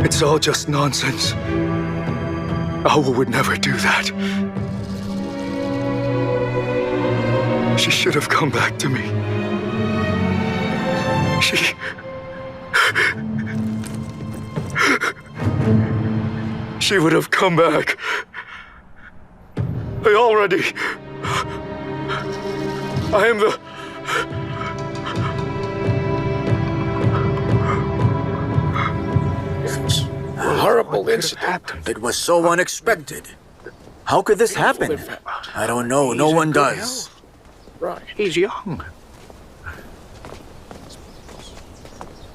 It's all just nonsense. Awu would never do that. She should have come back to me. She would have come back. I am the... A horrible incident. It was so unexpected. How could this happen? I don't know. No one does. Right. He's young.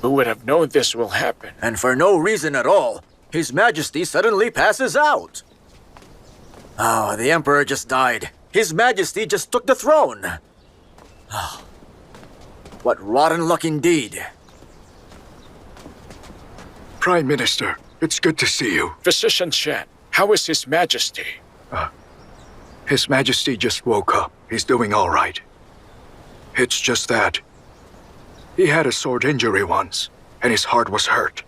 Who would have known this will happen? And for no reason at all, His Majesty suddenly passes out. Oh, the Emperor just died. His Majesty just took the throne. Oh, what rotten luck indeed. Prime Minister, it's good to see you. Physician Shen, how is His Majesty? His Majesty just woke up. He's doing all right. It's just that he had a sword injury once, and his heart was hurt.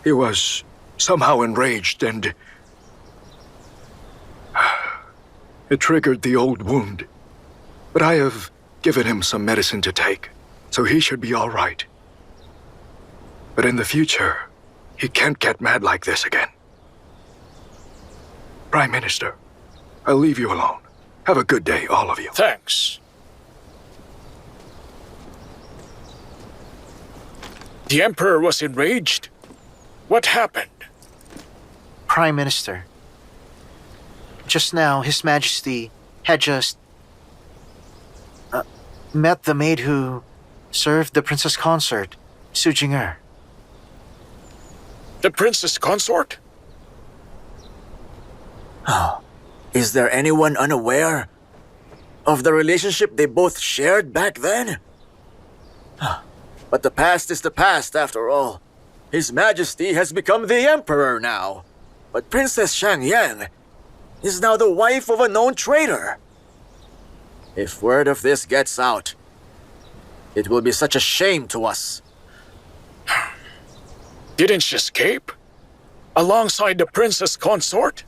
He was somehow enraged, and it triggered the old wound. But I have given him some medicine to take, so he should be all right. But in the future, he can't get mad like this again. Prime Minister, I'll leave you alone. Have a good day, all of you. Thanks. The Emperor was enraged? What happened? Prime Minister. Just now, His Majesty had just met the maid who served the princess consort, Su Jing'er. The princess consort? Oh, is there anyone unaware of the relationship they both shared back then? But the past is the past after all. His Majesty has become the Emperor now. But Princess Shang Yang is now the wife of a known traitor. If word of this gets out, it will be such a shame to us. Didn't she escape? Alongside the princess consort?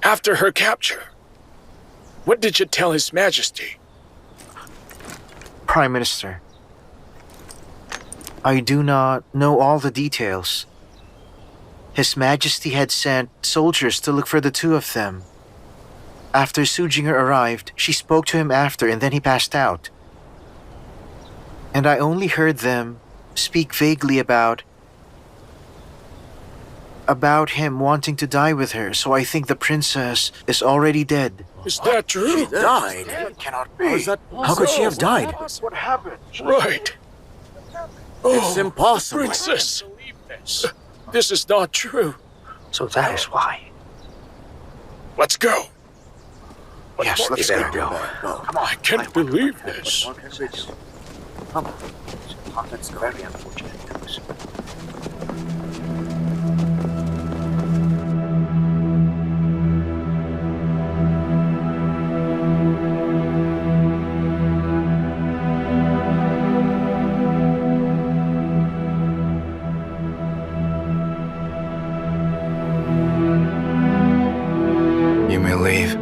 After her capture? What did you tell His Majesty? Prime Minister, I do not know all the details. His Majesty had sent soldiers to look for the two of them. After Su Jing'er arrived, she spoke to him after and then he passed out. And I only heard them speak vaguely about him wanting to die with her, so I think the princess is already dead. Is that true? She died? It cannot be. How could she have died? What happened? Right. It's impossible. Princess! This is not true. So that is why. Let's go. Yes, let's go. go. Come on. I can't believe this. Come on. That's very unfortunate news. You may leave.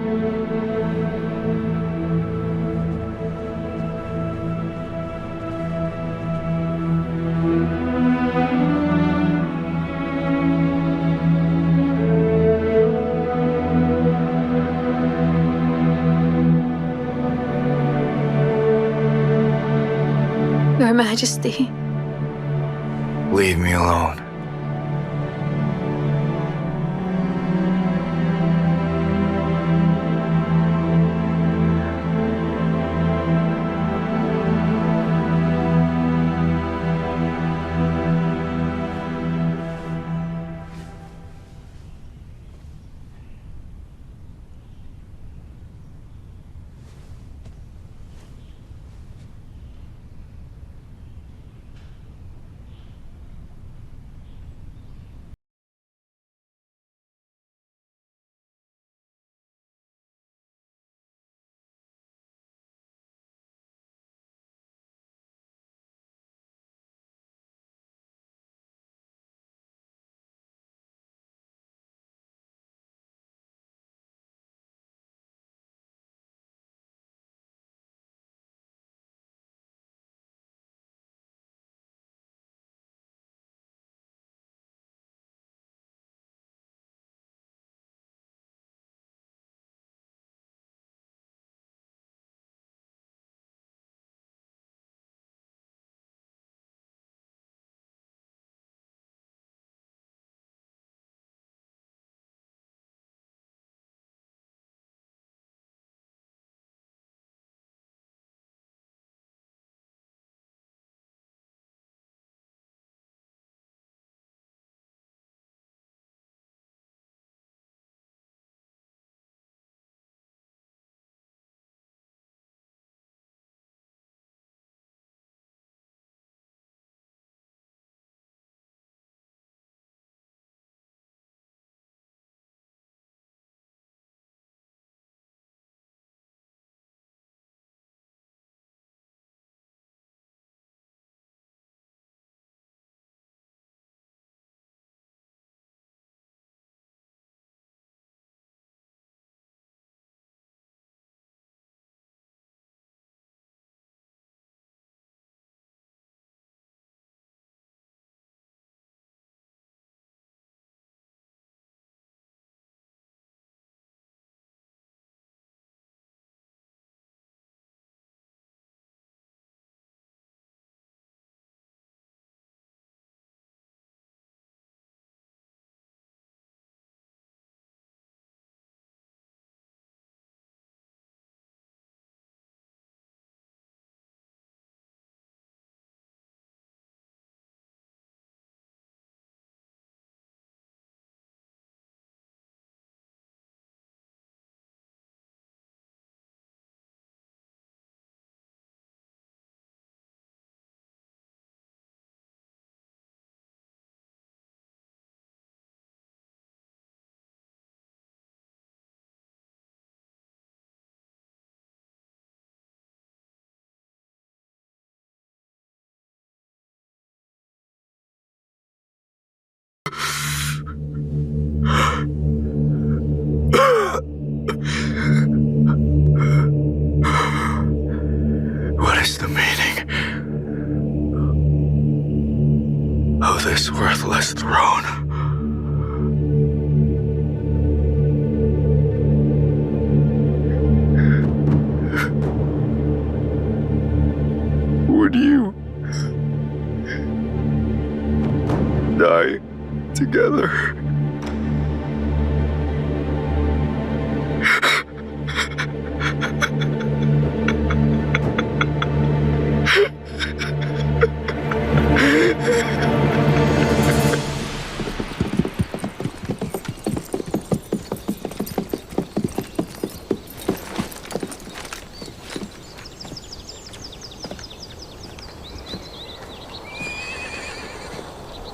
Your Majesty. Leave me alone. brother.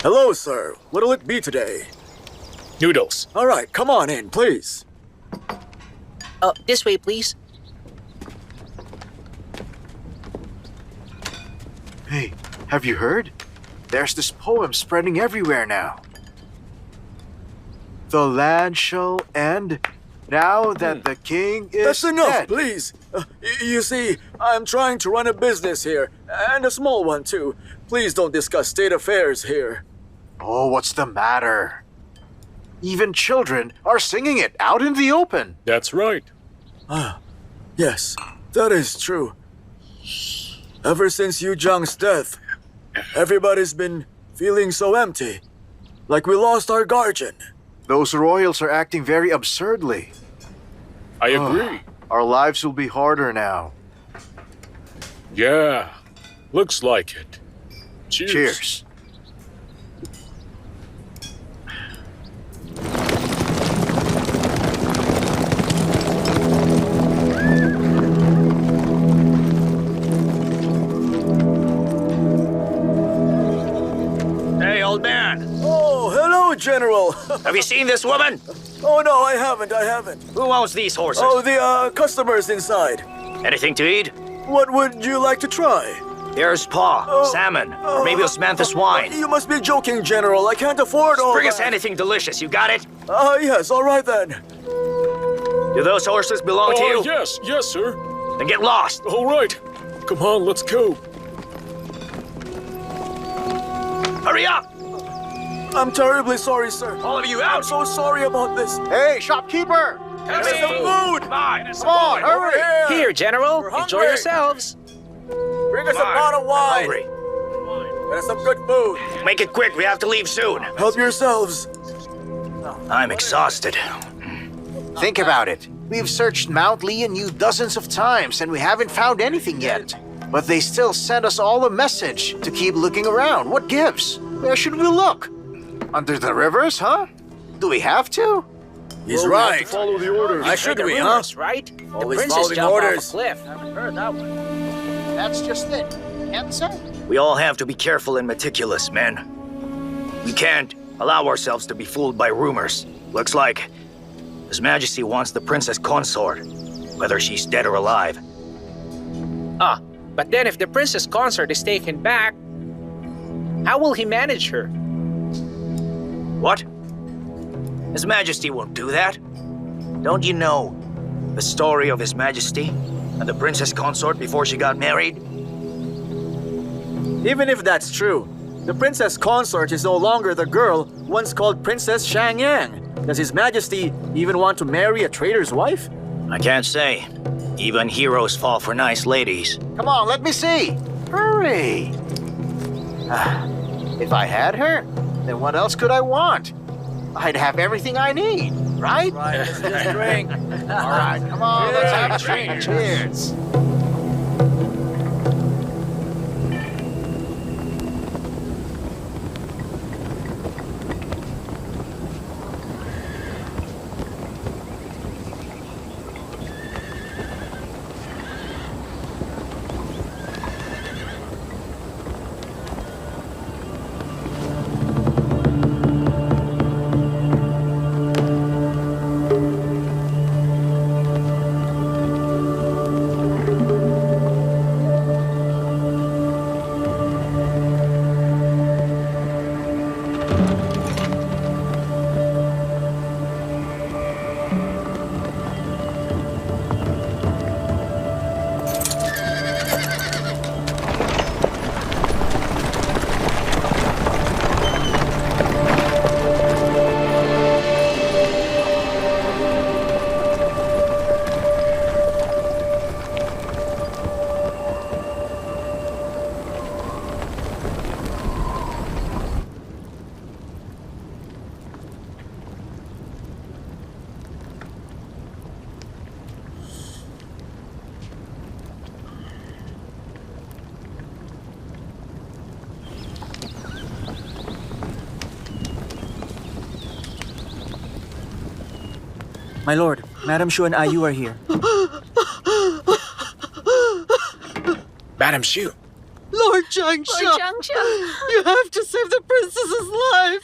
Hello, sir. What'll it be today? Noodles. All right, come on in, please. This way, please. Hey, have you heard? There's this poem spreading everywhere now. The land shall end now that the king is That's enough, dead. please. You see, I'm trying to run a business here, and a small one too. Please don't discuss state affairs here. Oh, what's the matter? Even children are singing it out in the open. That's right. Yes, that is true. Ever since Yu Zhang's death, everybody's been feeling so empty. Like we lost our guardian. Those royals are acting very absurdly. I agree. Our lives will be harder now. Yeah, looks like it. Cheers. Cheers. Hey, old man. Oh, hello, General. Have you seen this woman? Oh, no, I haven't. Who owns these horses? Oh, the customers inside. Anything to eat? What would you like to try? Here's paw, salmon, or maybe osmanthus wine. You must be joking, General. I can't afford all Bring that. us anything delicious, you got it? Yes, all right then. Do those horses belong to you? Yes, sir. Then get lost. All right. Come on, let's go. Hurry up! I'm terribly sorry, sir. All of you I'm out! so sorry about this. Hey, shopkeeper! Come Get some food. Come on! Come on, hurry! Here, General. We're Enjoy hungry. yourselves. Bring us a bottle of wine. Hungry. Get us some good food. Make it quick, we have to leave soon. Help yourselves. I'm exhausted. Think about it. We've searched Mount Lee and Yu dozens of times and we haven't found anything yet. But they still send us all a message to keep looking around. What gives? Where should we look? Under the rivers, huh? Do we have to? He's right. Follow the orders. I should The we, huh? rumors, right? The Always princess following jumped off orders. a cliff. Haven't heard that one. That's just it. Can't say. We all have to be careful and meticulous, men. We can't allow ourselves to be fooled by rumors. Looks like His Majesty wants the princess consort, whether she's dead or alive. But then if the princess consort is taken back, how will he manage her? What? His Majesty won't do that. Don't you know the story of His Majesty and the princess consort before she got married? Even if that's true, the princess consort is no longer the girl once called Princess Shangyang. Does His Majesty even want to marry a trader's wife? I can't say. Even heroes fall for nice ladies. Come on, let me see. Hurry. If I had her, then what else could I want? I'd have everything I need, right? Right, let's just drink. All right, come on, let's have a drink. Cheers. My lord, Madam Shu and Ayu are here. Madam Xu, Lord Zhang, Lord Zhang, you have to save the princess's life.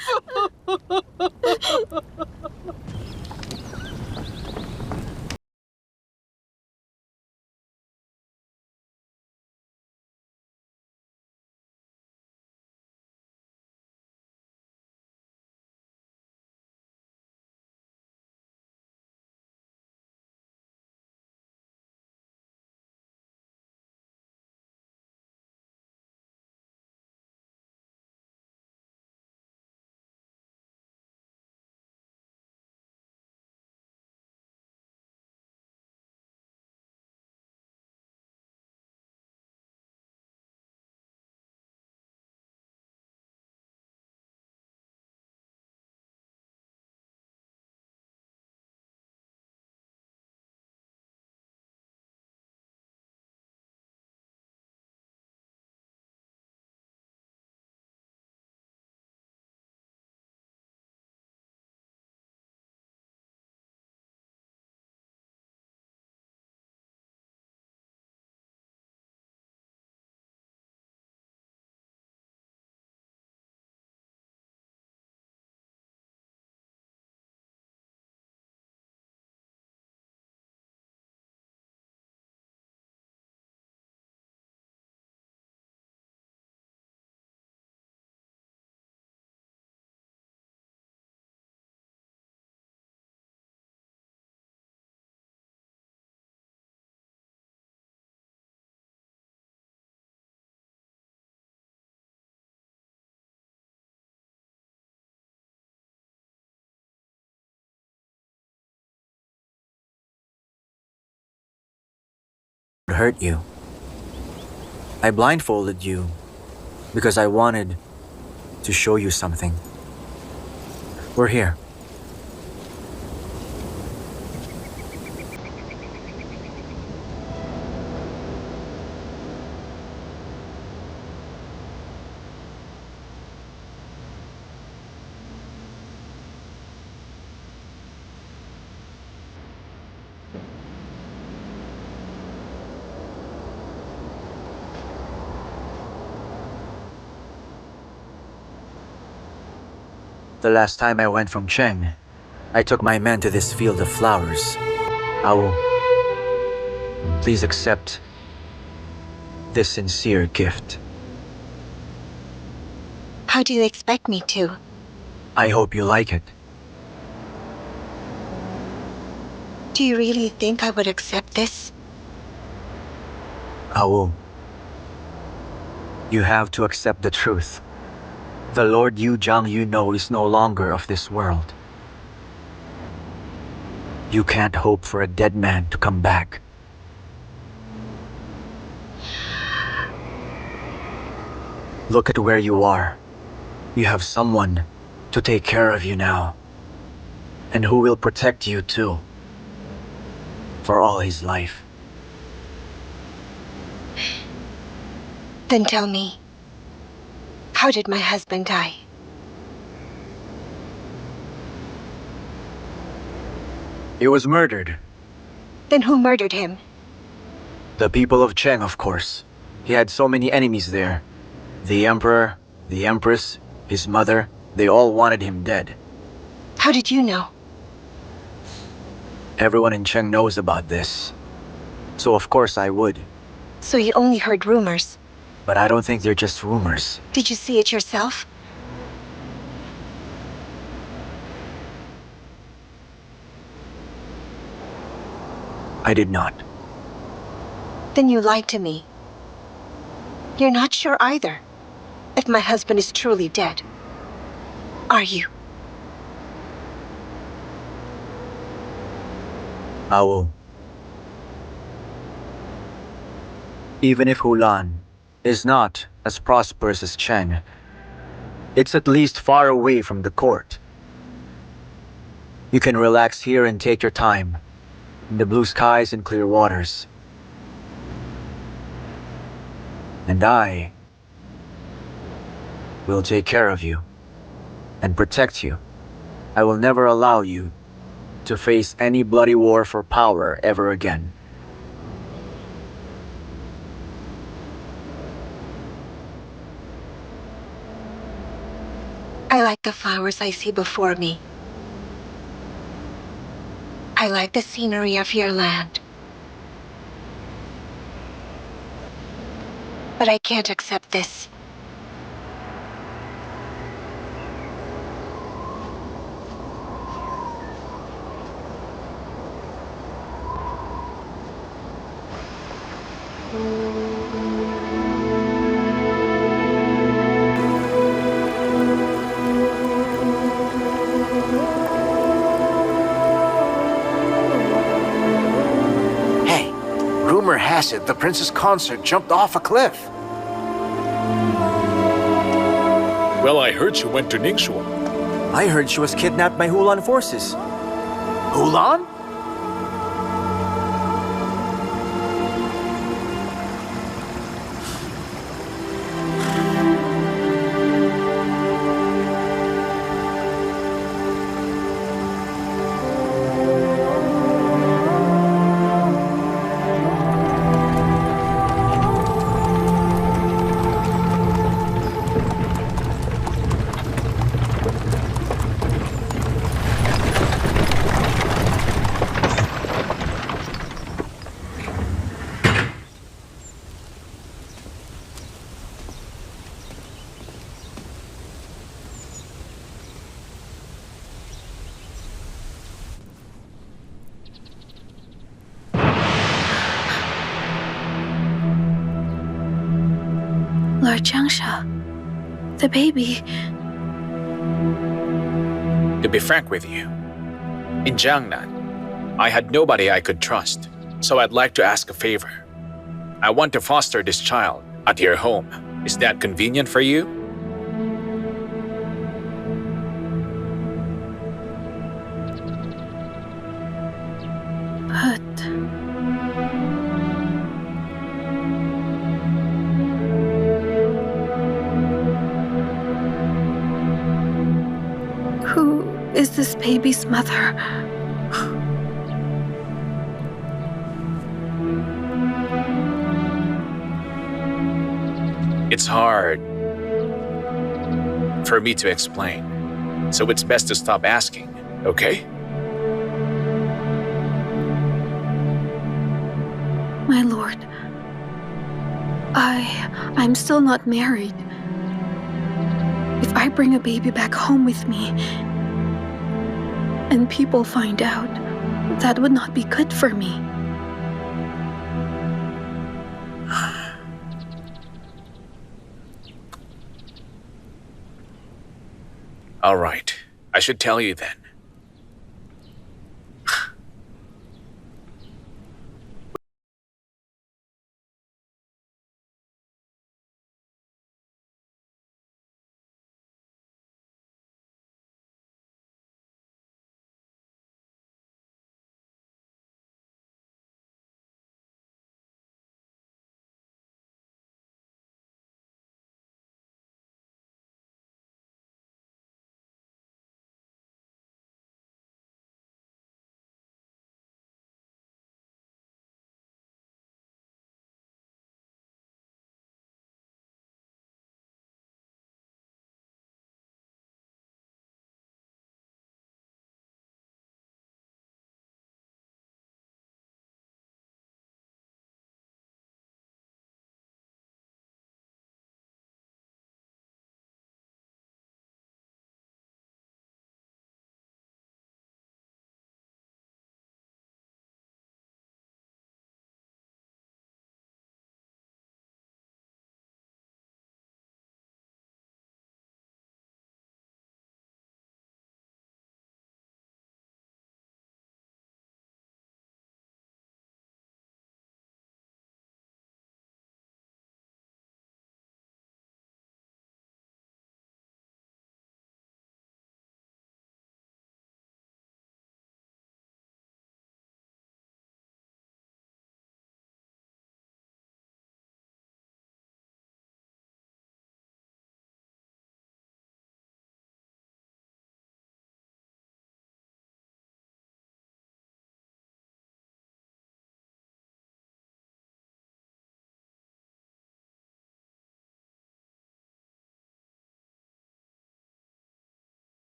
Hurt you. I blindfolded you because I wanted to show you something. We're here. The last time I went from Cheng, I took my men to this field of flowers. Ao, please accept this sincere gift. How do you expect me to? I hope you like it. Do you really think I would accept this? Ao, you have to accept the truth. The Lord Yu Zhang you know is no longer of this world. You can't hope for a dead man to come back. Look at where you are. You have someone to take care of you now. And who will protect you too. For all his life. Then tell me, how did my husband die? He was murdered. Then who murdered him? The people of Cheng, of course. He had so many enemies there. The emperor, the empress, his mother, they all wanted him dead. How did you know? Everyone in Cheng knows about this. So of course I would. So you only heard rumors. But I don't think they're just rumors. Did you see it yourself? I did not. Then you lied to me. You're not sure either if my husband is truly dead. Are you? Ao. Even if Hulan is not as prosperous as Cheng, it's at least far away from the court. You can relax here and take your time, in the blue skies and clear waters. And I will take care of you and protect you. I will never allow you to face any bloody war for power ever again. I like the flowers I see before me. I like the scenery of your land. But I can't accept this. Hey, rumor has it the princess consort jumped off a cliff. Well, I heard she went to Ningxuo. I heard she was kidnapped by Hulan forces. Hulan? Lord Changsha, the baby. To be frank with you, in Jiangnan, I had nobody I could trust, so I'd like to ask a favor. I want to foster this child at your home. Is that convenient for you? But who is this baby's mother? It's hard for me to explain, so it's best to stop asking, okay? My lord, I'm still not married. If I bring a baby back home with me and people find out, that would not be good for me. All right, I should tell you then.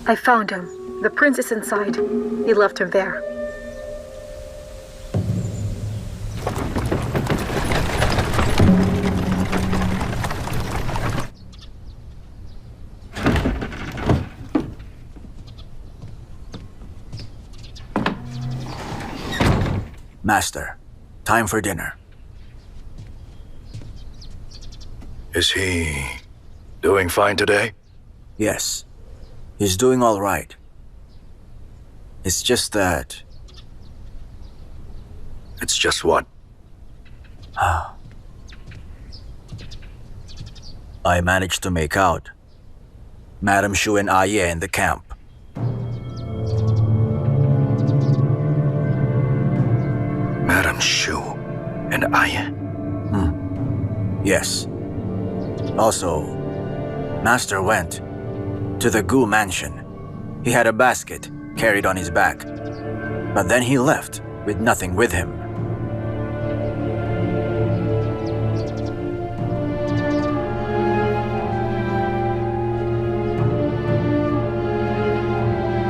I found him. The prince is inside. He left him there. Master, time for dinner. Is he doing fine today? Yes, he's doing all right. It's just that... It's just what? I managed to make out Madame Shu and Aye in the camp. Madame Shu and Aye? Yes. Also, Master went to the Gu mansion. He had a basket carried on his back, but then he left with nothing with him.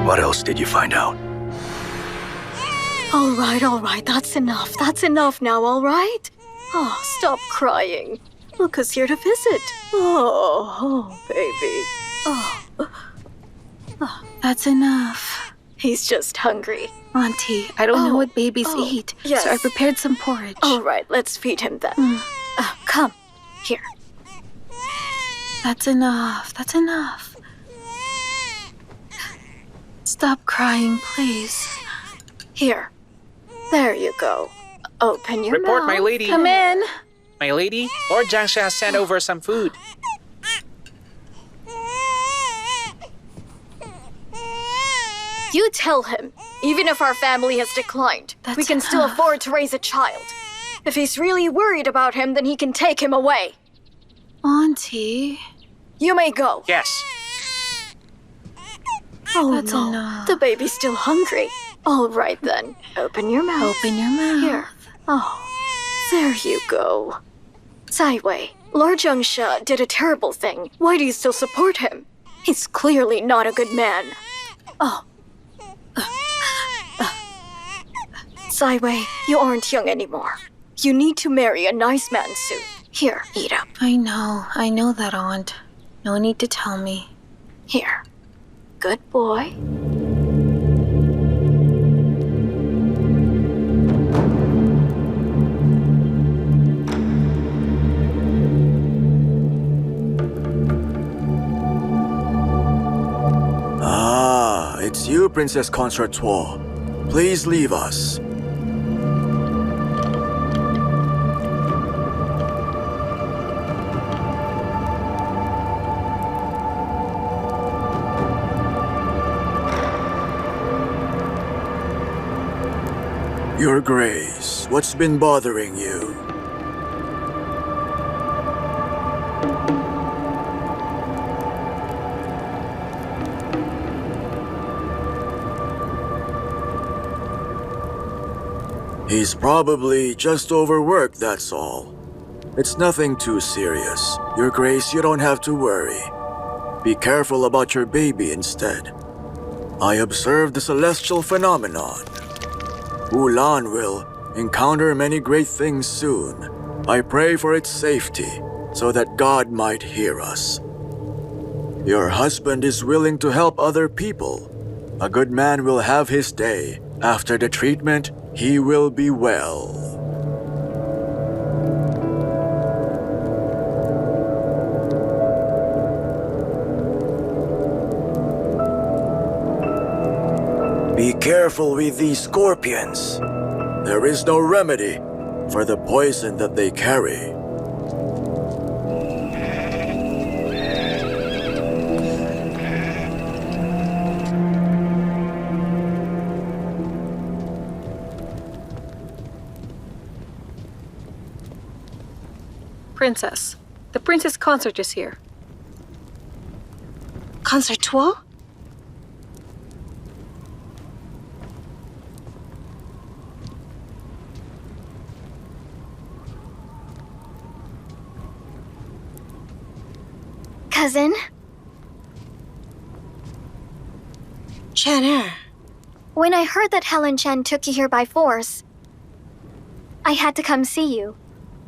What else did you find out? All right, that's enough. That's enough now, all right? Oh, stop crying. Look who's here to visit. Oh, baby. Oh. That's enough. He's just hungry. Auntie, I don't know what babies eat, yes. so I prepared some porridge. All right, let's feed him then. Come, here. That's enough. That's enough. Stop crying, please. Here. There you go. Open your Report, mouth. my lady. Come in. My lady, Lord Zhang has sent over some food. You tell him, even if our family has declined, That's we can still enough. afford to raise a child. If he's really worried about him, then he can take him away. Auntie. You may go. Yes. Oh That's no, enough. the baby's still hungry. All right then, open your mouth. Open your mouth. Here. Oh, there you go. Zaiwei, Lord Zhang did a terrible thing. Why do you still support him? He's clearly not a good man. Oh. Zaiwei, you aren't young anymore. You need to marry a nice man soon. Here, eat up. I know that, Aunt. No need to tell me. Here. Good boy. Ah, it's you, Princess Consort Zhou. Please leave us. Your Grace, what's been bothering you? He's probably just overworked, that's all. It's nothing too serious. Your Grace, you don't have to worry. Be careful about your baby instead. I observed the celestial phenomenon. Wulan will encounter many great things soon. I pray for its safety, so that God might hear us. Your husband is willing to help other people. A good man will have his day. After the treatment, he will be well. Be careful with these scorpions. There is no remedy for the poison that they carry. Princess, the princess consort is here. Consort Zhou? Cousin? Channer. When I heard that Helen Chen took you here by force, I had to come see you.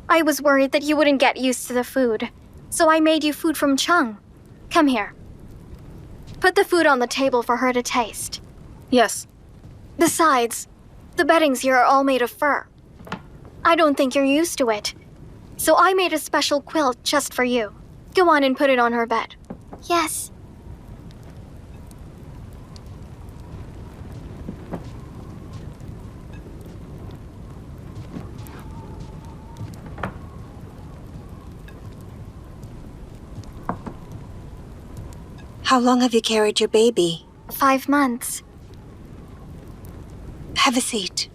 I was worried that you wouldn't get used to the food, so I made you food from Zhang. Come here. Put the food on the table for her to taste. Yes. Besides, the beddings here are all made of fur. I don't think you're used to it, so I made a special quilt just for you. Go on and put it on her bed. Yes. How long have you carried your baby? 5 months. Have a seat.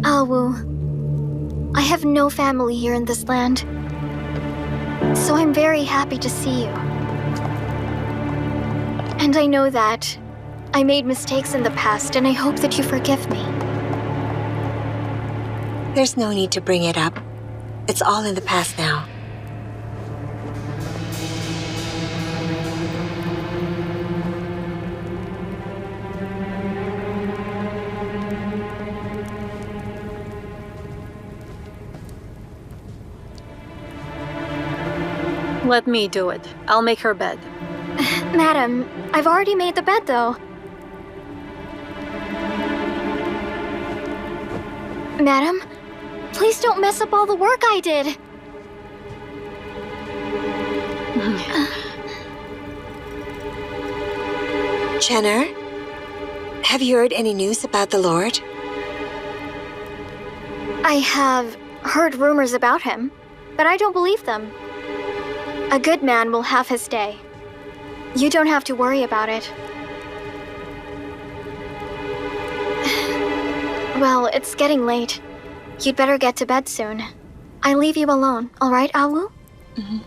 Awu, I have no family here in this land, so I'm very happy to see you. And I know that I made mistakes in the past, and I hope that you forgive me. There's no need to bring it up. It's all in the past now. Let me do it. I'll make her bed. Madam, I've already made the bed, though. Madam, please don't mess up all the work I did. Channer, have you heard any news about the Lord? I have heard rumors about him, but I don't believe them. A good man will have his day. You don't have to worry about it. Well, it's getting late. You'd better get to bed soon. I leave you alone, all right, Awu? Mm-hmm.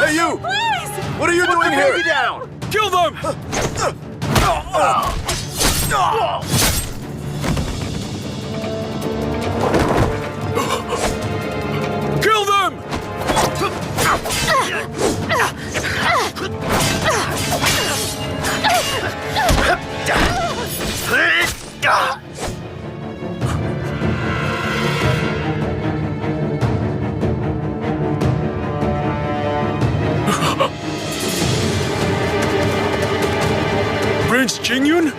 Hey, you! Please! What are you doing here? down! Kill them! Kill them! Prince Jingyun?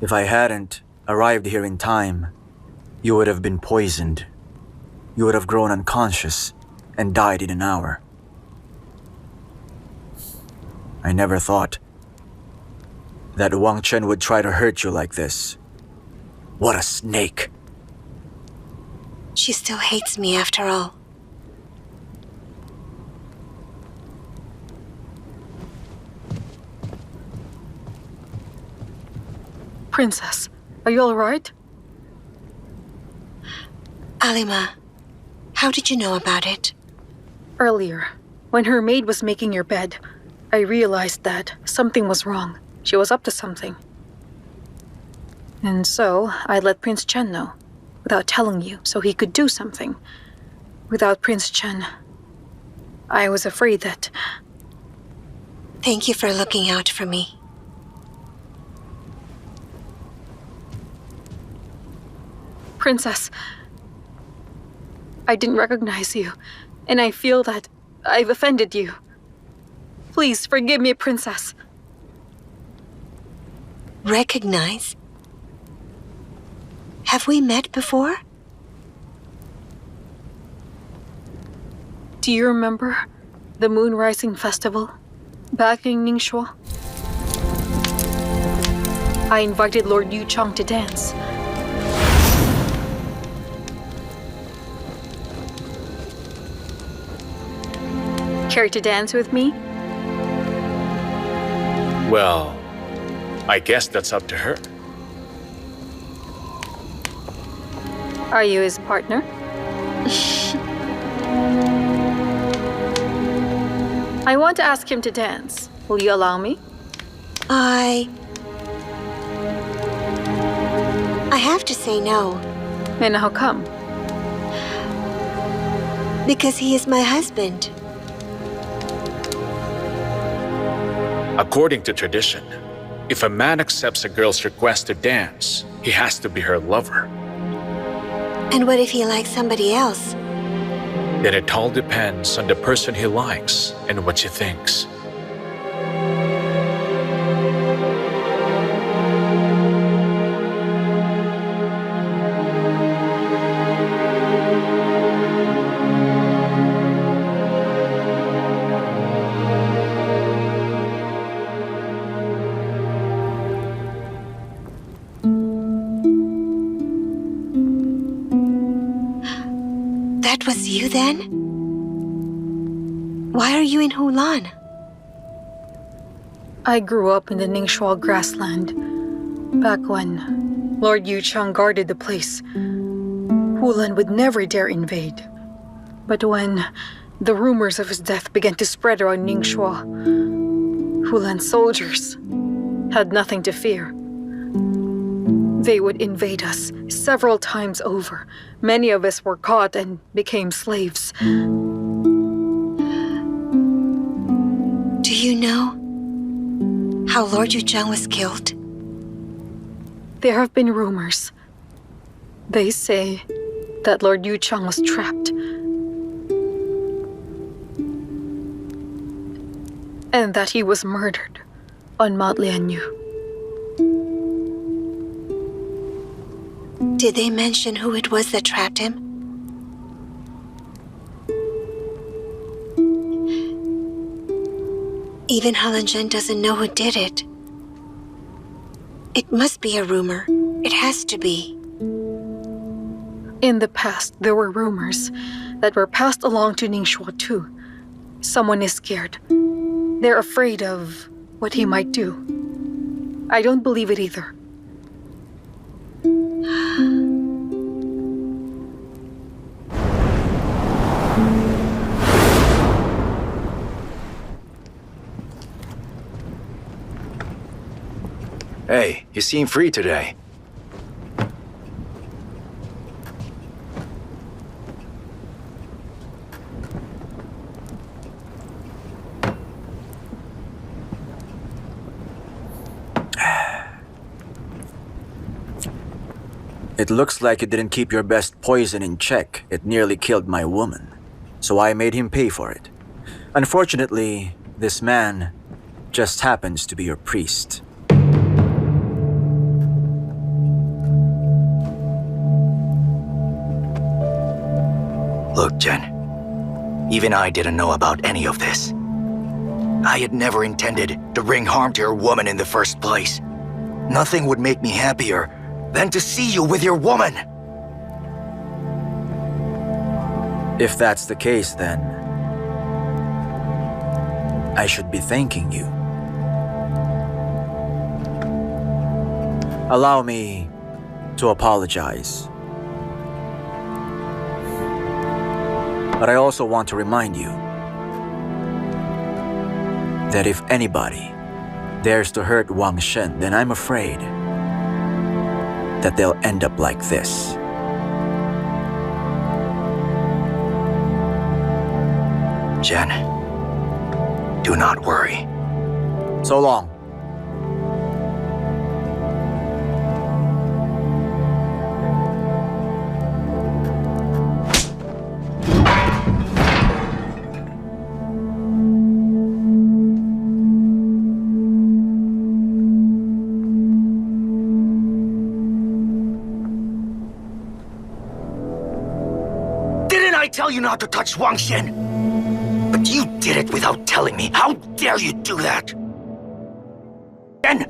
If I hadn't arrived here in time, you would have been poisoned. You would have grown unconscious and died in an hour. I never thought that Wang Chen would try to hurt you like this. What a snake. She still hates me after all. Princess, are you alright? Alima, how did you know about it? Earlier, when her maid was making your bed, I realized that something was wrong. She was up to something. And so, I let Prince Chen know, without telling you, so he could do something. Without Prince Chen, I was afraid that... Thank you for looking out for me. Princess, I didn't recognize you, and I feel that I've offended you. Please forgive me, Princess. Recognize? Have we met before? Do you remember the Moon Rising Festival back in Ningxua? I invited Lord Yu Chang to dance. Care to dance with me? Well, I guess that's up to her. Are you his partner? I want to ask him to dance. Will you allow me? I have to say no. And how come? Because he is my husband. According to tradition, if a man accepts a girl's request to dance, he has to be her lover. And what if he likes somebody else? Then it all depends on the person he likes and what she thinks. That was you then? Why are you in Hulan? I grew up in the Ningxua grassland, back when Lord Yu Chang guarded the place. Hulan would never dare invade. But when the rumors of his death began to spread around Ningxua, Hulan soldiers had nothing to fear. They would invade us several times over. Many of us were caught and became slaves. Do you know how Lord Yu Zhang was killed? There have been rumors. They say that Lord Yu Chang was trapped. And that he was murdered on Mount Lianyu. Did they mention who it was that trapped him? Even Halanzhen doesn't know who did it. It must be a rumor. It has to be. In the past, there were rumors that were passed along to Ningxua too. Someone is scared. They're afraid of what he might do. I don't believe it either. Hey, you seem free today. It looks like you didn't keep your best poison in check. It nearly killed my woman. So I made him pay for it. Unfortunately, this man just happens to be your priest. Look, Jen. Even I didn't know about any of this. I had never intended to bring harm to your woman in the first place. Nothing would make me happier than to see you with your woman. If that's the case, then I should be thanking you. Allow me to apologize. But I also want to remind you that if anybody dares to hurt Wang Shen, then I'm afraid that they'll end up like this. Jen, do not worry. So long. Didn't I tell you not to touch Wang Shen? But you did it without telling me. How dare you do that? Jen!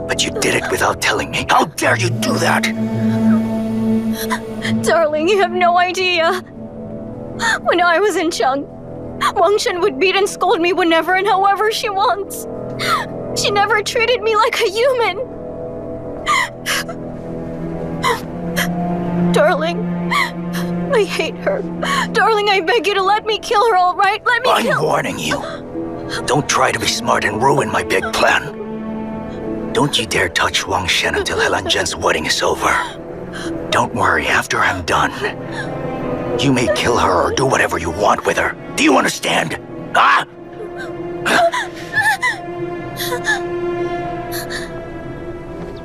But you did it without telling me. How dare you do that? Darling, you have no idea. When I was in Chang, Wang Shen would beat and scold me whenever and however she wants. She never treated me like a human. Darling, I hate her. Darling, I beg you to let me kill her, all right? Let me kill her. I'm warning you. Don't try to be smart and ruin my big plan. Don't you dare touch Wang Shen until Helan Zhen's wedding is over. Don't worry, after I'm done, you may kill her or do whatever you want with her. Do you understand? Ah!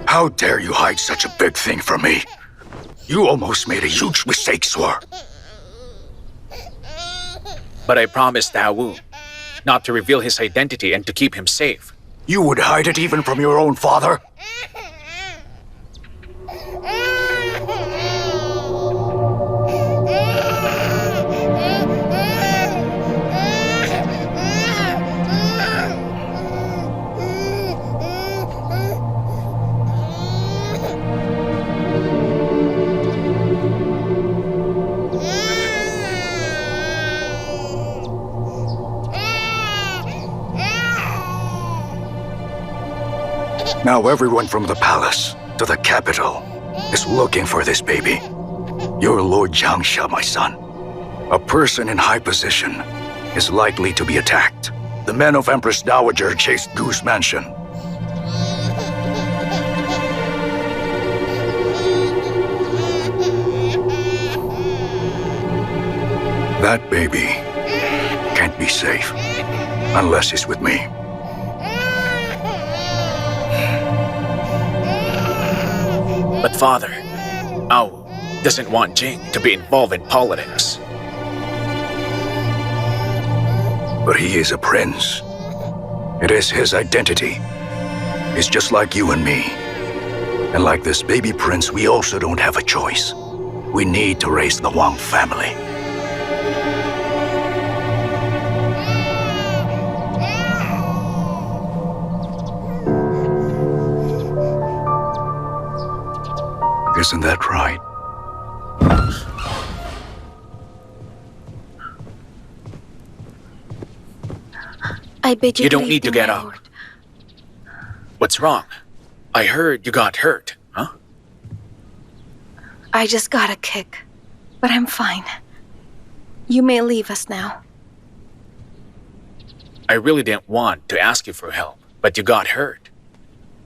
How dare you hide such a big thing from me? You almost made a huge mistake, Swar. But I promised Dawu not to reveal his identity and to keep him safe. You would hide it even from your own father? Now everyone from the palace to the capital is looking for this baby. You're Lord Zhang, my son. A person in high position is likely to be attacked. The men of Empress Dowager chased Goose Mansion. That baby can't be safe unless he's with me. But father, Ao doesn't want Jing to be involved in politics. But he is a prince. It is his identity. He's just like you and me. And like this baby prince, we also don't have a choice. We need to raise the Wang family. Isn't that right? I bid you You don't leave need to me, get my up. lord. What's wrong? I heard you got hurt, huh? I just got a kick, but I'm fine. You may leave us now. I really didn't want to ask you for help, but you got hurt.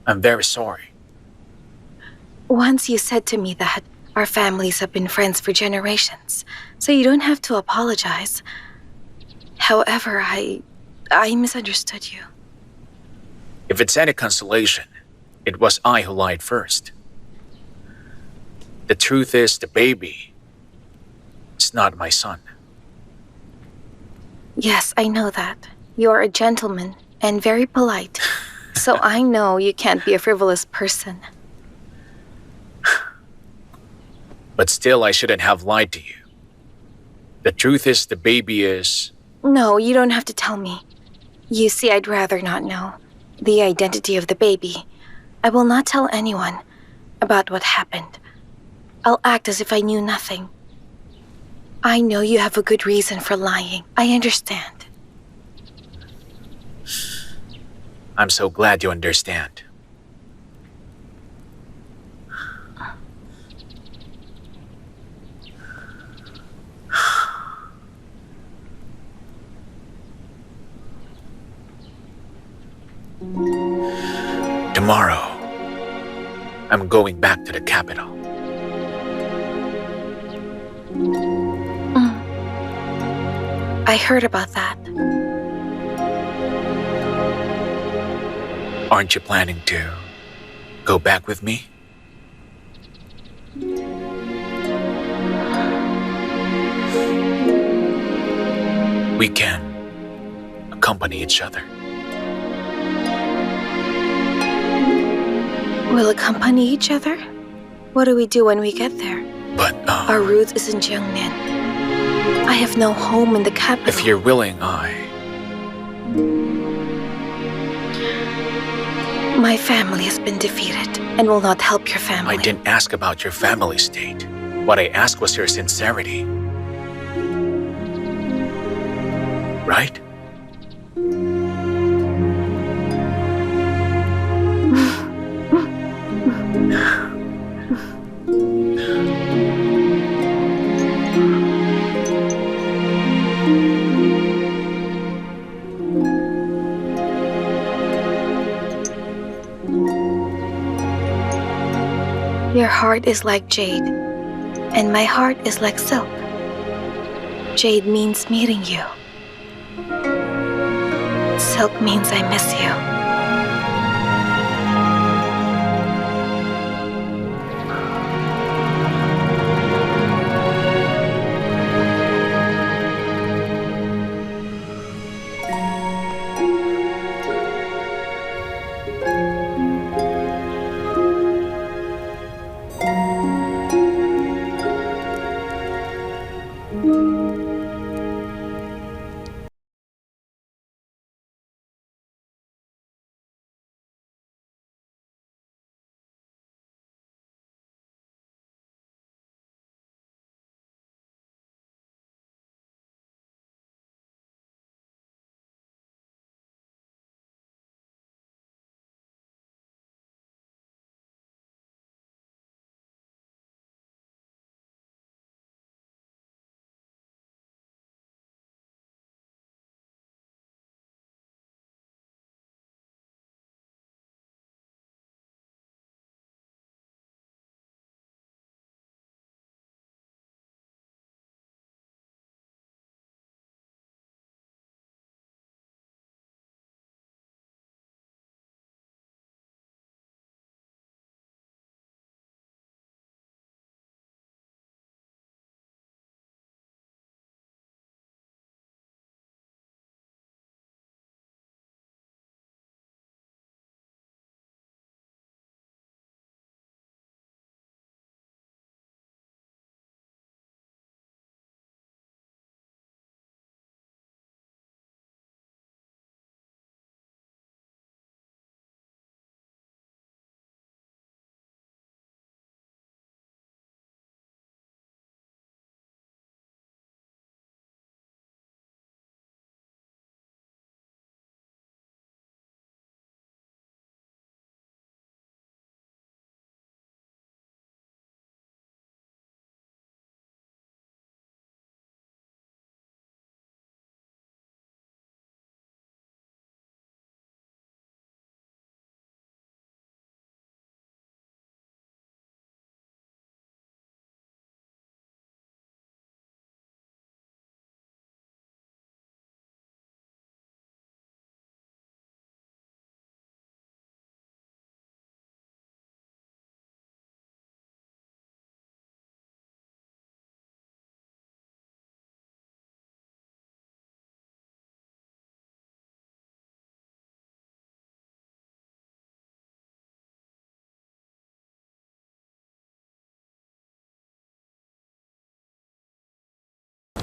I'm very sorry. Once you said to me that our families have been friends for generations, so you don't have to apologize. However, I misunderstood you. If it's any consolation, it was I who lied first. The truth is, the baby is not my son. Yes, I know that. You're a gentleman and very polite, so I know you can't be a frivolous person. But still, I shouldn't have lied to you. The truth is, the baby is. No, you don't have to tell me. You see, I'd rather not know the identity of the baby. I will not tell anyone about what happened. I'll act as if I knew nothing. I know you have a good reason for lying. I understand. I'm so glad you understand. Tomorrow, I'm going back to the capital. I heard about that. Aren't you planning to go back with me? We can accompany each other. We'll accompany each other? What do we do when we get there? But, Our route is in Jiangnan. I have no home in the capital. if you're willing, My family has been defeated and will not help your family. I didn't ask about your family state. What I asked was your sincerity. Right? Your heart is like jade, and my heart is like silk. Jade means meeting you. Silk means I miss you.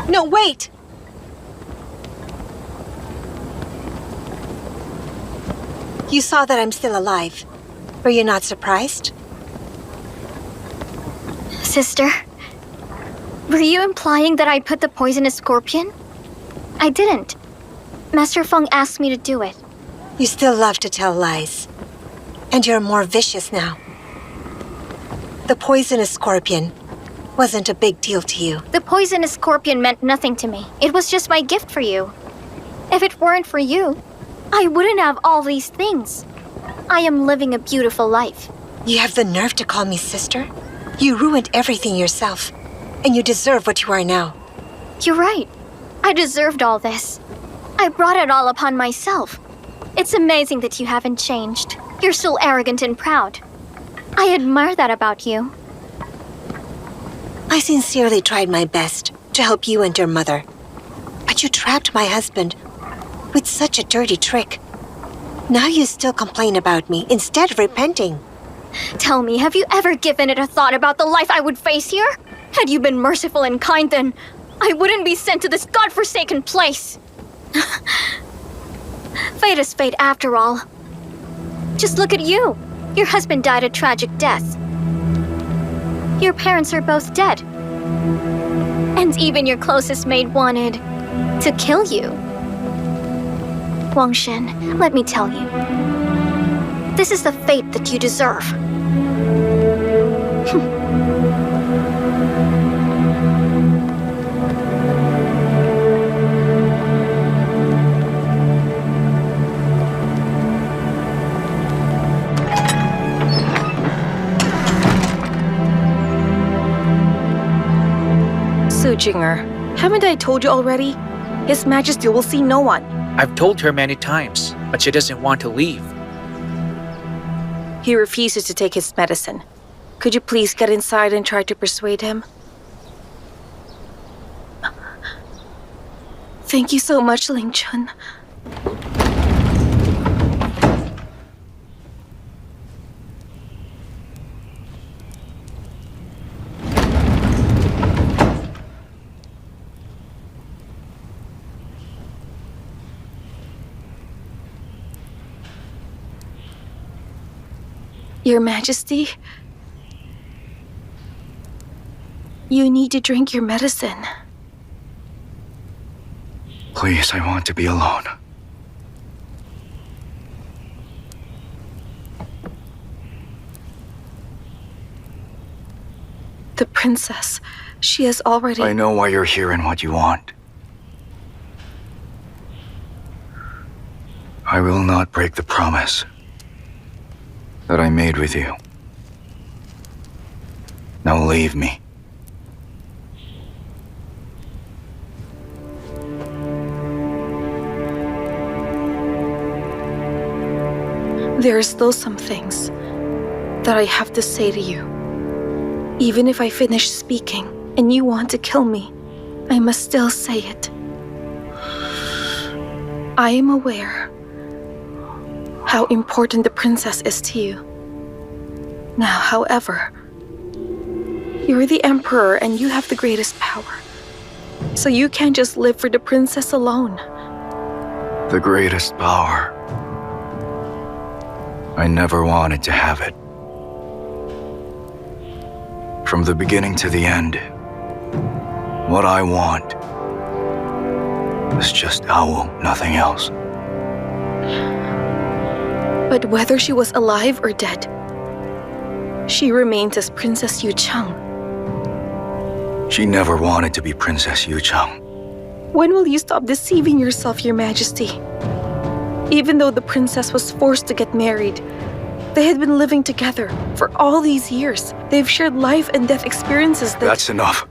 No, wait! You saw that I'm still alive. Were you not surprised? Sister, were you implying that I put the poisonous scorpion? I didn't. Master Feng asked me to do it. You still love to tell lies. And you're more vicious now. The poisonous scorpion wasn't a big deal to you. The poisonous scorpion meant nothing to me. It was just my gift for you. If it weren't for you, I wouldn't have all these things. I am living a beautiful life. You have the nerve to call me sister? You ruined everything yourself. And you deserve what you are now. You're right. I deserved all this. I brought it all upon myself. It's amazing that you haven't changed. You're still arrogant and proud. I admire that about you. I sincerely tried my best to help you and your mother. But you trapped my husband with such a dirty trick. Now you still complain about me instead of repenting. Tell me, have you ever given it a thought about the life I would face here? Had you been merciful and kind, then I wouldn't be sent to this godforsaken place. Fate is fate after all. Just look at you. Your husband died a tragic death. Your parents are both dead. And even your closest maid wanted to kill you. Wang Shen, let me tell you. This is the fate that you deserve. Jinger, haven't I told you already? His Majesty will see no one. I've told her many times, but she doesn't want to leave. He refuses to take his medicine. Could you please get inside and try to persuade him? Thank you so much, Ling Chun. Your Majesty, you need to drink your medicine. Please, I want to be alone. The princess, she has already... I know why you're here and what you want. I will not break the promise that I made with you. Now leave me. There are still some things that I have to say to you. Even if I finish speaking and you want to kill me, I must still say it. I am aware how important the princess is to you. Now, however, you're the emperor and you have the greatest power. So you can't just live for the princess alone. The greatest power. I never wanted to have it. From the beginning to the end, what I want is just Awu, nothing else. But whether she was alive or dead, she remains as Princess Yu Chang. She never wanted to be Princess Yu Chang. When will you stop deceiving yourself, Your Majesty? Even though the princess was forced to get married, they had been living together for all these years. They've shared life and death experiences that... That's enough.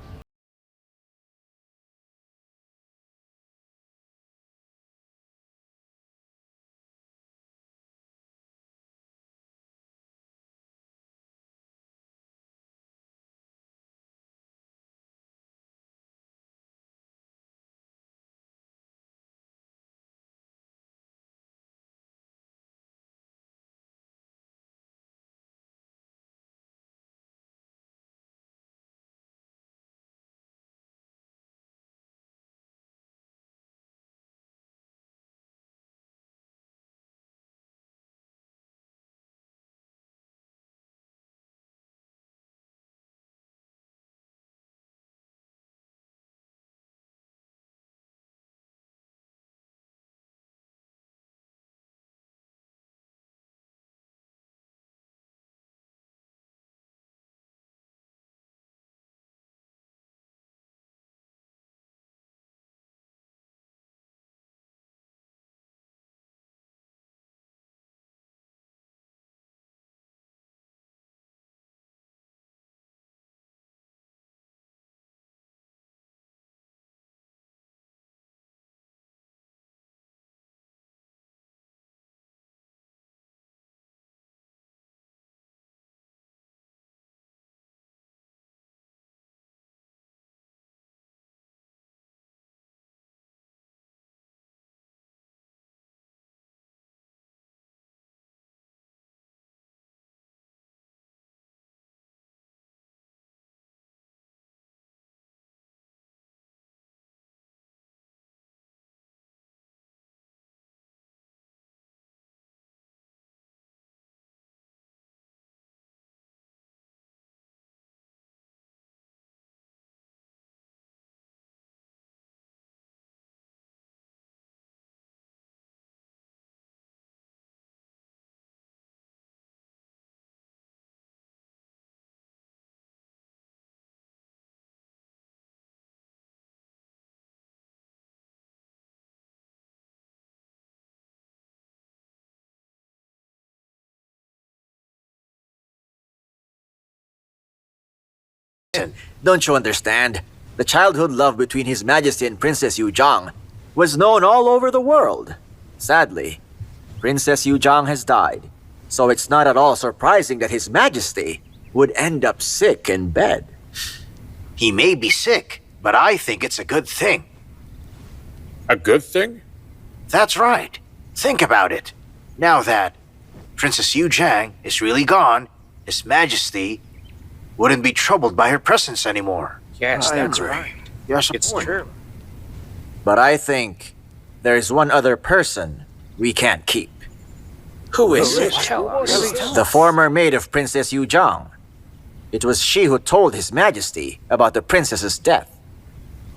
Don't you understand? The childhood love between His Majesty and Princess Zhang was known all over the world. Sadly, Princess Zhang has died, so it's not at all surprising that His Majesty would end up sick in bed. He may be sick, but I think it's a good thing. A good thing? That's right. Think about it. Now that Princess Zhang is really gone, His Majesty wouldn't be troubled by her presence anymore. Yes, I that's agree. right. Yes, It's true. But I think there's one other person we can't keep. Who is it? Tell us. The former maid of Princess Zhang. It was she who told His Majesty about the princess's death.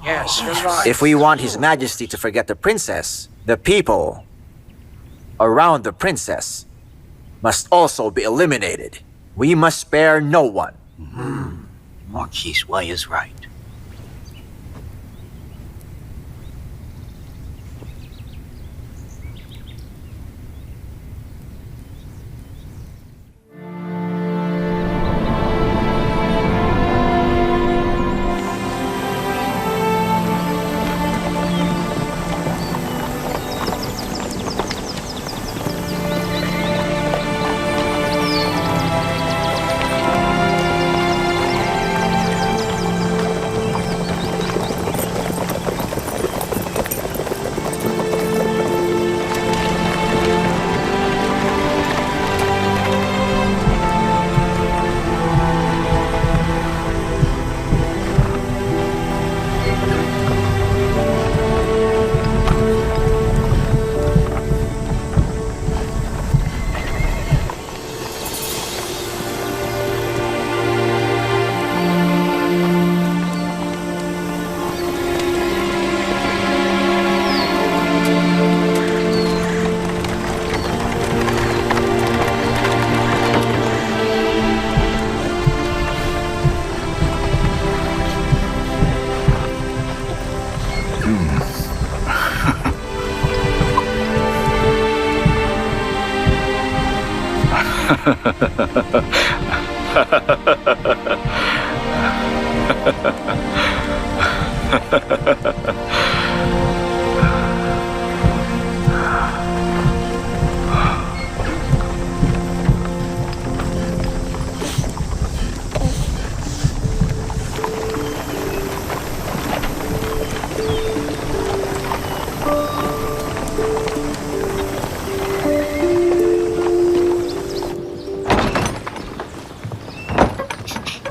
Yes, you're right. If we want His Majesty to forget the princess, the people around the princess must also be eliminated. We must spare no one. Marquis Wei is right.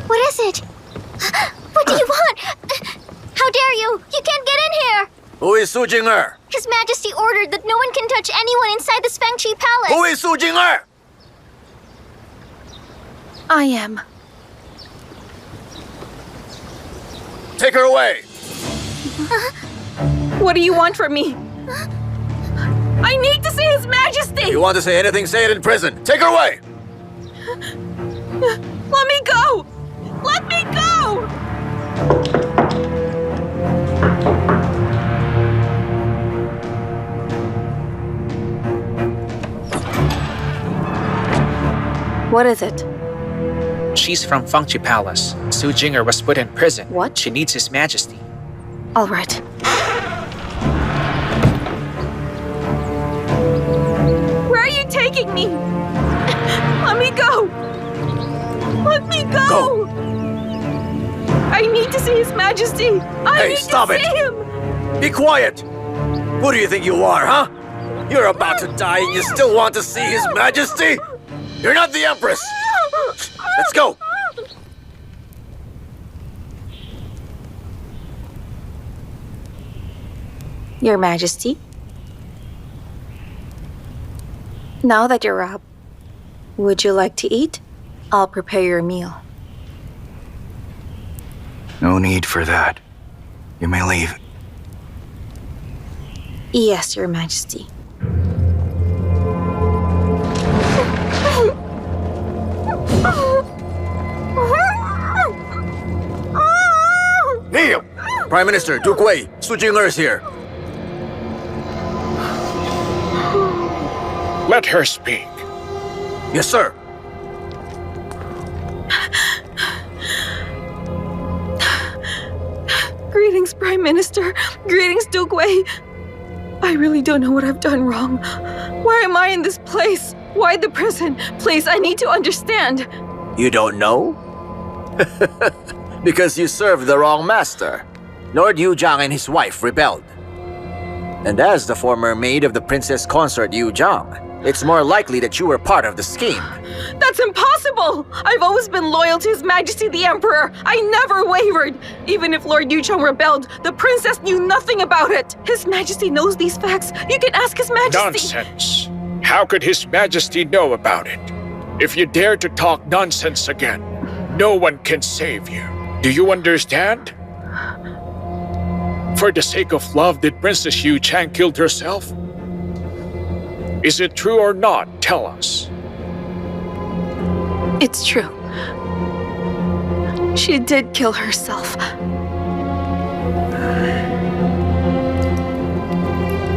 What is it? What do you want? How dare you? You can't get in here! Who is Su Jing'er? His Majesty ordered that no one can touch anyone inside the Fengqi Palace. Who is Su Jing'er? I am. Take her away! What do you want from me? I need to see His Majesty! If you want to say anything, say it in prison. Take her away! Let me go! Let me go! What is it? She's from Fengqi Palace. Su Jing'er was put in prison. What? She needs His Majesty. All right. Where are you taking me? Let me go! Let me go! Go. I need to see His Majesty! I Hey, need stop to it. see him! Be quiet! Who do you think you are, huh? You're about to die and you still want to see His Majesty? You're not the Empress! Let's go! Your Majesty? Now that you're up, would you like to eat? I'll prepare your meal. No need for that. You may leave. Yes, Your Majesty. Kneel! Prime Minister, Duke Wei, Su Jing'er is here. Let her speak. Yes, sir. Greetings, Prime Minister. Greetings, Duke Wei. I really don't know what I've done wrong. Why am I in this place? Why the prison? Please, I need to understand. You don't know? Because you served the wrong master. Lord Yu Zhang and his wife rebelled. And as the former maid of the princess consort Yu Zhang, it's more likely that you were part of the scheme. That's impossible! I've always been loyal to His Majesty the Emperor. I never wavered. Even if Lord Yu Zhang rebelled, the princess knew nothing about it. His Majesty knows these facts. You can ask His Majesty. Nonsense. How could His Majesty know about it? If you dare to talk nonsense again, no one can save you. Do you understand? For the sake of love, did Princess Yu Chang killed herself? Is it true or not? Tell us. It's true. She did kill herself.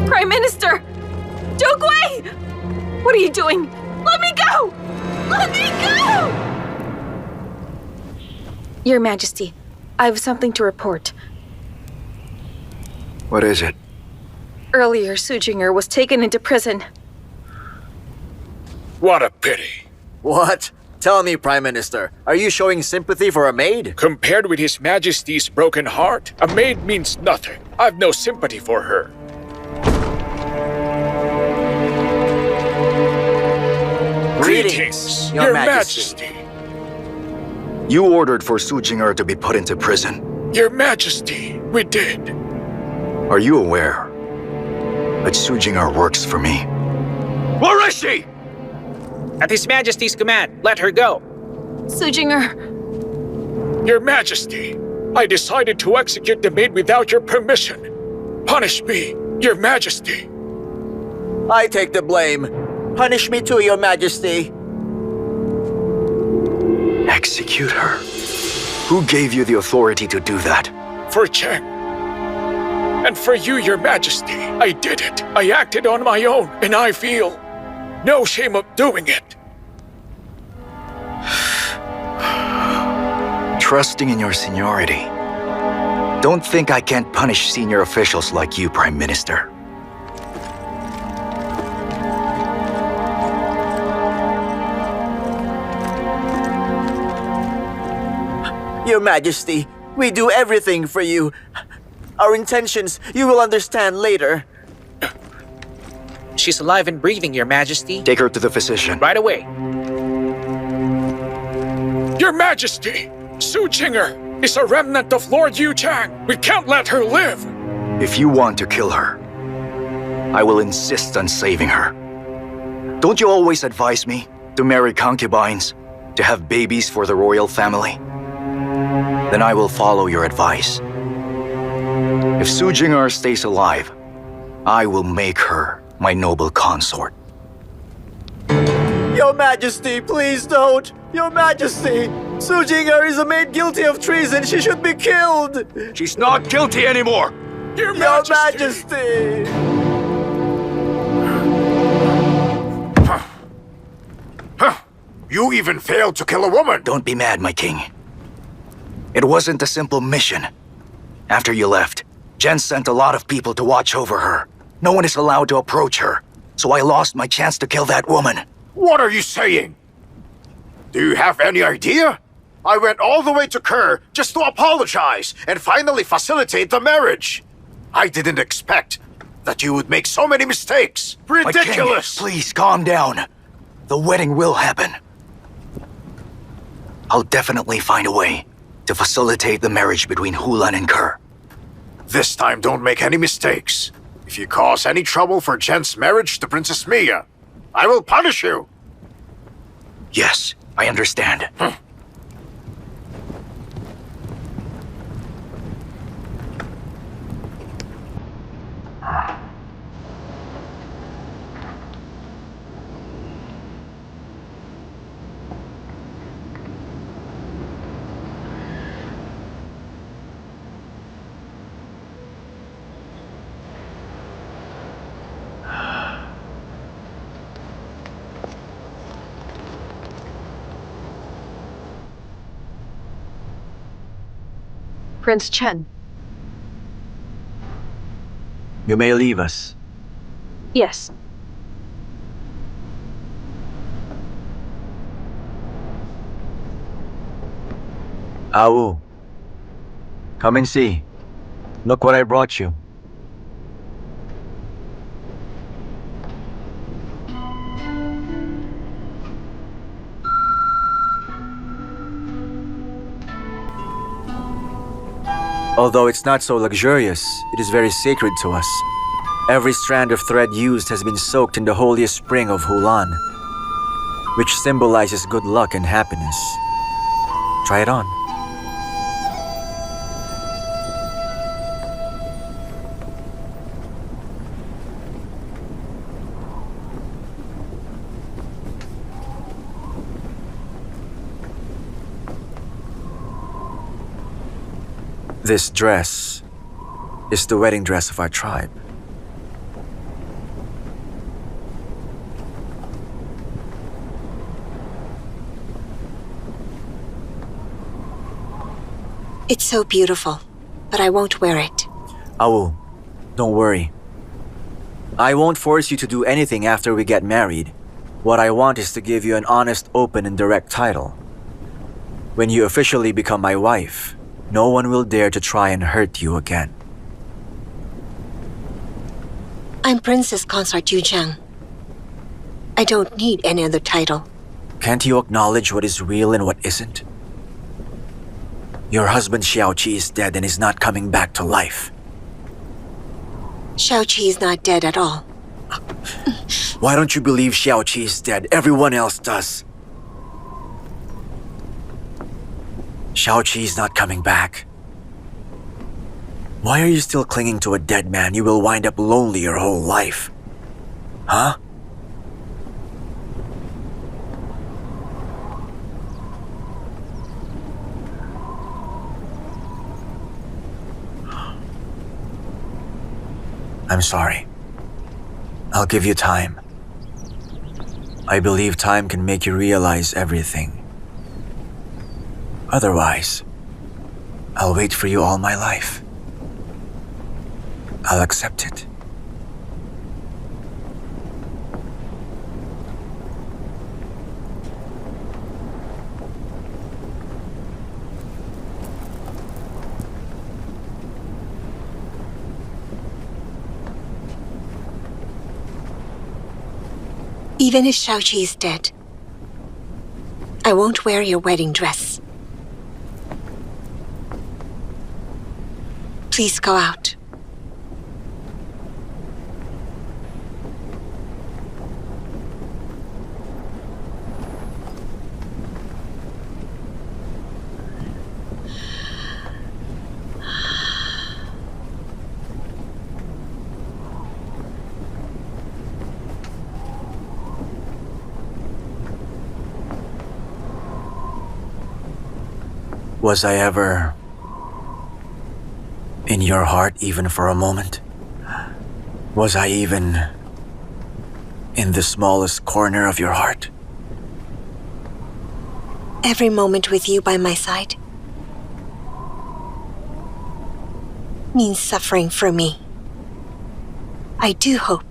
Prime Minister! Duke Wei! What are you doing? Let me go! Let me go! Your Majesty, I have something to report. What is it? Earlier, Sujinger was taken into prison. What a pity. What? Tell me, Prime Minister, are you showing sympathy for a maid? Compared with His Majesty's broken heart, a maid means nothing. I've no sympathy for her. Greetings, Your Majesty. You ordered for Sujinger to be put into prison. Your Majesty, we did. Are you aware that Sujinger works for me? Where is she? At His Majesty's command, let her go. Sujinger, Your Majesty, I decided to execute the maid without your permission. Punish me, Your Majesty. I take the blame. Punish me too, Your Majesty. Execute her? Who gave you the authority to do that? For Cheng. And for you, Your Majesty, I did it. I acted on my own, and I feel no shame of doing it. Trusting in your seniority. Don't think I can't punish senior officials like you, Prime Minister. Your Majesty, we do everything for you. Our intentions, you will understand later. She's alive and breathing, Your Majesty. Take her to the physician. Right away. Your Majesty, Sujinger is a remnant of Lord Yu Chang. We can't let her live. If you want to kill her, I will insist on saving her. Don't you always advise me to marry concubines, to have babies for the royal family? Then I will follow your advice. If Sujinger stays alive, I will make her my noble consort. Your Majesty, please don't! Your Majesty! Sujinger is a maid guilty of treason. She should be killed! She's not guilty anymore. Your Your Majesty. Majesty! You even failed to kill a woman! Don't be mad, my king. It wasn't a simple mission. After you left, Jen sent a lot of people to watch over her. No one is allowed to approach her, so I lost my chance to kill that woman. What are you saying? Do you have any idea? I went all the way to Kerr just to apologize and finally facilitate the marriage. I didn't expect that you would make so many mistakes. My king, Ridiculous! please calm down. The wedding will happen. I'll definitely find a way to facilitate the marriage between Hulan and Kerr. This time, don't make any mistakes. If you cause any trouble for Jen's marriage to Princess Mia, I will punish you. Yes, I understand. Prince Chen, You may leave us. Yes. Au. Come and see. Look what I brought you. Although it's not so luxurious, it is very sacred to us. Every strand of thread used has been soaked in the holiest spring of Hulan, which symbolizes good luck and happiness. Try it on. This dress is the wedding dress of our tribe. It's so beautiful, but I won't wear it. Awu, don't worry. I won't force you to do anything after we get married. What I want is to give you an honest, open, and direct title. When you officially become my wife, no one will dare to try and hurt you again. I'm Princess Consort Yu Zhang. I don't need any other title. Can't you acknowledge what is real and what isn't? Your husband Xiaoqi is dead and is not coming back to life. Xiaoqi is not dead at all. Why don't you believe Xiaoqi is dead? Everyone else does. Xiaoqi is not coming back. Why are you still clinging to a dead man? You will wind up lonely your whole life. Huh? I'm sorry. I'll give you time. I believe time can make you realize everything. Otherwise, I'll wait for you all my life. I'll accept it. Even if Xiaoqi is dead, I won't wear your wedding dress. Please go out. Was I ever in your heart even for a moment? Was I even in the smallest corner of your heart? Every moment with you by my side means suffering for me. I do hope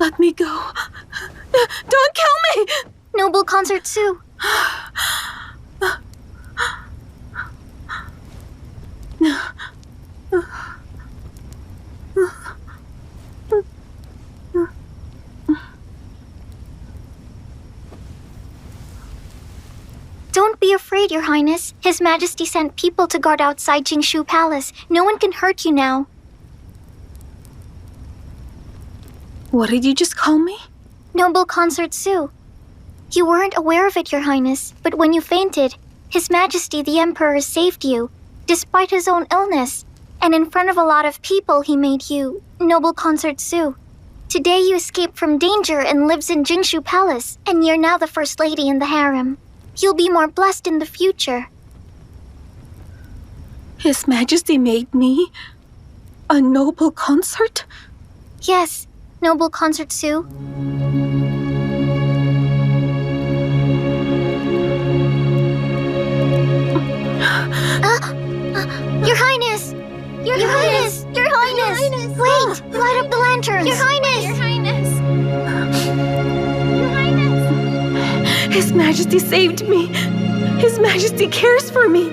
Let me go. Don't kill me! Noble Consort Zhou. Don't be afraid, Your Highness. His Majesty sent people to guard outside Jingshu Palace. No one can hurt you now. What did you just call me? Noble Consort Zhou. You weren't aware of it, Your Highness, but when you fainted, His Majesty the Emperor saved you, despite his own illness. And in front of a lot of people, he made you Noble Consort Zhou. Today you escaped from danger and lives in Jingshu Palace, and you're now the First Lady in the harem. You'll be more blessed in the future. His Majesty made me a noble consort? Yes, Noble Consort Zhou. Your Highness! Your Highness! Your Highness! Wait! Light up the lanterns! Your Highness! Your Highness! Your Highness! His Majesty saved me. His Majesty cares for me.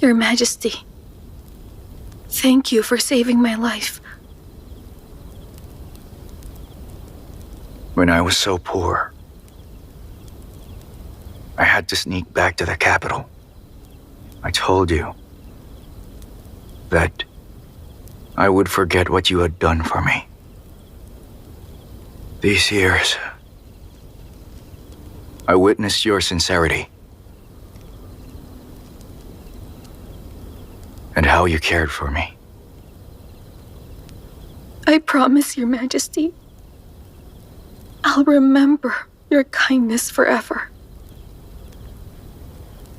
Your Majesty, thank you for saving my life. When I was so poor, I had to sneak back to the capital. I told you that I would forget what you had done for me. These years, I witnessed your sincerity and how you cared for me. I promise, Your Majesty, I'll remember your kindness forever.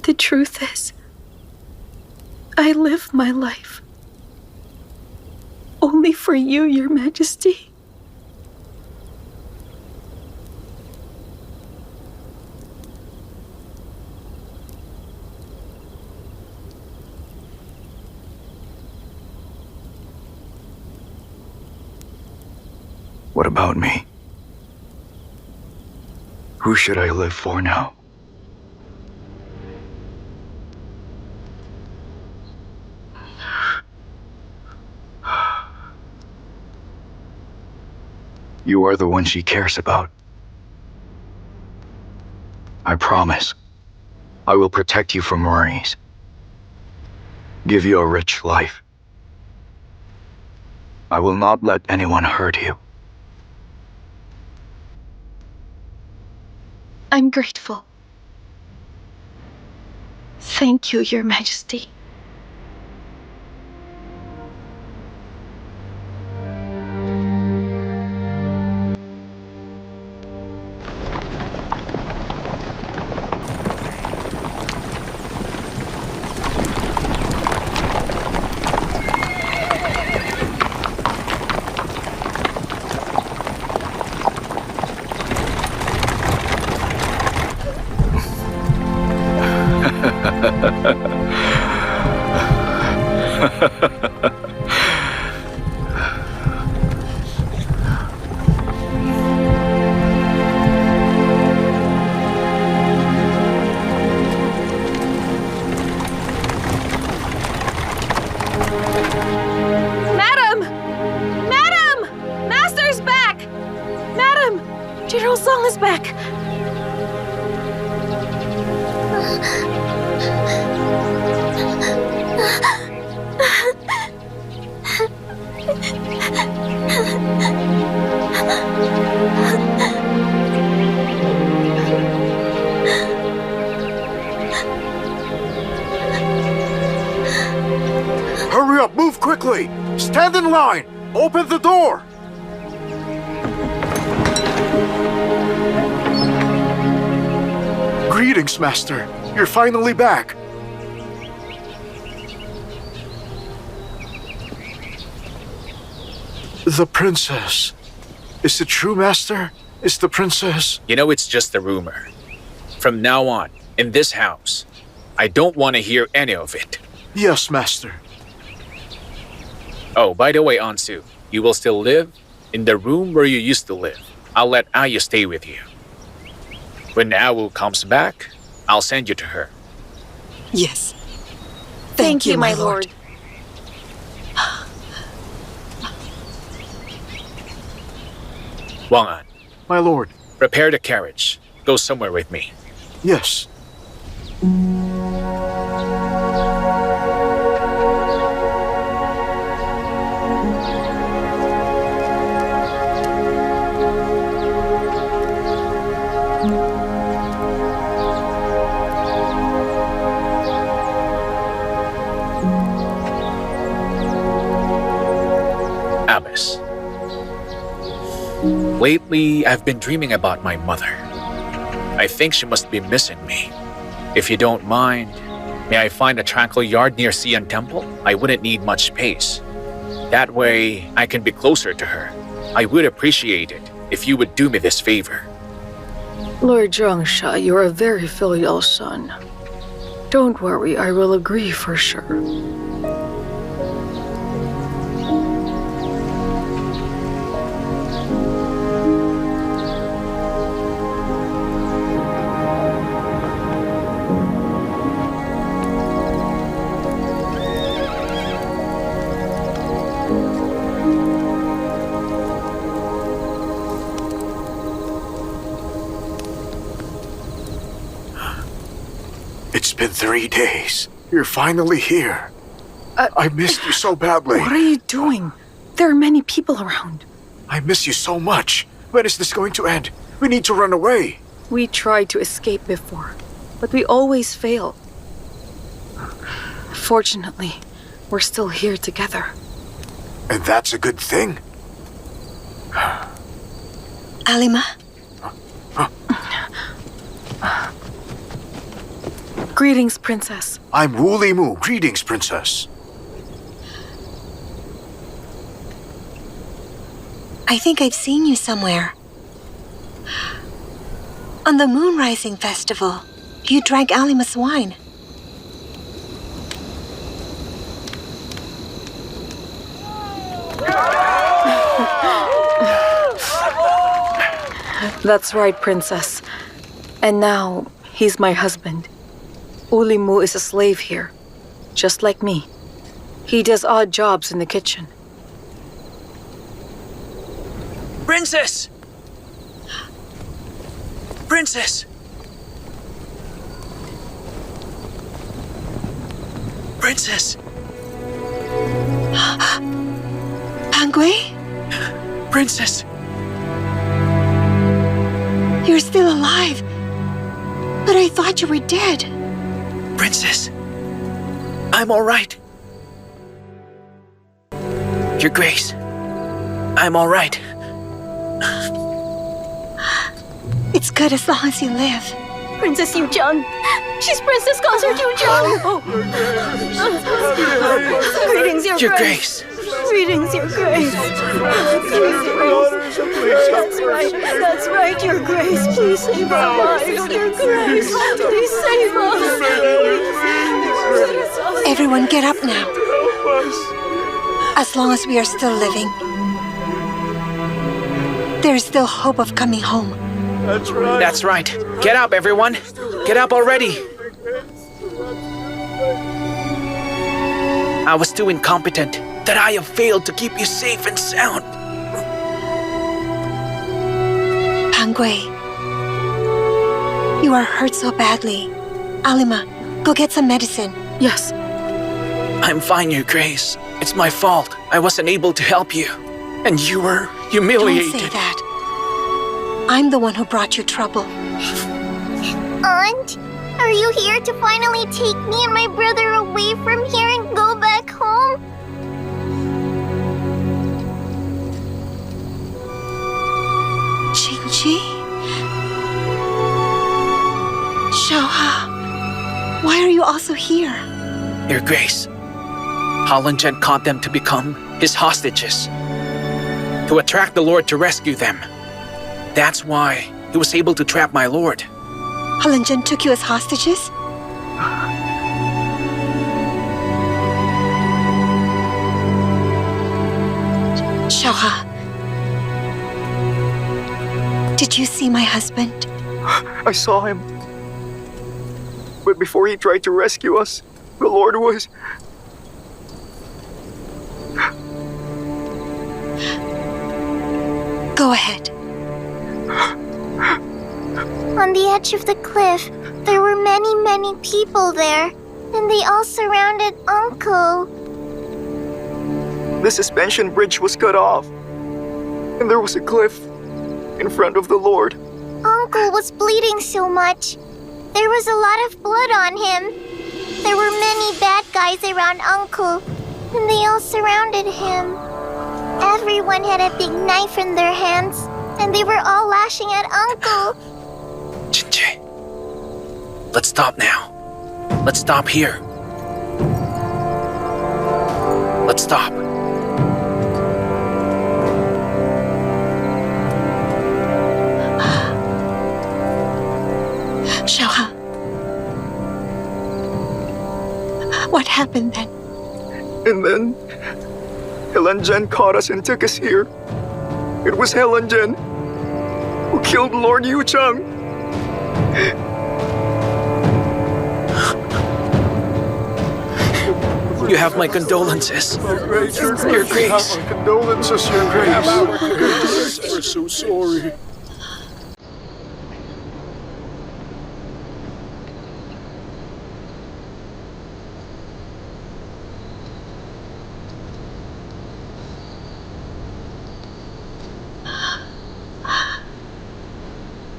The truth is, I live my life only for you, Your Majesty. What about me? Who should I live for now? You are the one she cares about. I promise, I will protect you from worries, give you a rich life. I will not let anyone hurt you. I'm grateful. Thank you, Your Majesty. General Zhang is back! Hurry up, move quickly! Stand in line! Open the door! Greetings, Master. You're finally back. The princess. Is it true, Master? Is the princess... You know, it's just a rumor. From now on, in this house, I don't want to hear any of it. Yes, Master. Oh, by the way, Ansu, you will still live in the room where you used to live. I'll let Aya stay with you. When Awu comes back, I'll send you to her. Yes. Thank you, my lord. Wang-an, My lord. prepare the carriage. Go somewhere with me. Yes. Abbas. Lately, I've been dreaming about my mother. I think she must be missing me. If you don't mind, may I find a tranquil yard near Xi'an Temple? I wouldn't need much space. That way, I can be closer to her. I would appreciate it if you would do me this favor. Lord Zhangsha, you're a very filial son. Don't worry, I will agree for sure. It's been 3 days. You're finally here. I missed you so badly. What are you doing? There are many people around. I miss you so much. When is this going to end? We need to run away. We tried to escape before, but we always fail. Fortunately, we're still here together. And that's a good thing. Alima, Greetings, Princess. I'm Wu Limu. Greetings, Princess. I think I've seen you somewhere. On the Moon Rising Festival, you drank Alima's wine. That's right, Princess. And now, he's my husband. Ulimu is a slave here, just like me. He does odd jobs in the kitchen. Princess! Princess! Princess! Pangui? Princess! You're still alive. But I thought you were dead. Princess! I'm all right. Your Grace, I'm all right. It's good as long as you live. Princess Yu Zhang. She's Princess Consort Yu Zhang. Greetings, Your Grace. Greetings, Your Grace. That's right, Your Grace. Please save our lives. Your Grace, please save us. Everyone get up now. As long as we are still living, there is still hope of coming home. That's right. Get up, everyone. Get up already. I was too incompetent that I have failed to keep you safe and sound. Gui, you are hurt so badly. Alima, go get some medicine. Yes. I'm fine, Your Grace. It's my fault. I wasn't able to help you. And you were humiliated. Don't say that. I'm the one who brought you trouble. Aunt, are you here to finally take me and my brother away from here and go back home? Qingqi? Xiaoha, why are you also here? Your Grace, Zhang caught them to become his hostages. To attract the Lord to rescue them. That's why he was able to trap my lord. Zhang took you as hostages? Xiaoha, did you see my husband? I saw him. But before he tried to rescue us, the Lord was... Go ahead. On the edge of the cliff, there were many people there, and they all surrounded Uncle. The suspension bridge was cut off. And there was a cliff in front of the Lord. Uncle was bleeding so much. There was a lot of blood on him. There were many bad guys around Uncle, and they all surrounded him. Everyone had a big knife in their hands, and they were all lashing at Uncle. Qingqi, let's stop now. Let's stop here. Let's stop. Xiaoha, what happened then? And then... Zhang caught us and took us here. It was Zhang who killed Lord Yuchang. You have my condolences. Your Grace. My condolences, Your Grace. We're so sorry.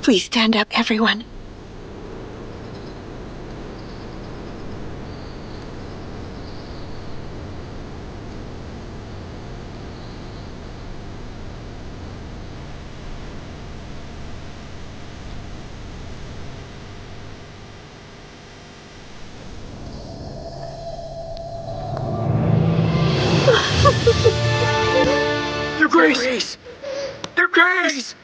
Please stand up, everyone. Your Grace! Your Grace!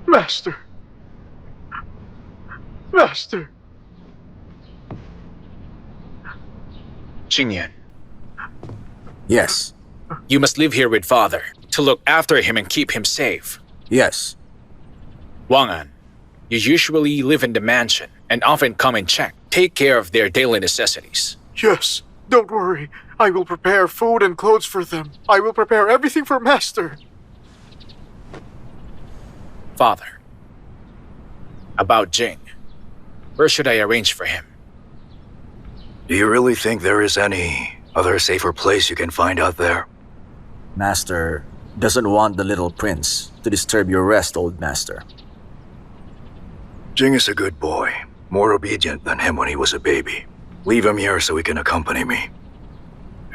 Master. Master. Qingyan, Yes. you must live here with Father to look after him and keep him safe. Yes. Wang'an, you usually live in the mansion and often come and check, take care of their daily necessities. Yes, don't worry. I will prepare food and clothes for them. I will prepare everything for Master. Father, about Jing, where should I arrange for him? Do you really think there is any other safer place you can find out there? Master doesn't want the little prince to disturb your rest, old master. Jing is a good boy, more obedient than him when he was a baby. Leave him here so he can accompany me.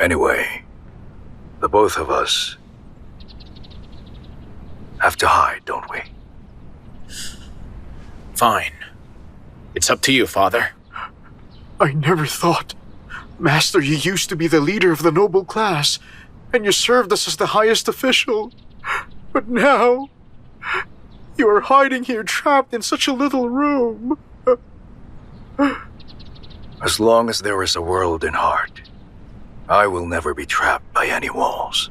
Anyway, the both of us have to hide, don't we? Fine. It's up to you, father. I never thought. Master, you used to be the leader of the noble class, and you served us as the highest official. But now, you are hiding here trapped in such a little room. As long as there is a world in heart, I will never be trapped by any walls.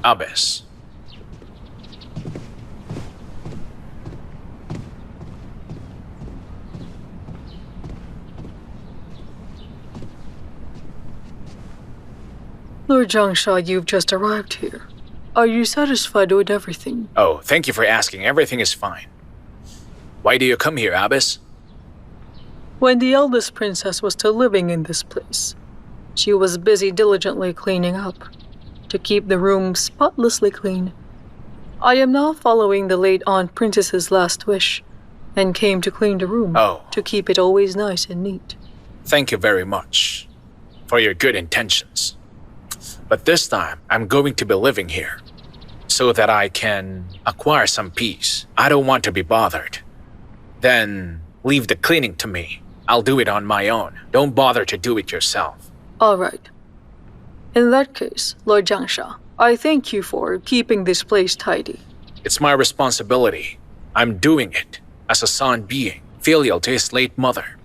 Abbess. Lord Zhang, you've just arrived here. Are you satisfied with everything? Oh, thank you for asking. Everything is fine. Why do you come here, Abbess? When the eldest princess was still living in this place, she was busy diligently cleaning up to keep the room spotlessly clean. I am now following the late aunt princess's last wish and came to clean the room to keep it always nice and neat. Thank you very much for your good intentions. But this time, I'm going to be living here so that I can acquire some peace. I don't want to be bothered. Then leave the cleaning to me. I'll do it on my own. Don't bother to do it yourself. All right. In that case, Lord Zhang, I thank you for keeping this place tidy. It's my responsibility. I'm doing it as a son being, filial to his late mother.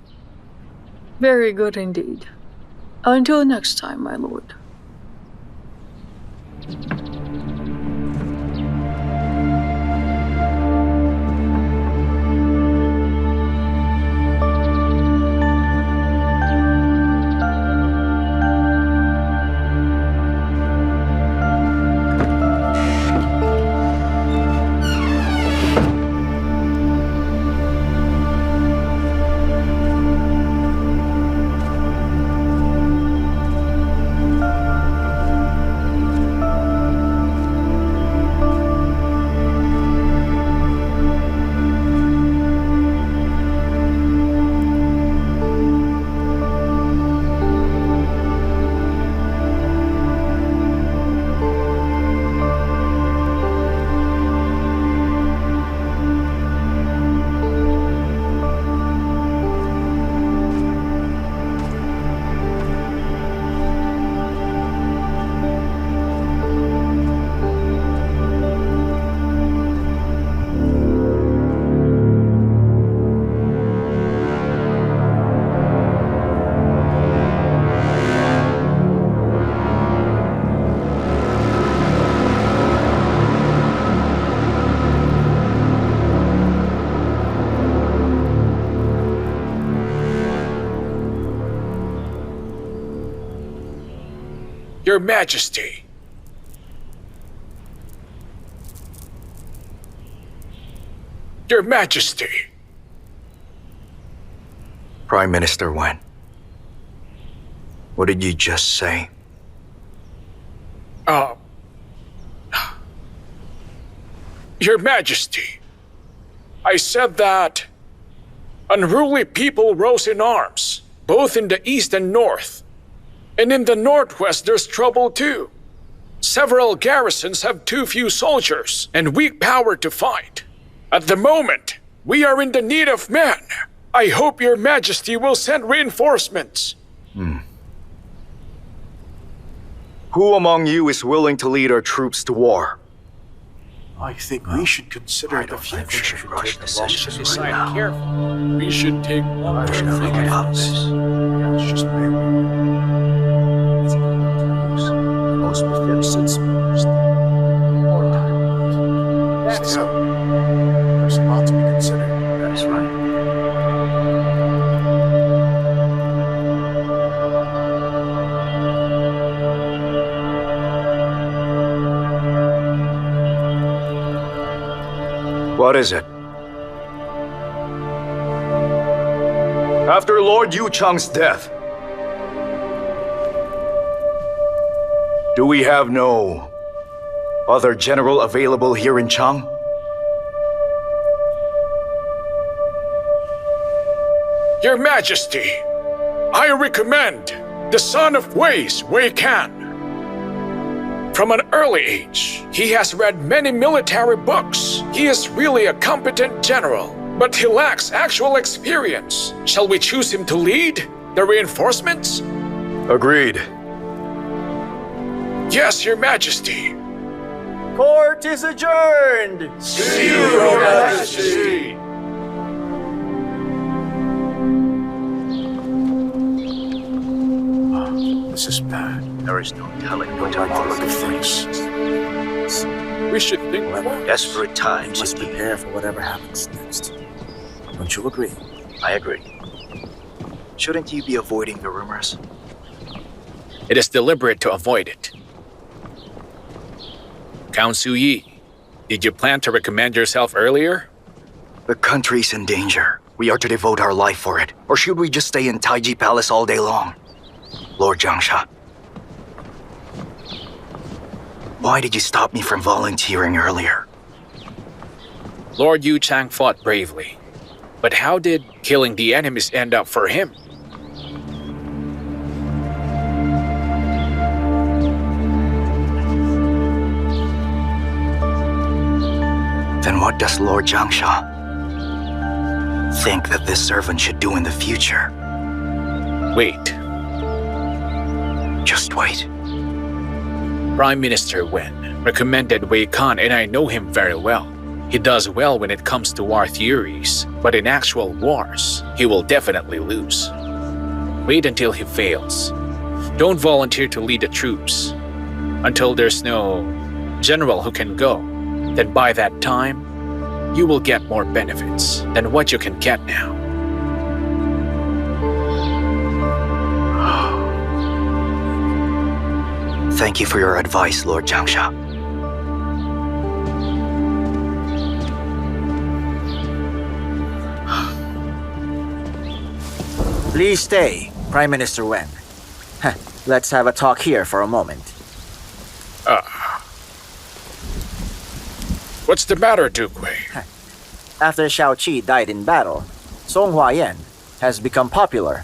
Very good indeed. Until next time, my lord. Your Majesty. Your Majesty. Prime Minister Wen. What did you just say? Your Majesty. I said that unruly people rose in arms, both in the east and north. And in the northwest, there's trouble too. Several garrisons have too few soldiers and weak power to fight. At the moment, we are in the need of men. I hope your Majesty will send reinforcements. Who among you is willing to lead our troops to war? I think we should consider the future. We should rush decisions Decide right now. carefully. We should take one We should think about this. Just maybe. Most befits its most. More time. guests. There's a lot to be considered. That is right. What is it? After Lord Yu Chang's death, do we have no other general available here in Chang? Your Majesty, I recommend the son of Wei's Wei Can. From an early age, he has read many military books. He is really a competent general, but he lacks actual experience. Shall we choose him to lead the reinforcements? Agreed. Yes, Your Majesty. Court is adjourned! See you, Your Majesty. This is bad. There is no telling what Like the look of things. We should think desperate times. Must prepare for whatever happens next. Don't you agree? I agree. Shouldn't you be avoiding the rumors? It is deliberate to avoid it. Count Su-yi, did you plan to recommend yourself earlier? The country's in danger. We are to devote our life for it. Or should we just stay in Taiji Palace all day long? Lord Jiangsha, why did you stop me from volunteering earlier? Lord Yu Chang fought bravely. But how did killing the enemies end up for him? Then what does Lord Jiangsha think that this servant should do in the future? Wait. Just wait. Prime Minister Wen recommended Wei Kan, and I know him very well. He does well when it comes to war theories, but in actual wars, he will definitely lose. Wait until he fails. Don't volunteer to lead the troops until there's no general who can go. Then by that time, you will get more benefits than what you can get now. Thank you for your advice, Lord Jiangsha. Please stay, Prime Minister Wen. Let's have a talk here for a moment. What's the matter, Duke Wei? After Xiao Qi died in battle, Song Huayan has become popular.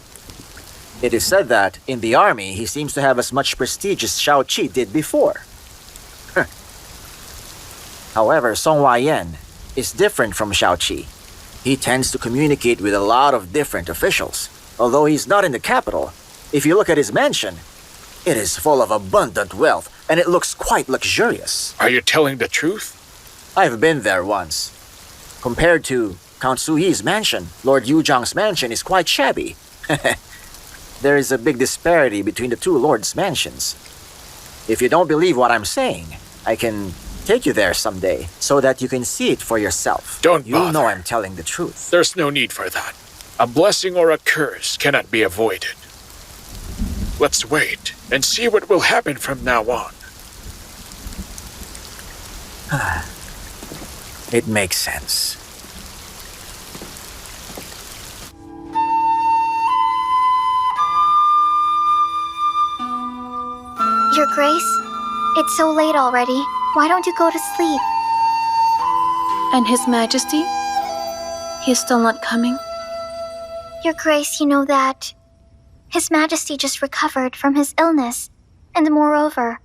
It is said that in the army he seems to have as much prestige as Xiao Qi did before. However, Song Huayan is different from Xiao Qi. He tends to communicate with a lot of different officials. Although he's not in the capital, if you look at his mansion, it is full of abundant wealth and it looks quite luxurious. Are you telling the truth? I've been there once. Compared to Count Su-yi's mansion, Lord Yu Zhang's mansion is quite shabby. There is a big disparity between the two lords' mansions. If you don't believe what I'm saying, I can take you there someday so that you can see it for yourself. Don't You bother. know I'm telling the truth. There's no need for that. A blessing or a curse cannot be avoided. Let's wait and see what will happen from now on. It makes sense. Your Grace, it's so late already. Why don't you go to sleep? And His Majesty? He's still not coming? Your Grace, you know that His Majesty just recovered from his illness. And moreover,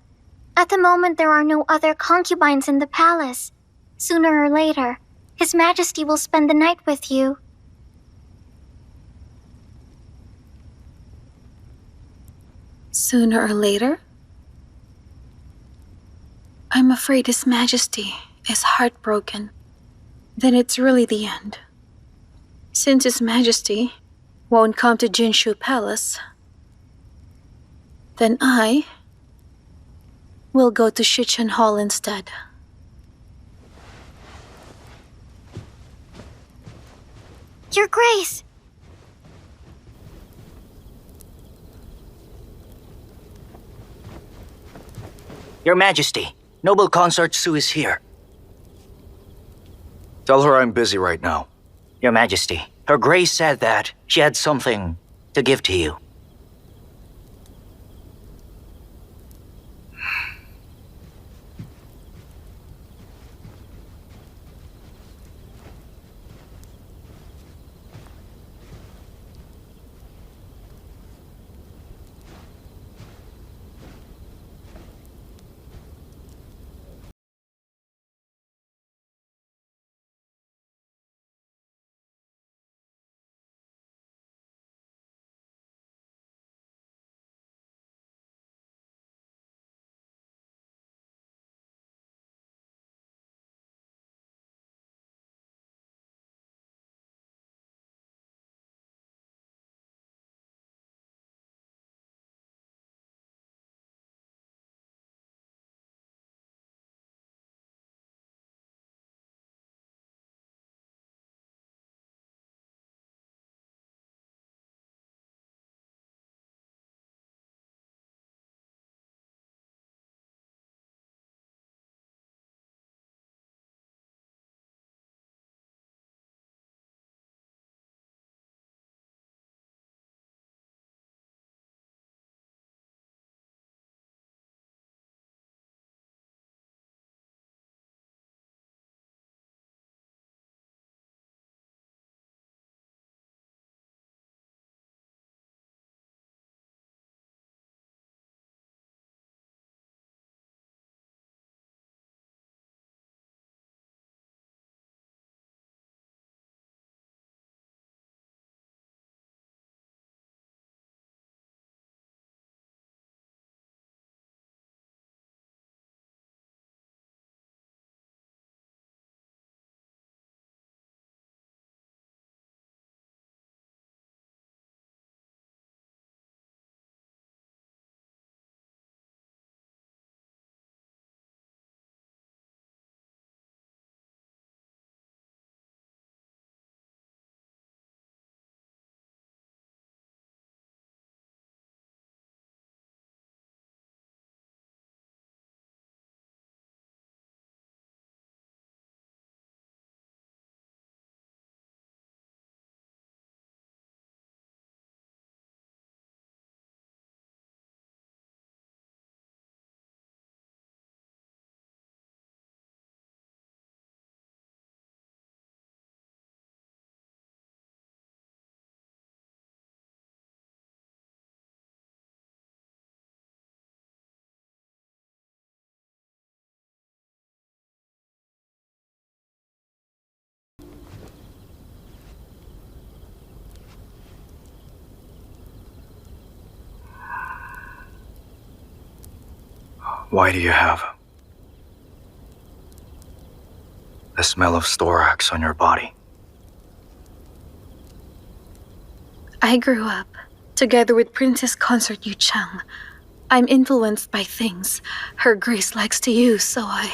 at the moment there are no other concubines in the palace. Sooner or later, His Majesty will spend the night with you. Sooner or later? I'm afraid His Majesty is heartbroken. Then it's really the end. Since His Majesty won't come to Jinshu Palace, then I will go to Shichen Hall instead. Your Grace! Your Majesty, Noble Consort Zhou is here. Tell her I'm busy right now. Your Majesty, Her Grace said that she had something to give to you. Why do you have the smell of storax on your body? I grew up together with Princess Consort Yu Chang. I'm influenced by things Her Grace likes to use, so I...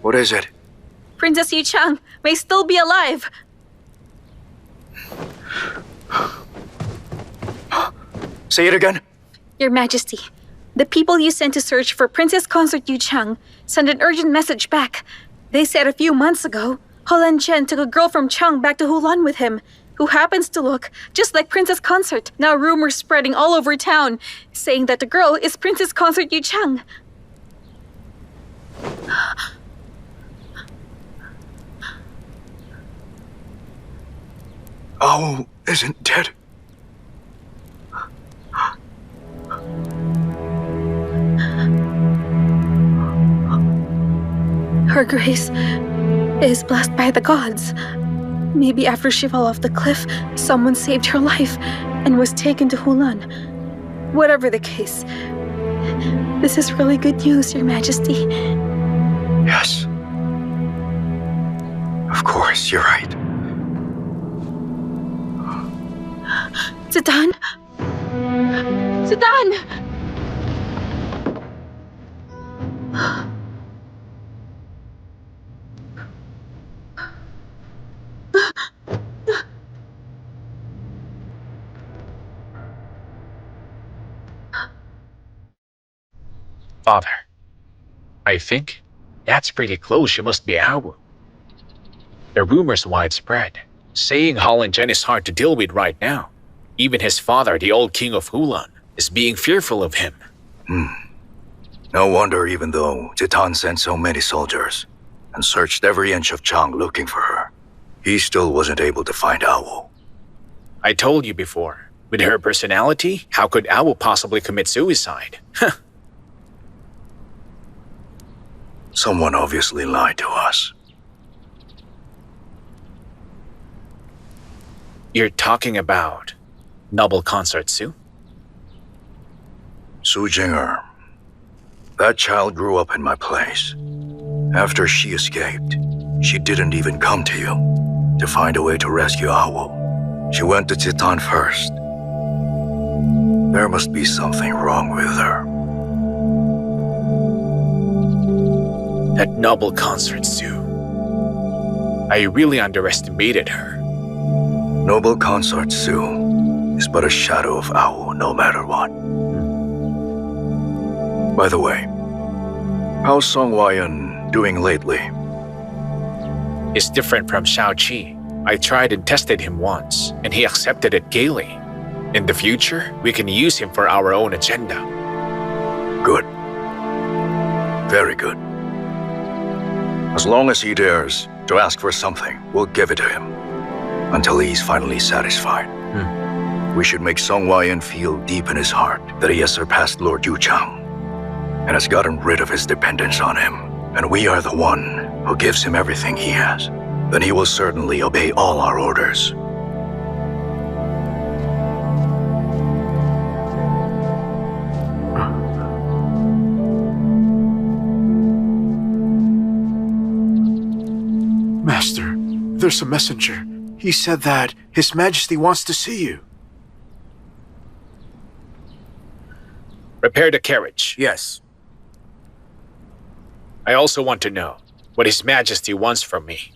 What is it? Princess Yu Chang may still be alive. Say it again? Your Majesty, the people you sent to search for Princess Consort Yu Chang sent an urgent message back. They said a few months ago, Helen Chen took a girl from Chang back to Hulan with him, who happens to look just like Princess Consort. Now rumors spreading all over town, saying that the girl is Princess Consort Yu Chang. Owl isn't dead. Her Grace is blessed by the gods. Maybe after she fell off the cliff, someone saved her life and was taken to Hulan. Whatever the case, this is really good news, Your Majesty. Yes. Of course, you're right. Zidane? Zidane! Father, I think that's pretty close. She must be Awu. The rumors widespread, saying Holland Chen is hard to deal with right now. Even his father, the old king of Hulan, is being fearful of him. No wonder, even though Titan sent so many soldiers and searched every inch of Chang looking for her, he still wasn't able to find Awu. I told you before, with her personality, how could Awu possibly commit suicide? Someone obviously lied to us. You're talking about Noble Consort Su? Su Jinger. That child grew up in my place. After she escaped, she didn't even come to you to find a way to rescue Awu. She went to Titan first. There must be something wrong with her. That Noble Consort Su. I really underestimated her. Noble Consort Su is but a shadow of Awu no matter what. By the way, how's Song Waiyan doing lately? He's different from Shao Qi. I tried and tested him once, and he accepted it gaily. In the future, we can use him for our own agenda. Good. Very good. As long as he dares to ask for something, we'll give it to him. Until he's finally satisfied. We should make Song Waiyan feel deep in his heart that he has surpassed Lord Yu Chang and has gotten rid of his dependence on him. And we are the one who gives him everything he has. Then he will certainly obey all our orders. Master, there's a messenger. He said that His Majesty wants to see you. Prepare the carriage. Yes. I also want to know what His Majesty wants from me.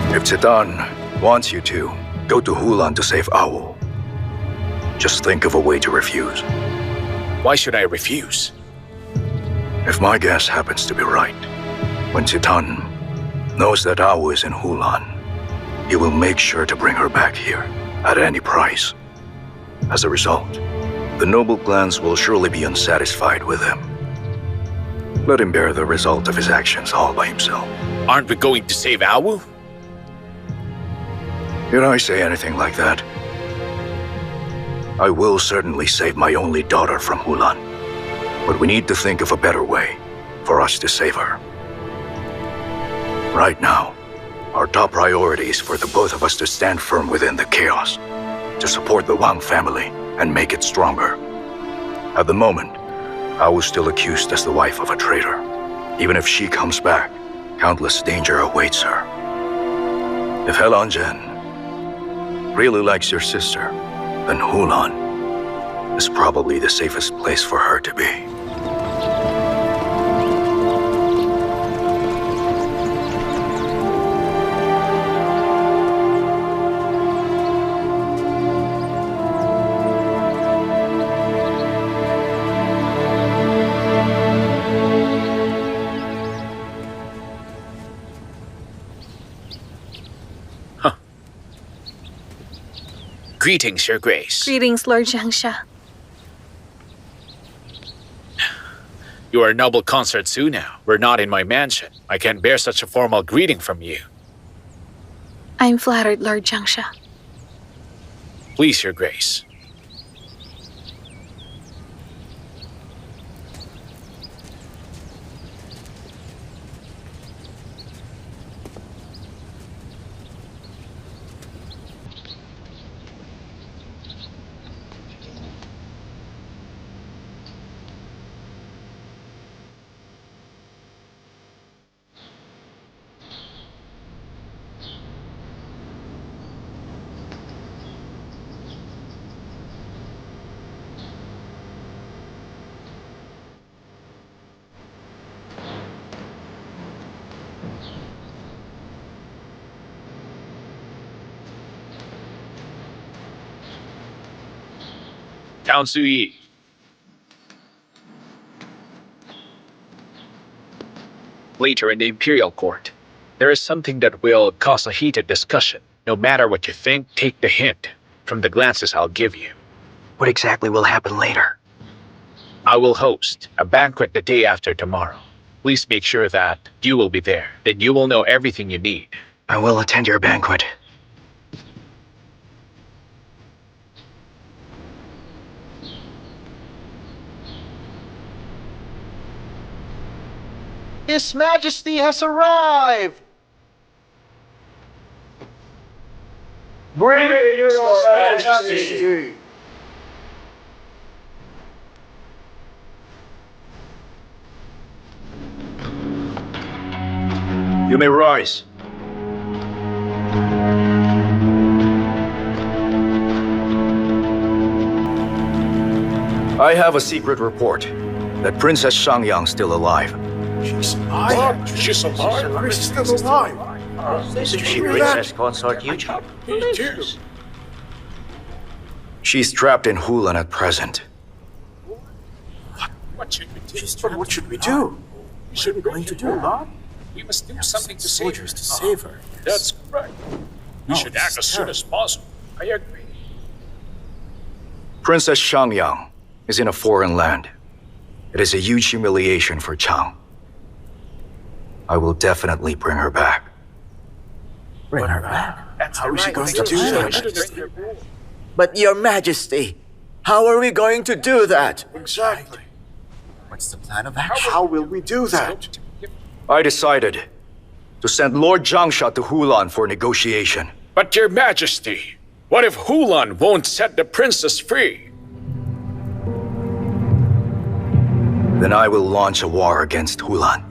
If Titan wants you to, go to Hulan to save Awu. Just think of a way to refuse. Why should I refuse? If my guess happens to be right, when Titan knows that Awu is in Hulan, he will make sure to bring her back here at any price. As a result, the noble clans will surely be unsatisfied with him. Let him bear the result of his actions all by himself. Aren't we going to save Awu? Did I say anything like that? I will certainly save my only daughter from Hulan, but we need to think of a better way for us to save her. Right now, our top priority is for the both of us to stand firm within the chaos, to support the Wang family, and make it stronger. At the moment, I was still accused as the wife of a traitor. Even if she comes back, countless danger awaits her. If Helanzhen really likes your sister, then Hulan is probably the safest place for her to be. Greetings, Your Grace. Greetings, Lord Zhang. You are a noble consort Zhou now. We're not in my mansion. I can't bear such a formal greeting from you. I'm flattered, Lord Zhang. Please, Your Grace. Count Suyi. Later in the Imperial Court, there is something that will cause a heated discussion. No matter what you think, take the hint from the glances I'll give you. What exactly will happen later? I will host a banquet the day after tomorrow. Please make sure that you will be there. Then you will know everything you need. I will attend your banquet. His Majesty has arrived! Bring it, Your Majesty. You may rise. I have a secret report that Princess Shangyang's still alive. She's alive. She's alive. She's still alive. Is she Princess Consort Yuchang? She's trapped in Hulan at present. What should we do? She's trapped. What should we do? We should Going to do, Lord? We must do something to save her. Soldiers to save her. That's correct. We No, should this act is as soon as possible. I agree. Princess Shangyang is in a foreign land. It is a huge humiliation for Chang. I will definitely bring her back. Bring her back. How is she going to do that? But Your Majesty, how are we going to do that? Exactly. What's the plan of action? How will we do that? I decided to send Lord Zhangsha to Hulan for negotiation. But Your Majesty, what if Hulan won't set the princess free? Then I will launch a war against Hulan.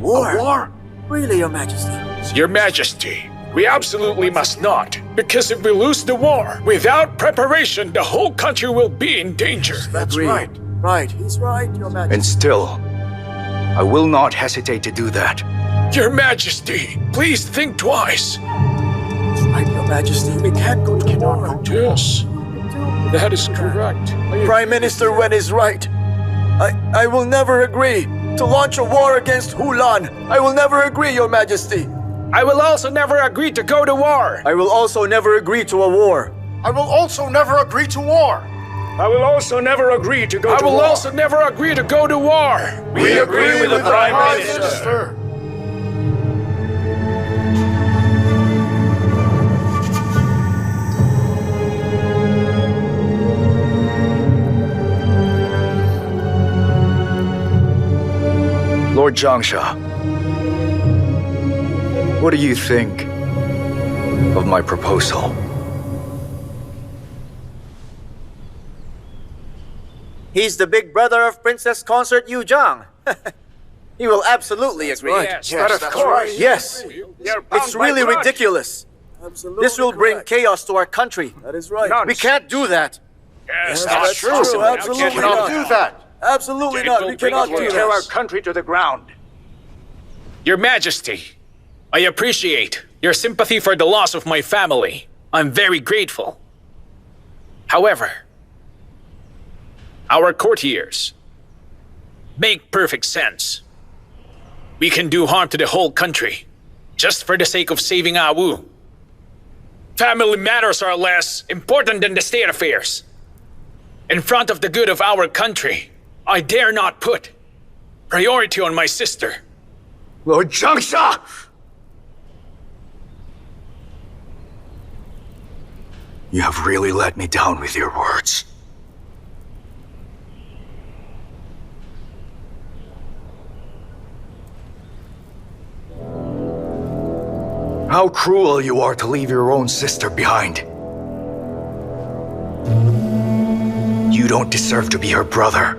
War? A war? Really, Your Majesty? Your Majesty, we absolutely must not. Because if we lose the war, without preparation, the whole country will be in danger. That's Agreed. right. Right, he's right, Your Majesty. And still, I will not hesitate to do that. Your Majesty, please think twice. That's right, Your Majesty. We can't go to war. Yes, that is correct. Prime Minister Wen is right. I will never agree to launch a war against Hulan. I will never agree, Your Majesty. I will also never agree to go to war. I will also never agree to a war. I will also never agree to war. I will also never agree to go to war. I will also never agree to go to war. We agree with the Prime Minister. Lord Zhangsha, what do you think of my proposal? He's the big brother of Princess Consort Yu Zhang. He will absolutely agree. Yes, Yes, but that's right. Yes, You're bound it's by really grudge. ridiculous. This will bring chaos to our country. That is right. We Nonsense. can't do that. Yes, That's true. possible. Absolutely You cannot not. Do that. Absolutely not. We cannot do tear our that. country to the ground. Your Majesty, I appreciate your sympathy for the loss of my family. I'm very grateful. However, our courtiers make perfect sense. We can do harm to the whole country just for the sake of saving Awu. Family matters are less important than the state affairs. In front of the good of our country, I dare not put priority on my sister. Lord Zhang, you have really let me down with your words. How cruel you are to leave your own sister behind. You don't deserve to be her brother.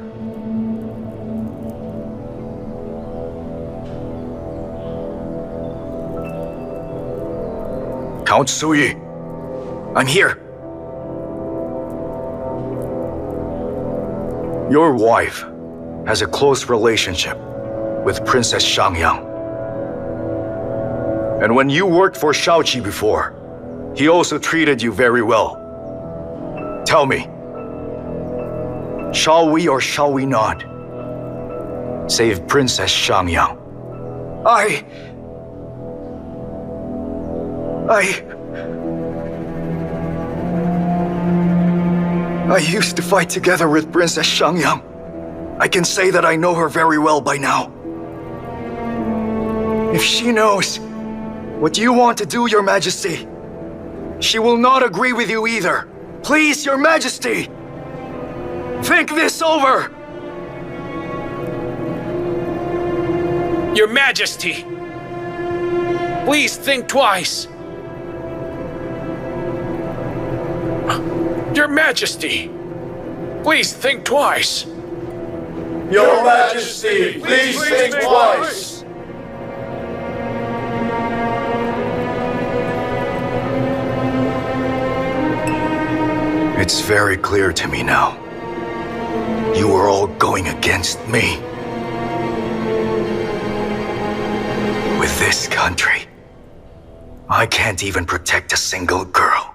Count Suyi, I'm here. Your wife has a close relationship with Princess Shangyang. And when you worked for Shaoqi before, he also treated you very well. Tell me, shall we or shall we not save Princess Shangyang? I used to fight together with Princess Shangyang. I can say that I know her very well by now. If she knows what you want to do, Your Majesty, she will not agree with you either. Please, Your Majesty, think this over. Your Majesty, please think twice. Your Majesty, please think twice. Your Majesty, please think twice. It's very clear to me now. You are all going against me. With this country, I can't even protect a single girl.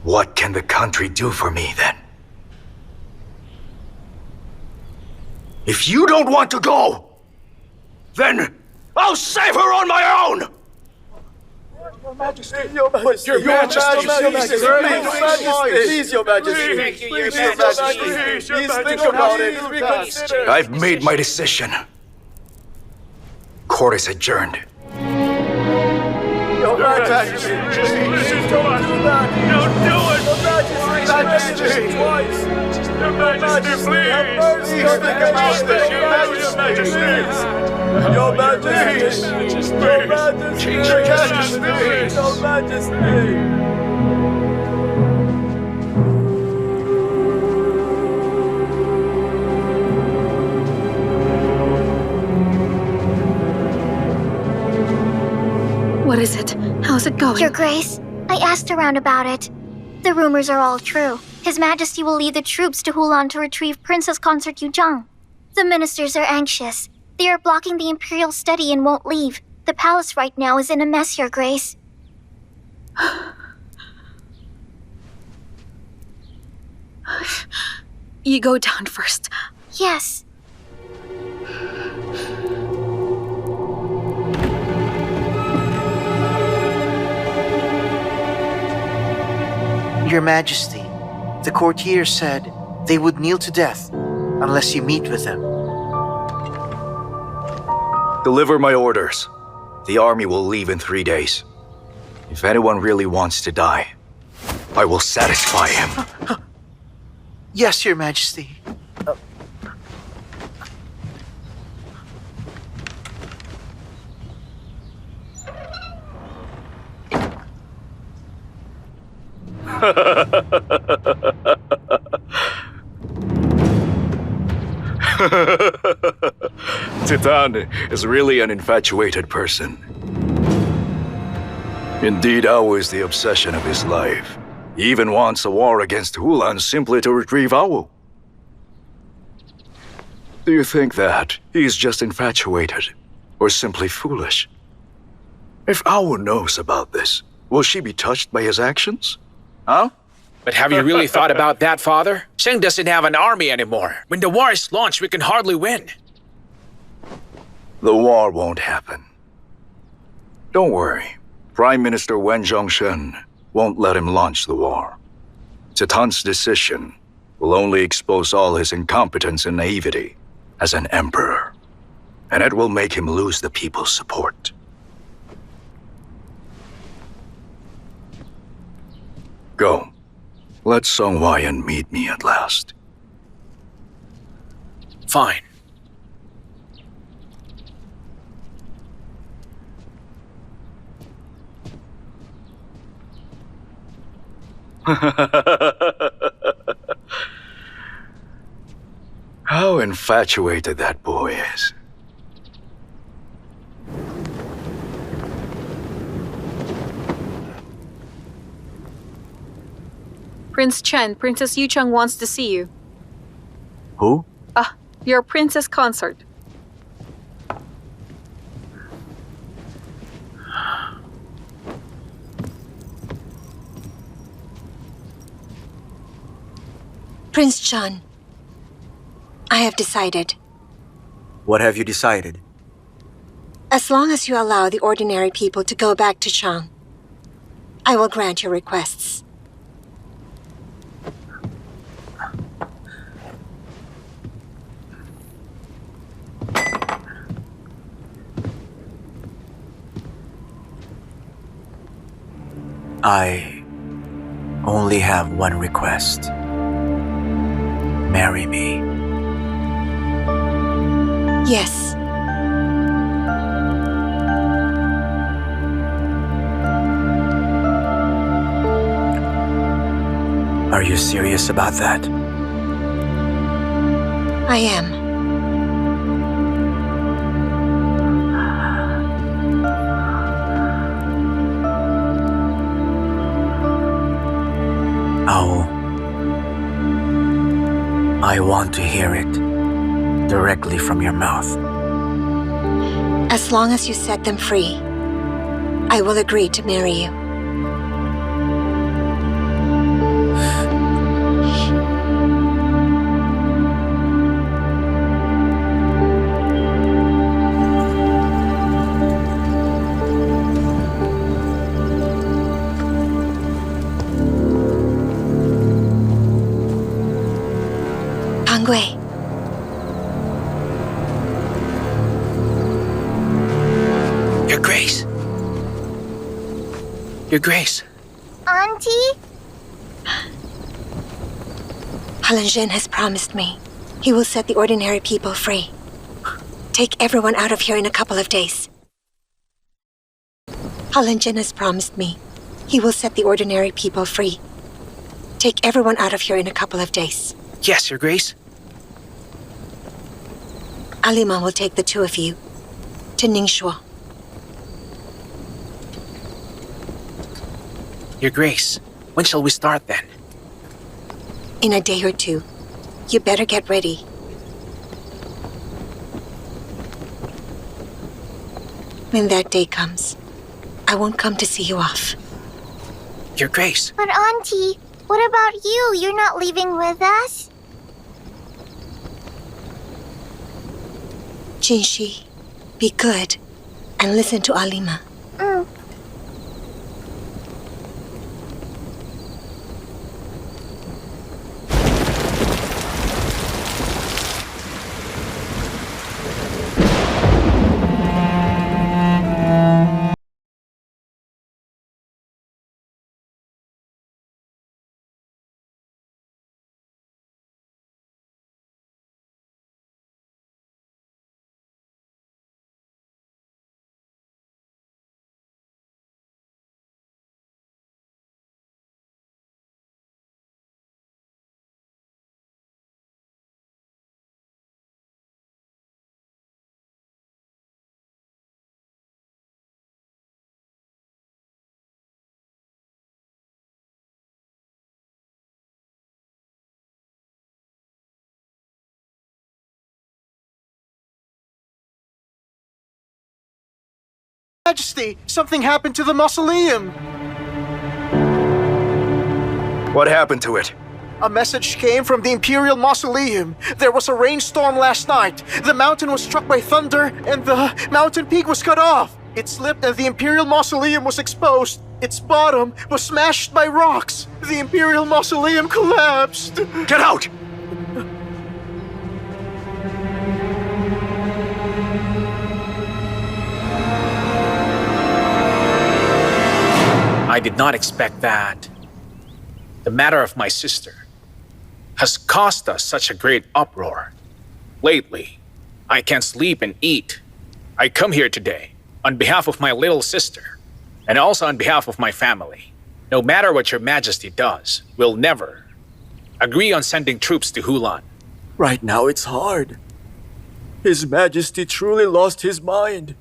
What can the country do for me then? If you don't want to go, then I'll save her on my own! Your Majesty, please, Your Majesty, please, Your Majesty, please think about it. I've made my decision. Court is adjourned. Your Majesty, please don't do that. Don't do it. Your Majesty, twice. Your Majesty, please. Have mercy on the Majesty. Your Majesty, Your Majesty, Your Majesty. What is it? How's it going? Your Grace, I asked around about it. The rumors are all true. His Majesty will lead the troops to Hulan to retrieve Princess Consort Yu Zhang. The ministers are anxious. They are blocking the Imperial study and won't leave. The palace right now is in a mess, Your Grace. You go down first. Yes. Your Majesty, the courtiers said they would kneel to death unless you meet with them. Deliver my orders. The army will leave in 3 days. If anyone really wants to die, I will satisfy him. Yes, Your Majesty. Titan is really an infatuated person. Indeed, Ao is the obsession of his life. He even wants a war against Hulan simply to retrieve Ao. Do you think that he's just infatuated or simply foolish? If Ao knows about this, will she be touched by his actions? Huh? But have you really thought about that, Father? Sheng doesn't have an army anymore. When the war is launched, we can hardly win. The war won't happen. Don't worry. Prime Minister Wen Zhongshen won't let him launch the war. Titan's decision will only expose all his incompetence and naivety as an emperor, and it will make him lose the people's support. Go. Let Song Waiyan meet me at last. Fine. How infatuated that boy is. Prince Chen, Princess Yuchang wants to see you. Who? Your princess consort. Prince John, I have decided. What have you decided? As long as you allow the ordinary people to go back to Chang, I will grant your requests. I only have one request. Marry me. Yes. Are you serious about that? I am. Oh. I want to hear it directly from your mouth. As long as you set them free, I will agree to marry you. Pangui. Your Grace. Your Grace. Auntie? Halanzhen has promised me he will set the ordinary people free. Take everyone out of here in a couple of days. Halanzhen has promised me he will set the ordinary people free. Take everyone out of here in a couple of days. Yes, Your Grace. Alima will take the two of you to Ningxuo. Your Grace. When shall we start then? In a day or two. You better get ready. When that day comes, I won't come to see you off. Your Grace. But Auntie, what about you? You're not leaving with us? Jinshi, be good and listen to Alima. Majesty, something happened to the mausoleum. What happened to it? A message came from the Imperial Mausoleum. There was a rainstorm last night. The mountain was struck by thunder, and the mountain peak was cut off. It slipped and the Imperial Mausoleum was exposed. Its bottom was smashed by rocks. The Imperial Mausoleum collapsed. Get out! I did not expect that. The matter of my sister has caused us such a great uproar. Lately, I can't sleep and eat. I come here today on behalf of my little sister and also on behalf of my family. No matter what your majesty does, we'll never agree on sending troops to Hulan. Right now it's hard. His Majesty truly lost his mind.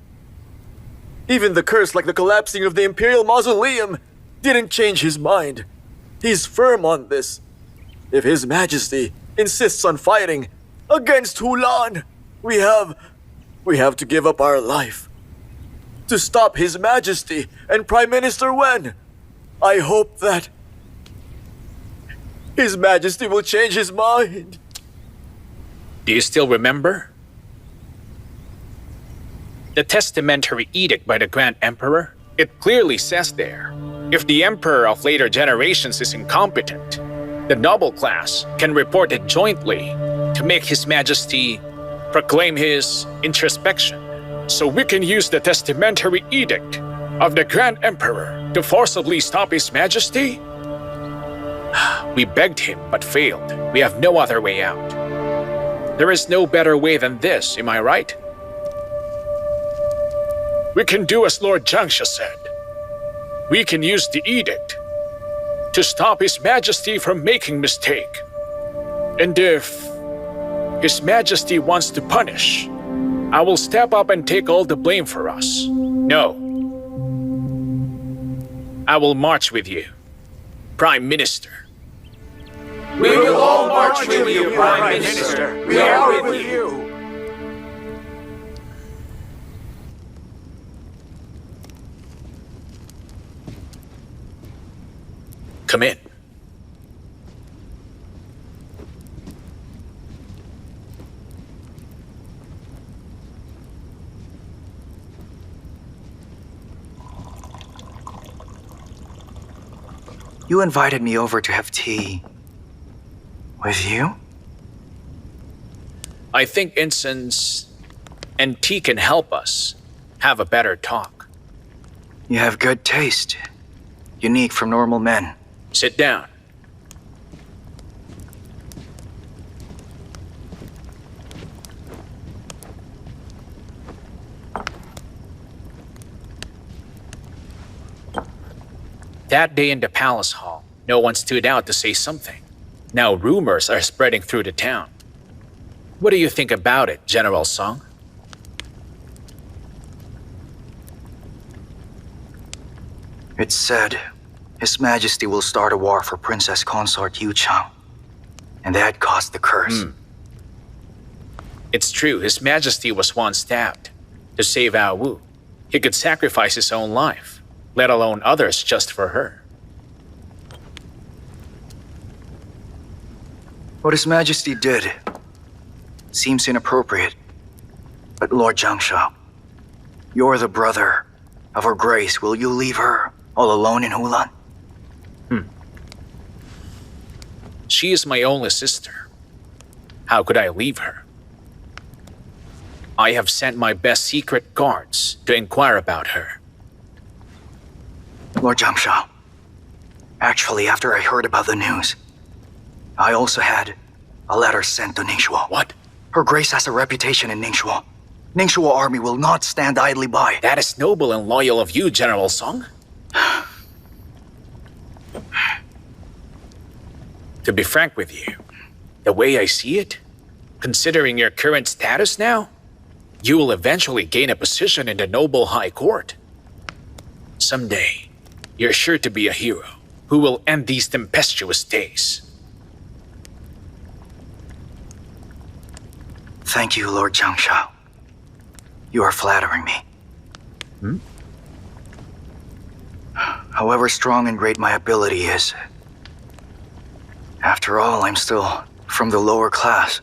Even the curse like the collapsing of the Imperial Mausoleum didn't change his mind. He's firm on this. If His Majesty insists on fighting against Hulan, we have to give up our life to stop His Majesty and Prime Minister Wen. I hope that His Majesty will change his mind. Do you still remember? The testamentary edict by the Grand Emperor? It clearly says there, if the Emperor of later generations is incompetent, the noble class can report it jointly to make His Majesty proclaim his introspection. So we can use the testamentary edict of the Grand Emperor to forcibly stop His Majesty? We begged him but failed. We have no other way out. There is no better way than this, am I right? We can do as Lord Zhang said. We can use the edict to stop His Majesty from making mistake. And if His Majesty wants to punish, I will step up and take all the blame for us. No. I will march with you, Prime Minister. We will all march with you, Prime Minister. We are with you. Come in. You invited me over to have tea. With you? I think incense and tea can help us have a better talk. You have good taste. Unique from normal men. Sit down. That day in the palace hall, no one stood out to say something. Now rumors are spreading through the town. What do you think about it, General Song? It's said His Majesty will start a war for Princess Consort Yu Chang. And that caused the curse. It's true, His Majesty was once stabbed. To save Ao Wu, he could sacrifice his own life, let alone others just for her. What His Majesty did seems inappropriate. But Lord Zhang, you're the brother of Her Grace. Will you leave her all alone in Hulan? She is my only sister. How could I leave her? I have sent my best secret guards to inquire about her. Lord Zhang, actually, after I heard about the news, I also had a letter sent to Ningxuo. What? Her Grace has a reputation in Ningxuo. Ningxuo army will not stand idly by. That is noble and loyal of you, General Song. To be frank with you, the way I see it, considering your current status now, you will eventually gain a position in the noble high court. Someday, you're sure to be a hero who will end these tempestuous days. Thank you, Lord Zhang. You are flattering me. however strong and great my ability is. After all, I'm still from the lower class.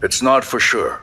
It's not for sure.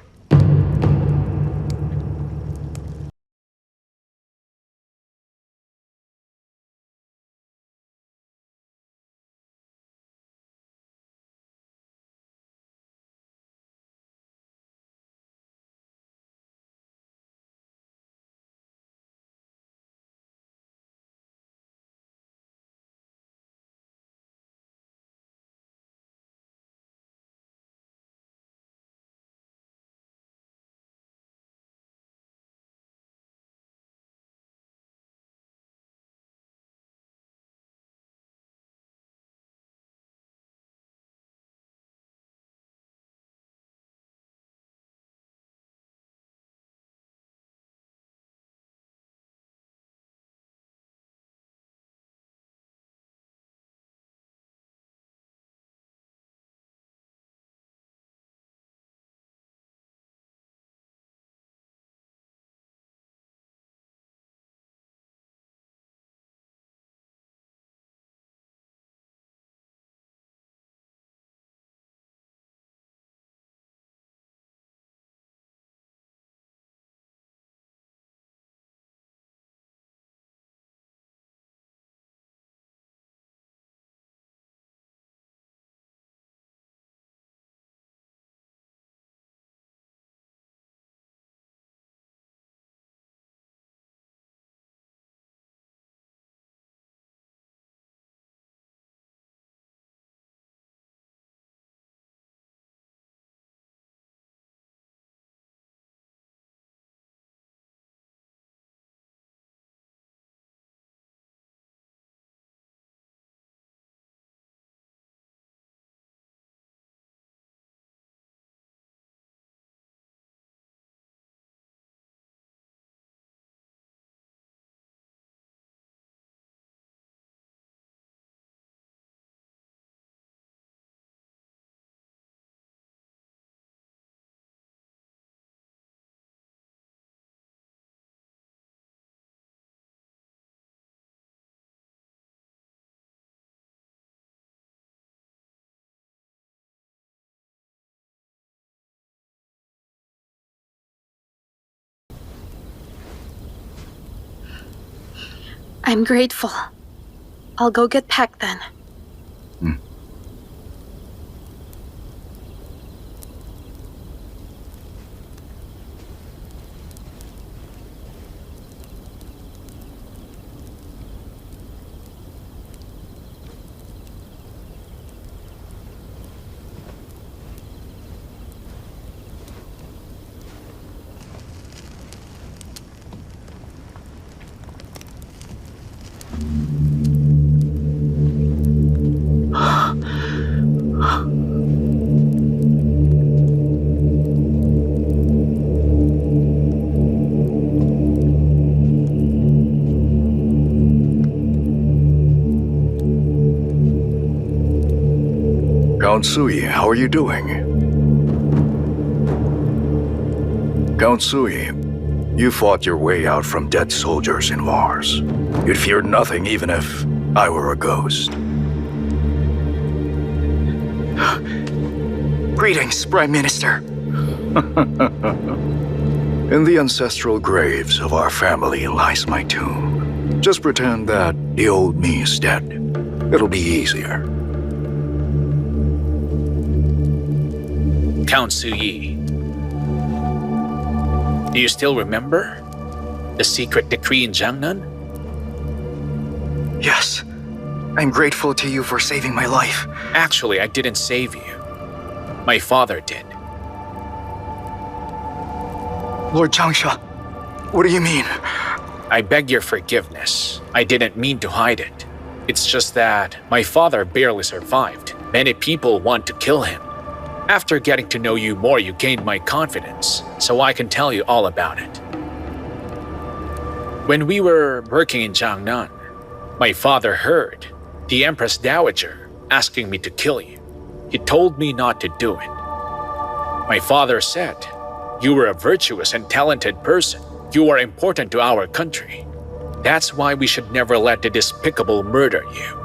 I'm grateful. I'll go get packed then. Count Sui, how are you doing? Count Sui, you fought your way out from dead soldiers in wars. You'd feared nothing even if I were a ghost. Greetings, Prime Minister. In the ancestral graves of our family lies my tomb. Just pretend that the old me is dead. It'll be easier. Count Suyi. Do you still remember the secret decree in Jiangnan? Yes. I'm grateful to you for saving my life. Actually, I didn't save you. My father did. Lord Changsha, what do you mean? I beg your forgiveness. I didn't mean to hide it. It's just that my father barely survived. Many people want to kill him. After getting to know you more, you gained my confidence, so I can tell you all about it. When we were working in Jiangnan, my father heard the Empress Dowager asking me to kill you. He told me not to do it. My father said, you were a virtuous and talented person. You are important to our country. That's why we should never let the despicable murder you.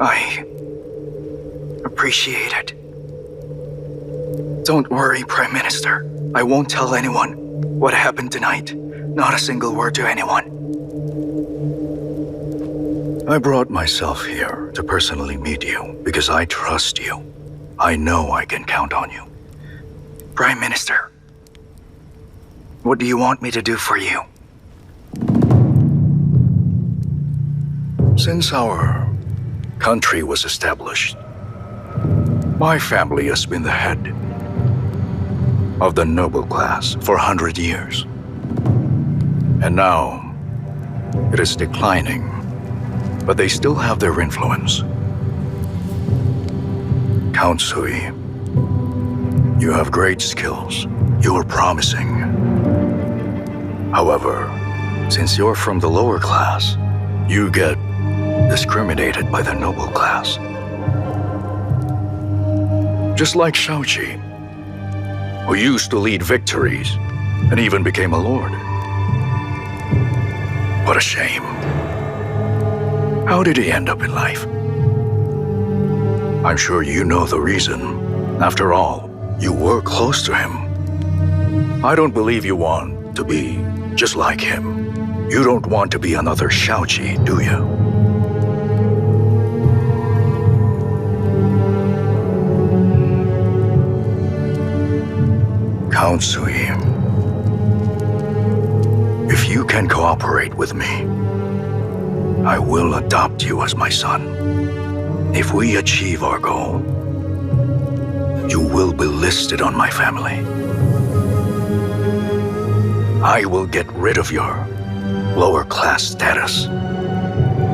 I appreciate it. Don't worry, Prime Minister. I won't tell anyone what happened tonight. Not a single word to anyone. I brought myself here to personally meet you because I trust you. I know I can count on you. Prime Minister, what do you want me to do for you? Since our country was established, my family has been the head of the noble class for 100 years. And now, it is declining, but they still have their influence. Count Sui, you have great skills. You are promising. However, since you're from the lower class, you get discriminated by the noble class. Just like Shaoqi, who used to lead victories and even became a lord. What a shame. How did he end up in life? I'm sure you know the reason. After all, you were close to him. I don't believe you want to be just like him. You don't want to be another Shaoqi, do you? Count Sui, if you can cooperate with me, I will adopt you as my son. If we achieve our goal, you will be listed on my family. I will get rid of your lower class status.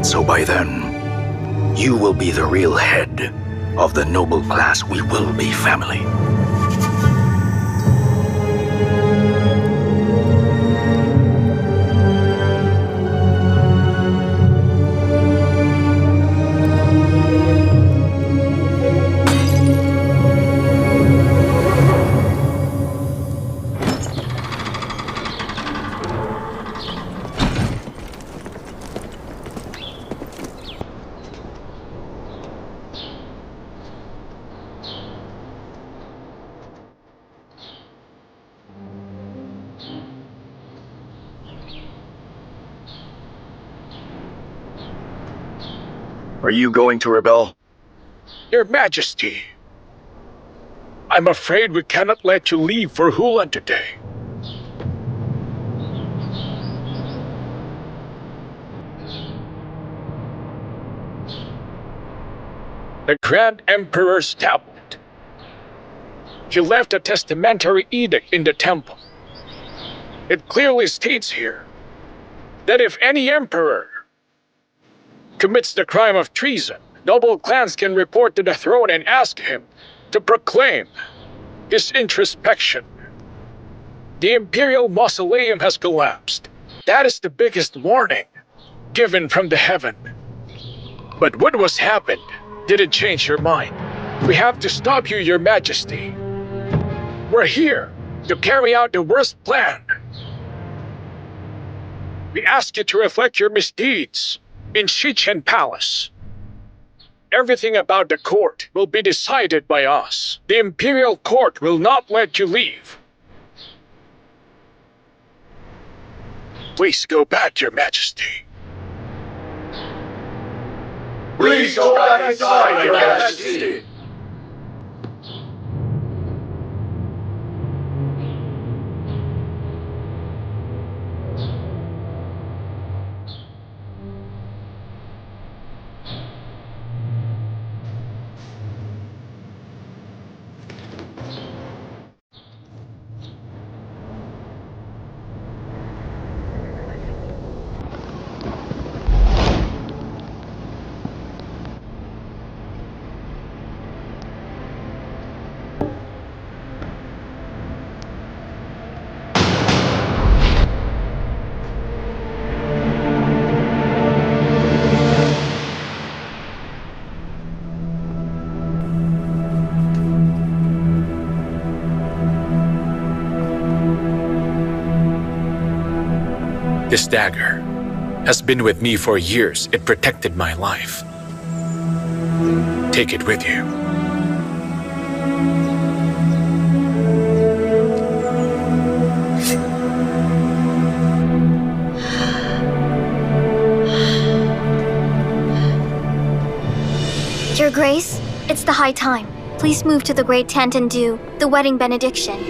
So by then, you will be the real head of the noble class. We will be family. Are you going to rebel? Your Majesty, I'm afraid we cannot let you leave for Hulan today. The Grand Emperor's tablet. He left a testamentary edict in the temple. It clearly states here that if any emperor commits the crime of treason, noble clans can report to the throne and ask him to proclaim his introspection. The imperial mausoleum has collapsed. That is the biggest warning given from the heaven. But what was happened didn't change your mind. We have to stop you, Your Majesty. We're here to carry out the worst plan. We ask you to reflect your misdeeds in Shichen Palace. Everything about the court will be decided by us. The imperial court will not let you leave. Please go back, Your Majesty. Please go back inside, Your Majesty. This dagger has been with me for years. It protected my life. Take it with you. Your Grace, it's the high time. Please move to the great tent and do the wedding benediction.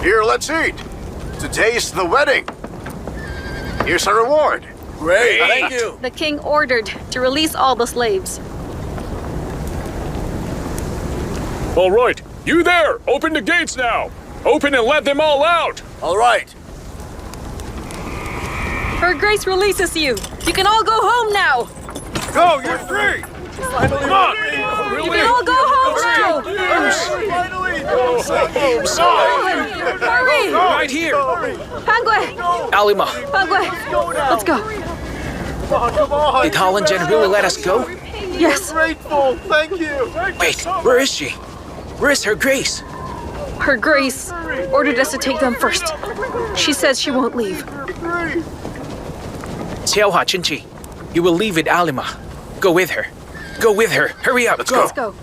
Here, let's eat. Today's the wedding. Here's a reward. Great, thank you. The king ordered to release all the slaves. All right, you there! Open the gates now! Open and let them all out! All right. Her Grace releases you. You can all go home now. Go, you're free! Come on! You can all go home now. Hurry! Right here! Pangwe! Alima, Pangwe! Let's go. did Holland Jen really let us go? Yes. Grateful, thank you! Wait, where is she? Where is Her Grace? Her Grace ordered us to take them first. She says she won't leave. Xiaoha Chinchi, you will leave with Alima. Go with her. Go with her. Hurry up, go. Let's go.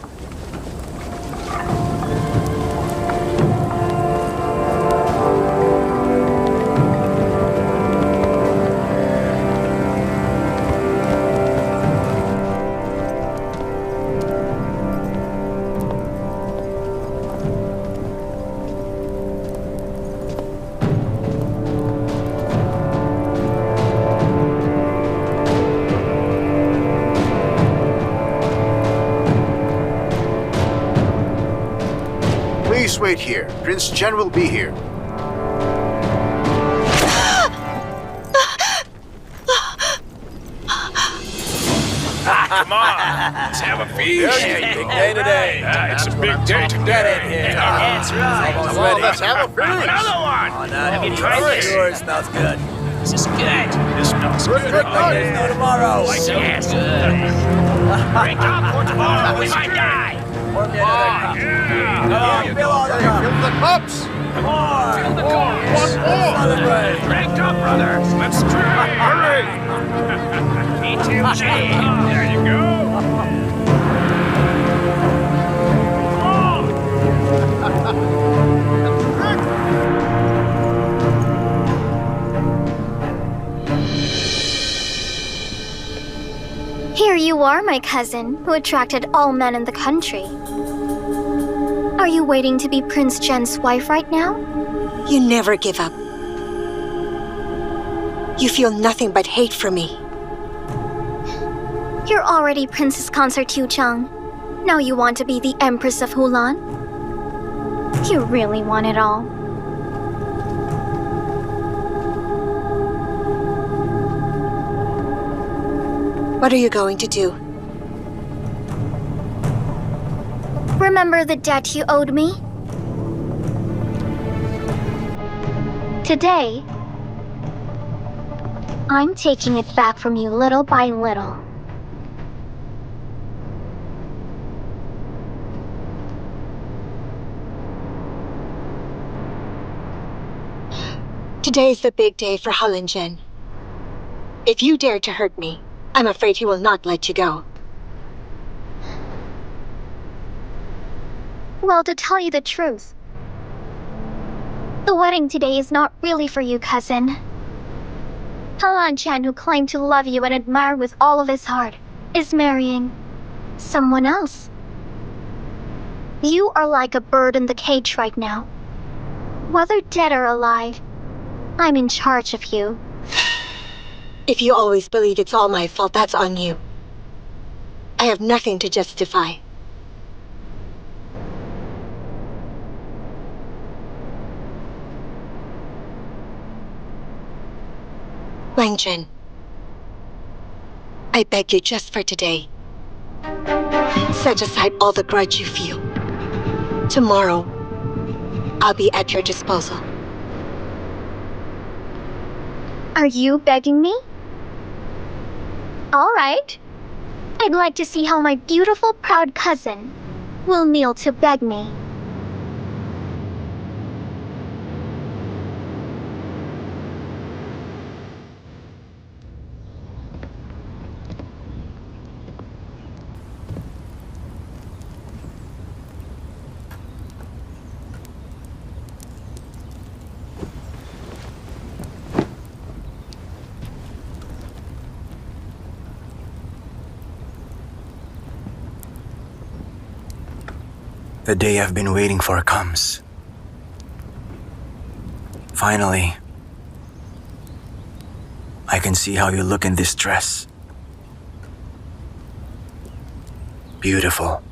Please wait here. Prince Chen will be here. Come on, let's have a feast. Big day today. It's a big day today. That's right. Come on, let's have a feast. Another one. Have you tried this? Sure, smells good. This is good. This smells good. There's no tomorrow. Yes. Drink up for tomorrow. We might die. Pour me another cup. Fill all the cups. Fill the cups! Come on. Fill the cups. One more! Celebrate. Drink up, brothers. Let's drink. Hurry. E2G. There you go. Here you are, my cousin, who attracted all men in the country. Are you waiting to be Prince Zhen's wife right now? You never give up. You feel nothing but hate for me. You're already Princess Consort Zhang. Now you want to be the Empress of Hulan? You really want it all. What are you going to do? Remember the debt you owed me? Today, I'm taking it back from you little by little. Today is the big day for Holland. If you dare to hurt me, I'm afraid he will not let you go. Well, to tell you the truth, the wedding today is not really for you, cousin. Halan Chan, who claimed to love you and admire with all of his heart, is marrying someone else. You are like a bird in the cage right now. Whether dead or alive, I'm in charge of you. If you always believe it's all my fault, that's on you. I have nothing to justify. Wang Zhen, I beg you just for today. Set aside all the grudge you feel. Tomorrow, I'll be at your disposal. Are you begging me? All right. I'd like to see how my beautiful, proud cousin will kneel to beg me. The day I've been waiting for comes. Finally, I can see how you look in this dress. Beautiful.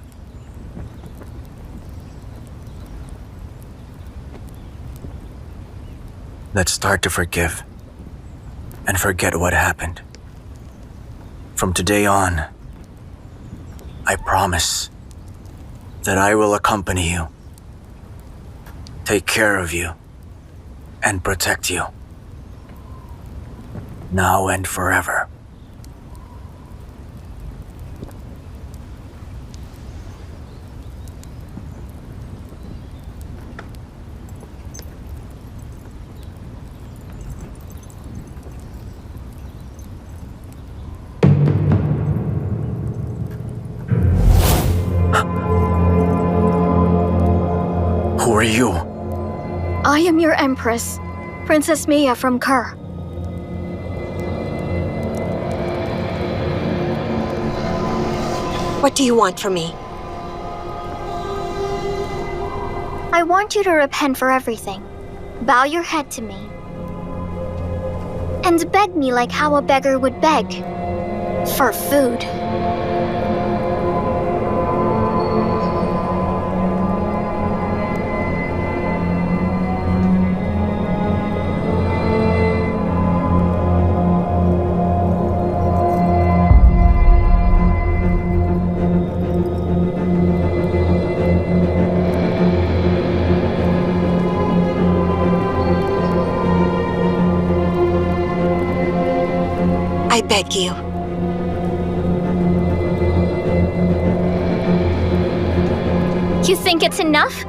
Let's start to forgive and forget what happened. From today on, I promise that I will accompany you, take care of you, and protect you, now and forever. Who are you? I am your empress, Princess Mia from Kerr. What do you want from me? I want you to repent for everything. Bow your head to me. And beg me like how a beggar would beg. For food. I beg you. You think it's enough?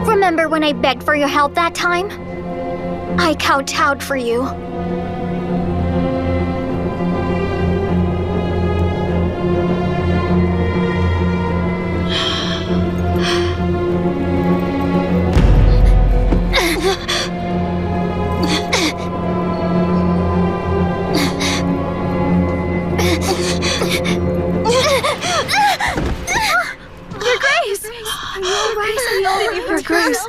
Remember when I begged for your help that time? I kowtowed for you. Your Grace!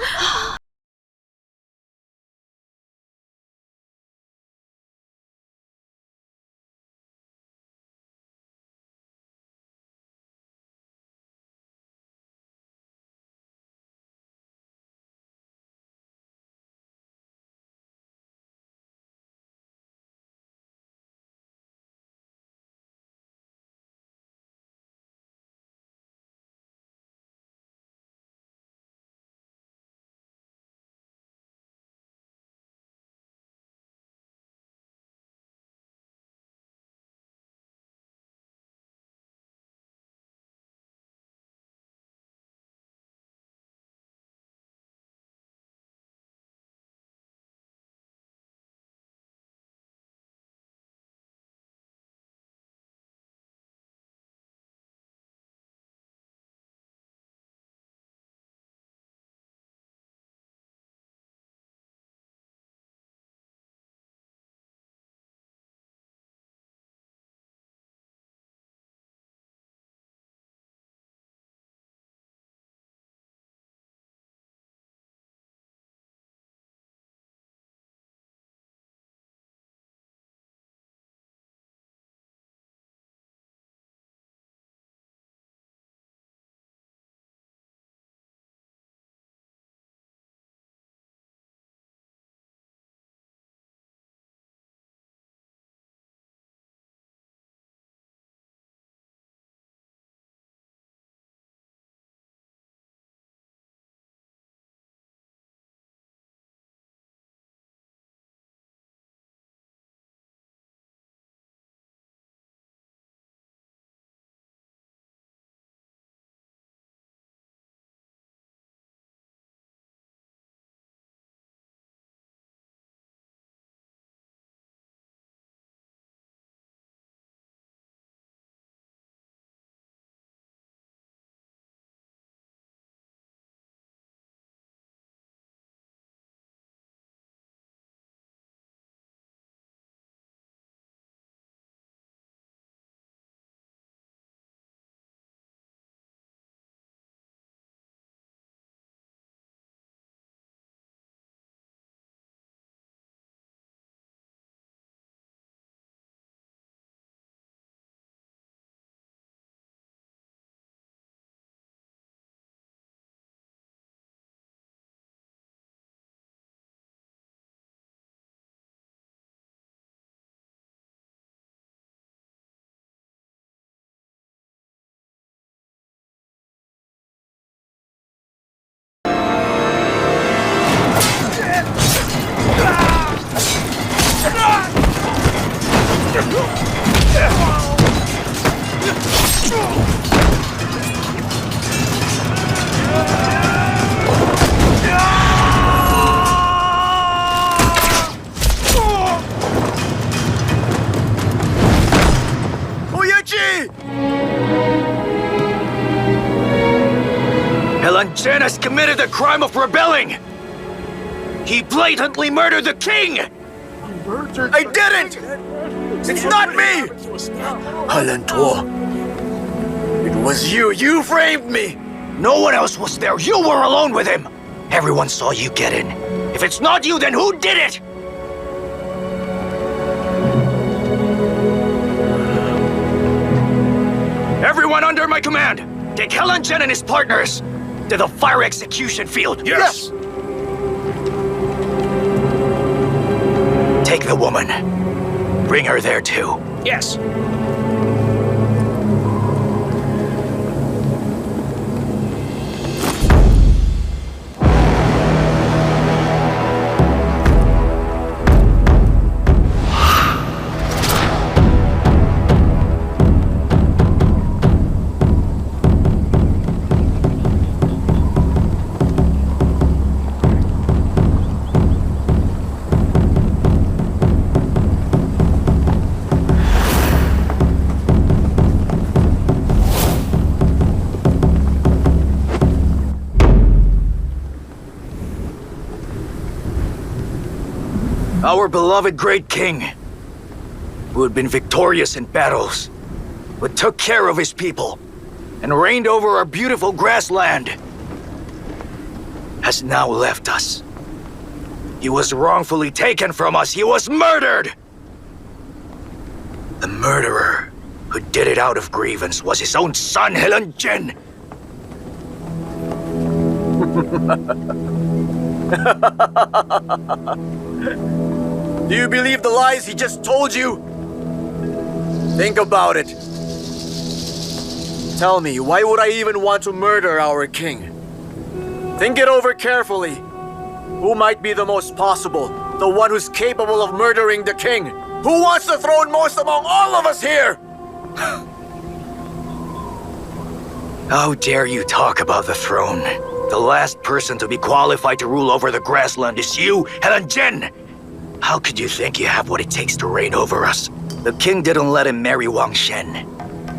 Zhang has committed the crime of rebelling! He blatantly murdered the king! I didn't! It's not me! Halantuo. It was you. You framed me! No one else was there. You were alone with him! Everyone saw you get in. If it's not you, then who did it? Everyone under my command! Take Helen Zhang and his partners to the fire execution field. Yes! Take the woman. Bring her there too. Yes. Our beloved great king, who had been victorious in battles, but took care of his people and reigned over our beautiful grassland, has now left us. He was wrongfully taken from us. He was murdered! The murderer who did it out of grievance was his own son, Helen Zhang. Do you believe the lies he just told you? Think about it. Tell me, why would I even want to murder our king? Think it over carefully. Who might be the most possible? The one who's capable of murdering the king? Who wants the throne most among all of us here? How dare you talk about the throne? The last person to be qualified to rule over the grassland is you, Helen Zhang. How could you think you have what it takes to reign over us? The king didn't let him marry Wang Shen,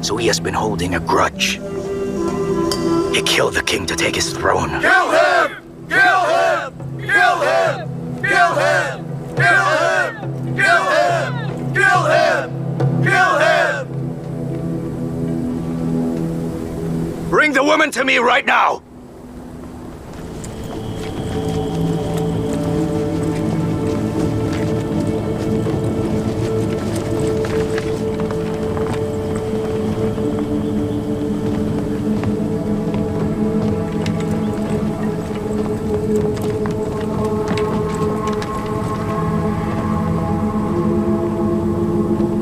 so he has been holding a grudge. He killed the king to take his throne. Kill him! Kill him! Kill him! Kill him! Kill him! Kill him! Kill him! Kill him! Bring the woman to me right now!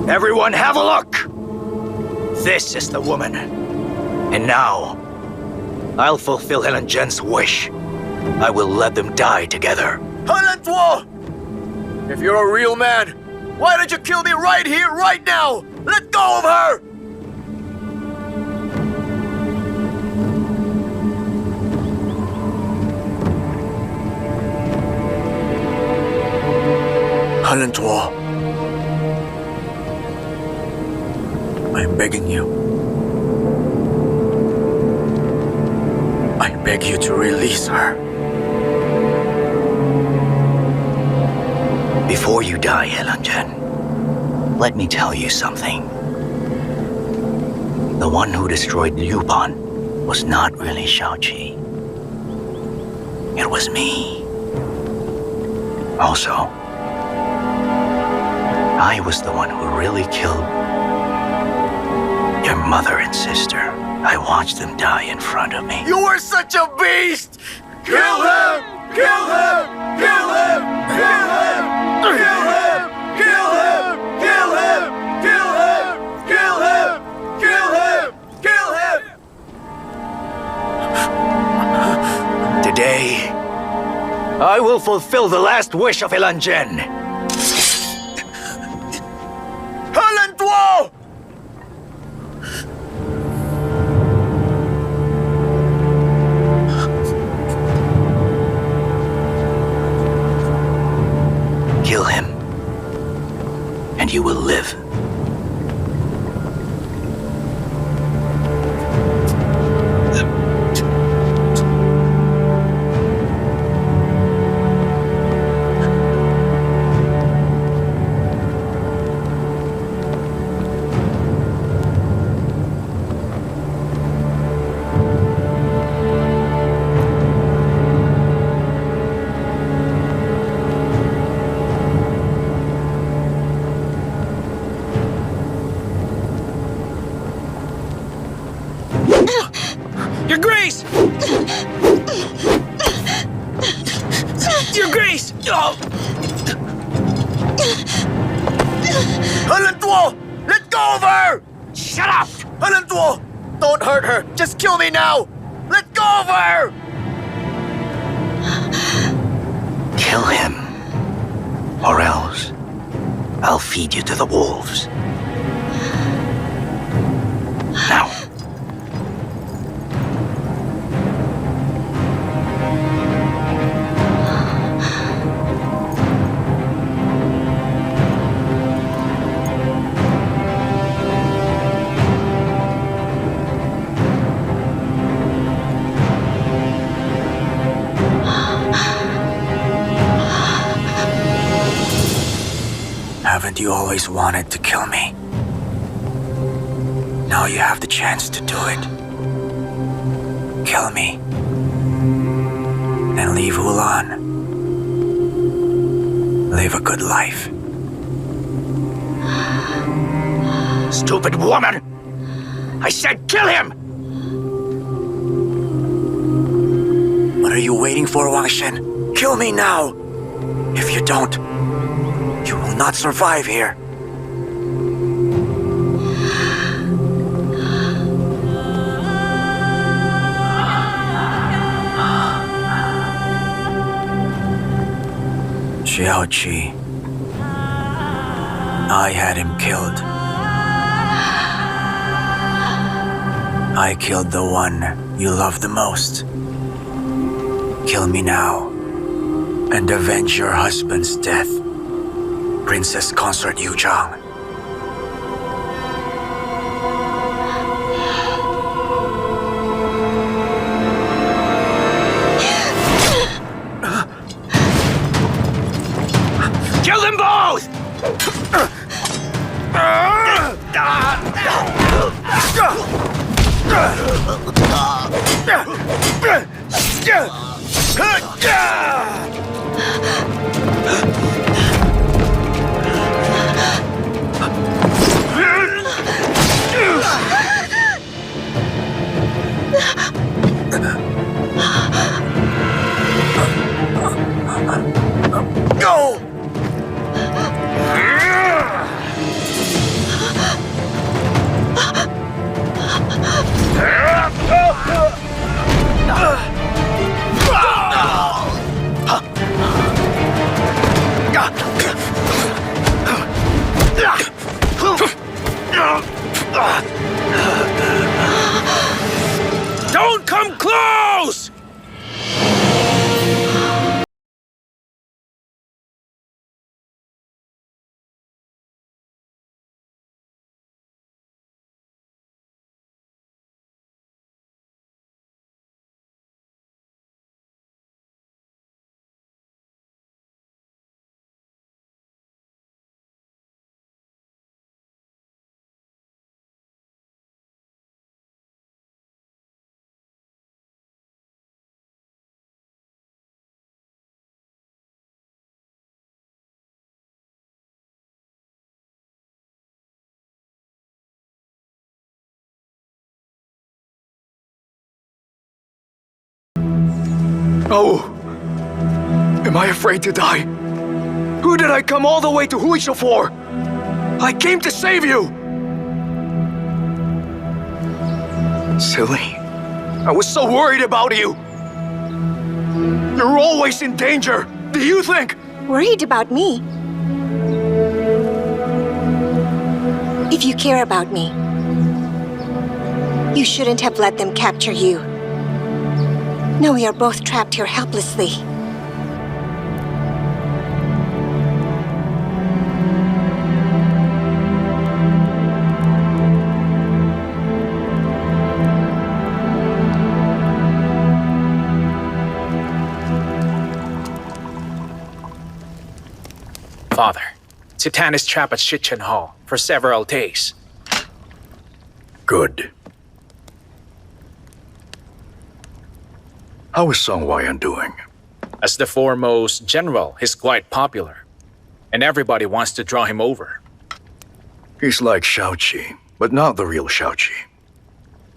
Everyone have a look! This is the woman. And now, I'll fulfill Helen Zhang's wish. I will let them die together. Halantuo! If you're a real man, why don't you kill me right here, right now? Let go of her! Halantuo. I'm begging you. I beg you to release her. Before you die, Helen Zhang, let me tell you something. The one who destroyed Liu Ban was not really Shaoqi. It was me. Also, I was the one who really killed your mother and sister. I watched them die in front of me. You were such a beast! Kill him! Kill him! Kill him! Kill him! Kill him! Kill him! Kill him! Kill him! Kill him! Kill him! Kill him! Today, I will fulfill the last wish of Helen Zhang. Halantuo! Kill him, and you will live. Helentuo! Let go of her! Shut up! Helentuo! Don't hurt her! Just kill me now! Let go of her! Kill him. Or else, I'll feed you to the wolves. Now. Haven't you always wanted to kill me? Now you have the chance to do it. Kill me. And leave Hulan. Live a good life. Stupid woman! I said kill him! What are you waiting for, Wang Shen? Kill me now! If you don't, you will not survive here. Xiaoqi. I had him killed. I killed the one you love the most. Kill me now and avenge your husband's death, Princess Consort Yu Zhang. Kill them both! Go! Don't come close! Oh! Am I afraid to die? Who did I come all the way to Huizhou for? I came to save you! Silly. I was so worried about you! You're always in danger! Do you think? Worried about me? If you care about me, you shouldn't have let them capture you. Now we are both trapped here helplessly. Father, Citan is trapped at Shichen Hall for several days. Good. How is Song Waiyan doing? As the foremost general, he's quite popular, and everybody wants to draw him over. He's like Xiaoqi, but not the real Xiaoqi.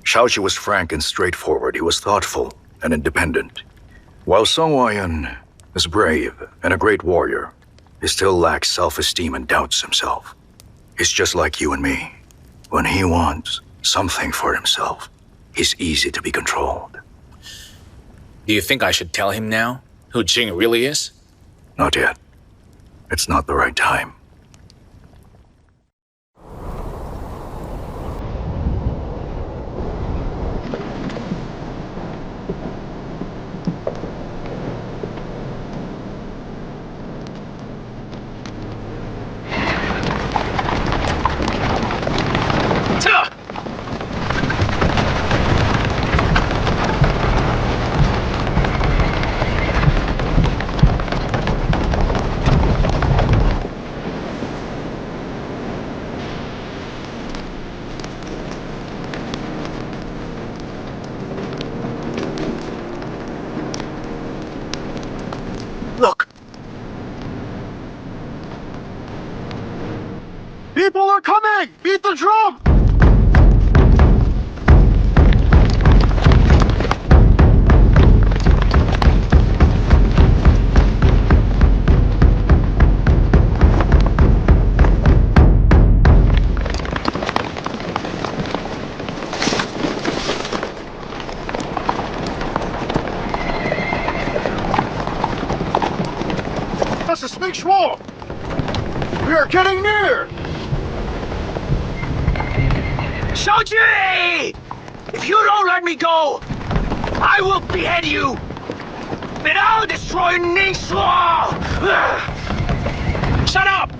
Xiaoqi was frank and straightforward. He was thoughtful and independent. While Song Waiyan is brave and a great warrior, he still lacks self-esteem and doubts himself. He's just like you and me. When he wants something for himself, he's easy to be controlled. Do you think I should tell him now who Jing really is? Not yet. It's not the right time. Look! People are coming! Beat the drum! This is Big Schwab! We are getting near! Shouji! If you don't let me go, I will behead you! And I'll destroy Ningxuo! Shut up!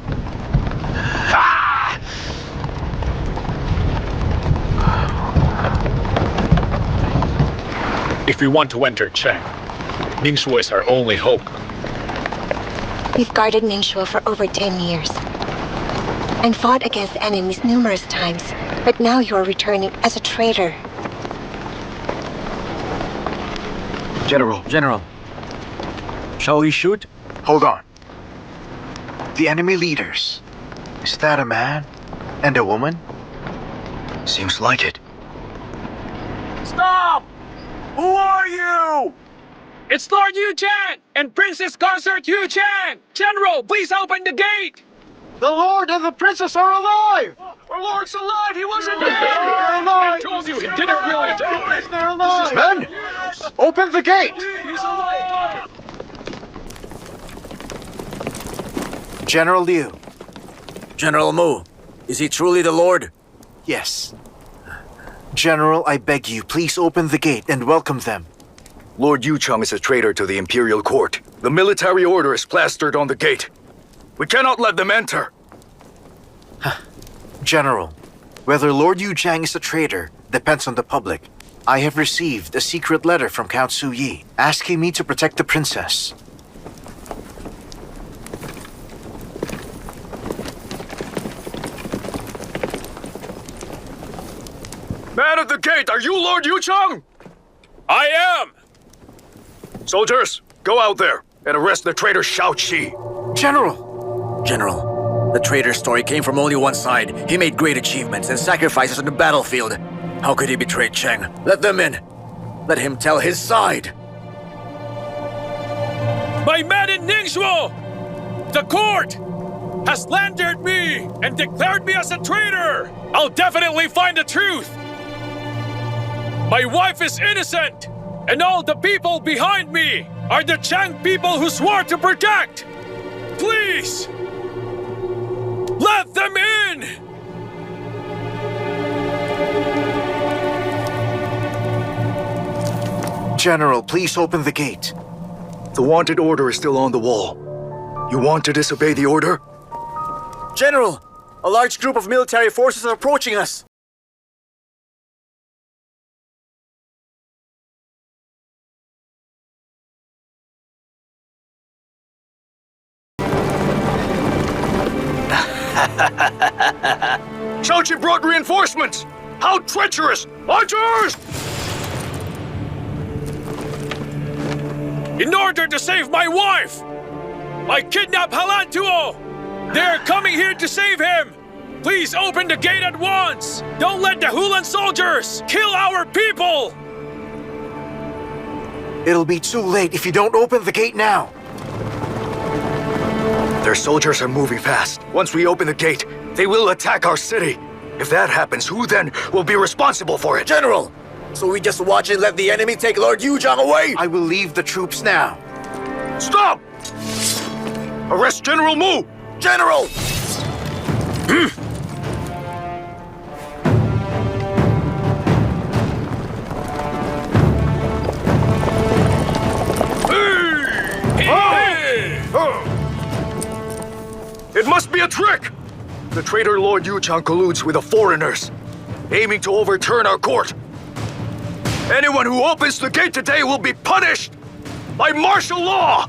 Ah! If we want to enter Cheng, Ningxuo is our only hope. We've guarded Ningxuo for over 10 years and fought against enemies numerous times, but now you are returning as a traitor. General. Shall we shoot? Hold on. The enemy leaders. Is that a man? And a woman? Seems like it. Stop! Who are you? It's Lord Yu Chan and Princess Consort Yu Chan! General, please open the gate! The Lord and the Princess are alive! Our Lord's alive! He wasn't They're dead! alive! I told you he didn't really die! They're alive! Men! Open the gate! He's alive! General Liu. General Mu, is he truly the Lord? Yes. General, I beg you, please open the gate and welcome them. Lord Yuchang is a traitor to the Imperial Court. The military order is plastered on the gate. We cannot let them enter. General, whether Lord Yu Zhang is a traitor depends on the public. I have received a secret letter from Count Su Yi asking me to protect the princess. Man at the gate, are you Lord Yuchang? I am! Soldiers, go out there and arrest the traitor Shao Qi. General, the traitor story came from only one side. He made great achievements and sacrifices on the battlefield. How could he betray Cheng? Let them in. Let him tell his side. My man in Ningxuo! The court has slandered me and declared me as a traitor! I'll definitely find the truth! My wife is innocent! And all the people behind me are the Chang people who swore to protect! Please! Let them in! General, please open the gate. The wanted order is still on the wall. You want to disobey the order? General, a large group of military forces are approaching us. Shao Qi brought reinforcements! How treacherous! Archers! In order to save my wife! I kidnapped Halan Tuo! They're coming here to save him! Please open the gate at once! Don't let the Hulan soldiers kill our people! It'll be too late if you don't open the gate now. Their soldiers are moving fast. Once we open the gate, they will attack our city. If that happens, who then will be responsible for it? General! So we just watch and let the enemy take Lord Zhang away? I will leave the troops now. Stop! Arrest General Mu! General! It must be a trick! The traitor Lord Zhang colludes with the foreigners, aiming to overturn our court. Anyone who opens the gate today will be punished by martial law!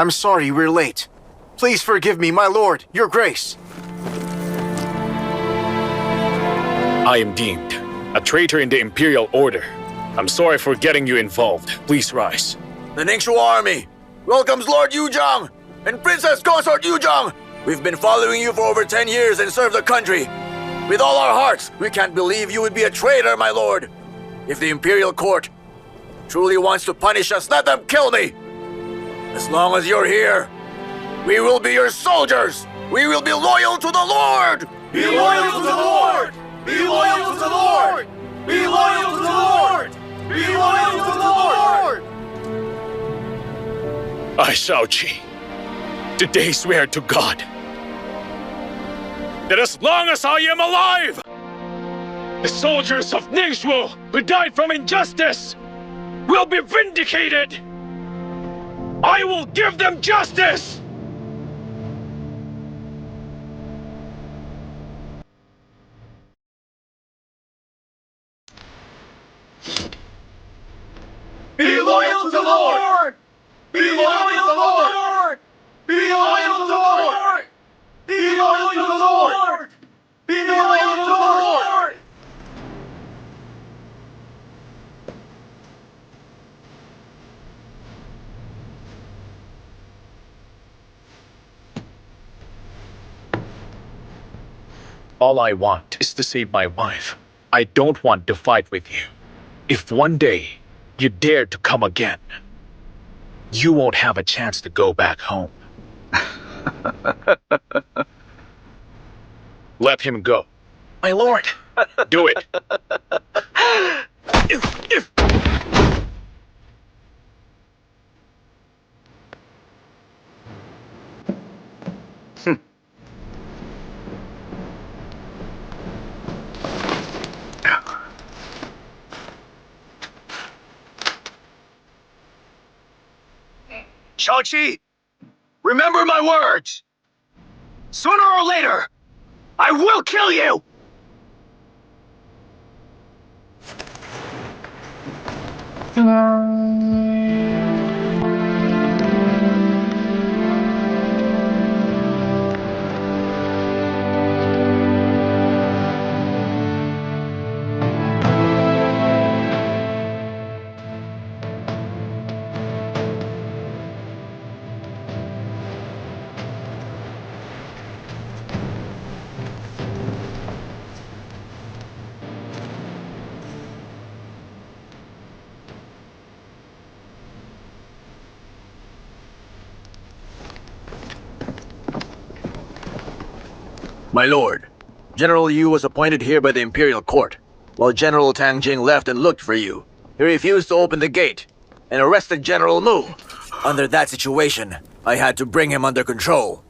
I'm sorry we're late. Please forgive me, my lord, your grace. I am deemed a traitor in the Imperial Order. I'm sorry for getting you involved. Please rise. The Ningxu army welcomes Lord Zhang. and Princess Consort Zhang! We've been following you for over 10 years and served the country. With all our hearts, we can't believe you would be a traitor, my lord. If the Imperial Court truly wants to punish us, let them kill me. As long as you're here, we will be your soldiers. We will be loyal to the Lord. Be loyal to the Lord! Be loyal to the Lord! Be loyal to the Lord! Be loyal to the Lord! I, Shaoqi, today swear to God that as long as I am alive, the soldiers of Ningxu who died from injustice will be vindicated. I will give them justice. Be loyal to the Lord! Be loyal to the Lord! Be loyal to the Lord! Be loyal to the Lord! Be loyal to the Lord! All I want is to save my wife. I don't want to fight with you. If one day you dare to come again, you won't have a chance to go back home. Let him go. My lord, do it. Shaoqi, remember my words. Sooner or later, I will kill you! My lord, General Yu was appointed here by the Imperial Court, while General Tang Jing left and looked for you. He refused to open the gate and arrested General Mu. Under that situation, I had to bring him under control.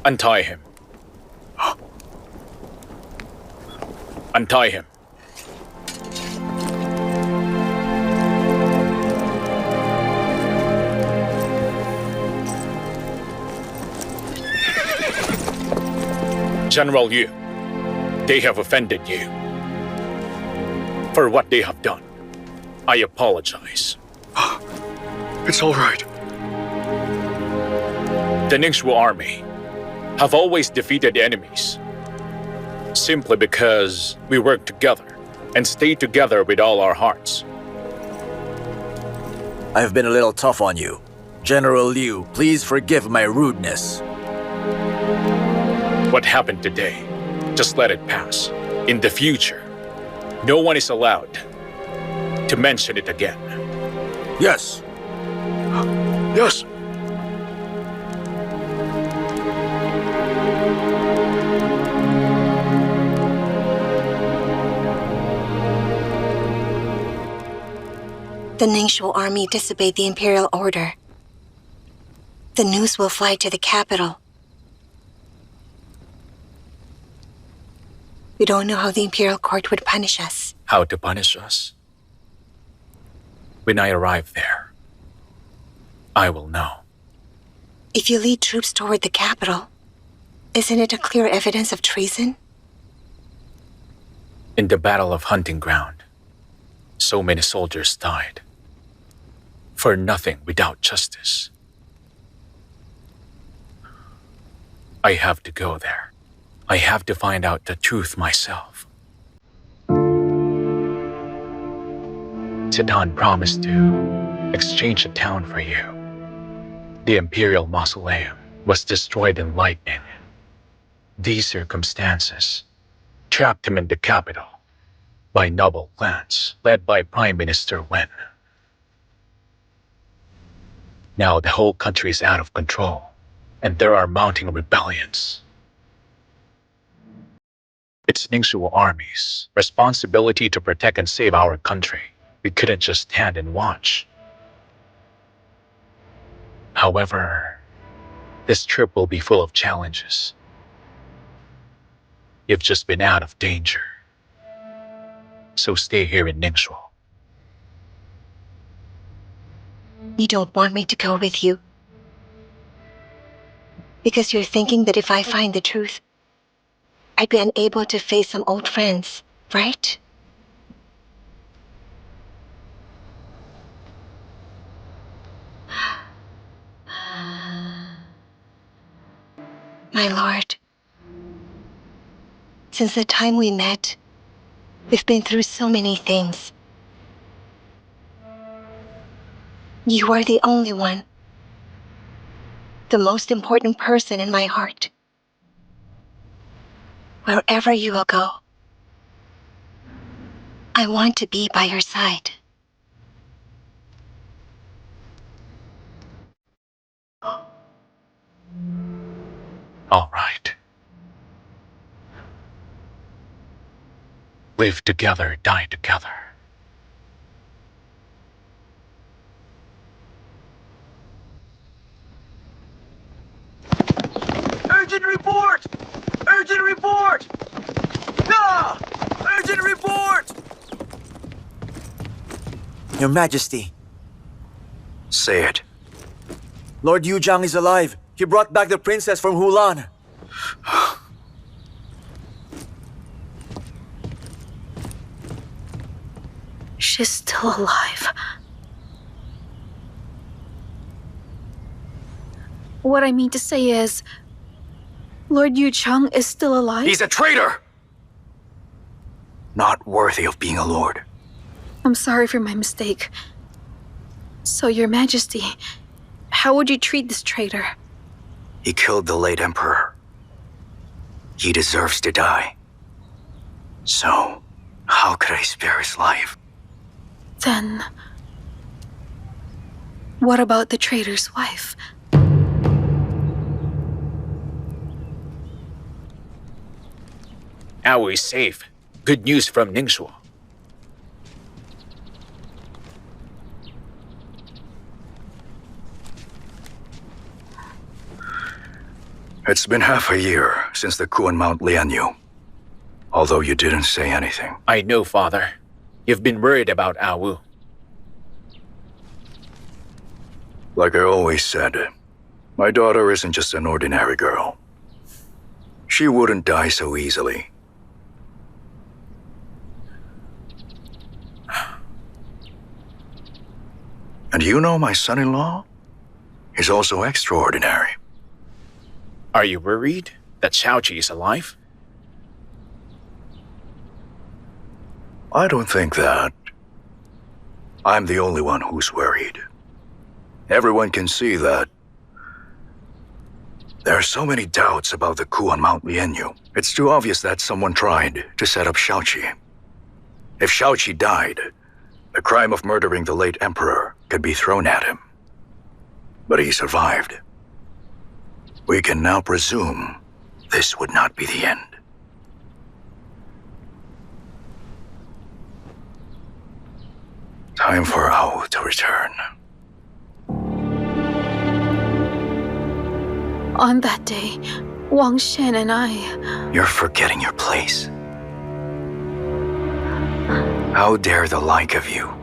Untie him. Untie him. General Yu, they have offended you. For what they have done, I apologize. It's all right. The Ningxu army have always defeated enemies simply because we work together and stay together with all our hearts. I've been a little tough on you. General Liu, please forgive my rudeness. What happened today, just let it pass. In the future, no one is allowed to mention it again. Yes. Yes. The Ningxu army disobeyed the imperial order. The news will fly to the capital. We don't know how the imperial court would punish us. How to punish us? When I arrive there, I will know. If you lead troops toward the capital, isn't it a clear evidence of treason? In the Battle of Hunting Ground, so many soldiers died. For nothing without justice. I have to go there. I have to find out the truth myself. Titan promised to exchange a town for you. The Imperial Mausoleum was destroyed in lightning. These circumstances trapped him in the capital by noble clans led by Prime Minister Wen. Now the whole country is out of control, and there are mounting rebellions. It's Ningxu army's responsibility to protect and save our country. We couldn't just stand and watch. However, this trip will be full of challenges. You've just been out of danger. So stay here in Ningxu. You don't want me to go with you. Because you're thinking that if I find the truth, I'd be unable to face some old friends, right? My lord, since the time we met, we've been through so many things. You are the only one, the most important person in my heart. Wherever you will go, I want to be by your side. All right. Live together, die together. Urgent report! Urgent report! Ah! Urgent report! Your Majesty, Say it. Lord Zhang is alive. He brought back the princess from Hulan. She's still alive. What I mean to say is, Lord Chang is still alive? He's a traitor! Not worthy of being a lord. I'm sorry for my mistake. So, Your Majesty, how would you treat this traitor? He killed the late emperor. He deserves to die. So, how could I spare his life? Then, what about the traitor's wife? Now is safe. Good news from Ningxu. It's been half a year since the coup on Mount Lianyu. Although you didn't say anything. I know, Father. You've been worried about Awu. Like I always said, my daughter isn't just an ordinary girl. She wouldn't die so easily. And you know my son-in-law? He's also extraordinary. Are you worried that Xiaoqi is alive? I don't think that. I'm the only one who's worried. Everyone can see that. There are so many doubts about the coup on Mount Lianyu. It's too obvious that someone tried to set up Xiaoqi. If Xiaoqi died, the crime of murdering the late emperor could be thrown at him. But he survived. We can now presume this would not be the end. Time for Ao to return. On that day, Wang Shen and I... You're forgetting your place. How dare the like of you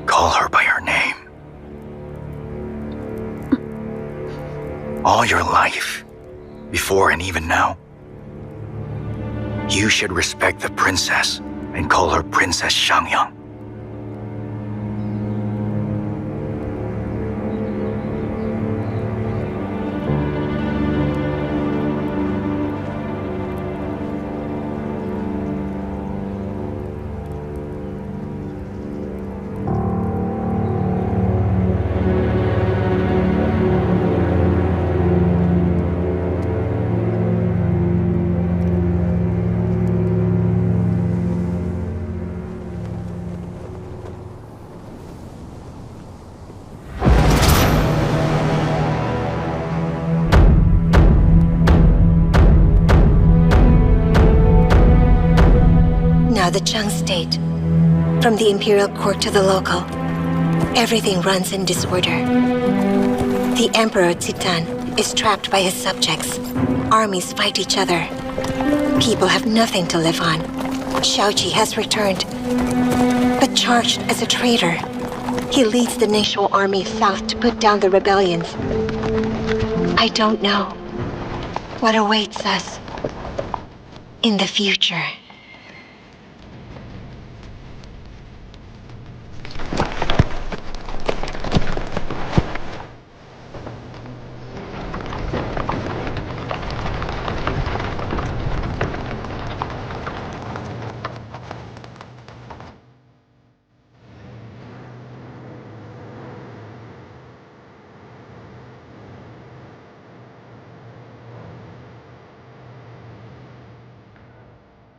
call her by her name? All your life, before and even now, you should respect the princess and call her Princess Shangyang. the Zhang state. From the imperial court to the local, everything runs in disorder. The Emperor Zitan is trapped by his subjects. Armies fight each other. People have nothing to live on. Shaoqi has returned, but charged as a traitor. He leads the Ningxuo army south to put down the rebellions. I don't know what awaits us in the future.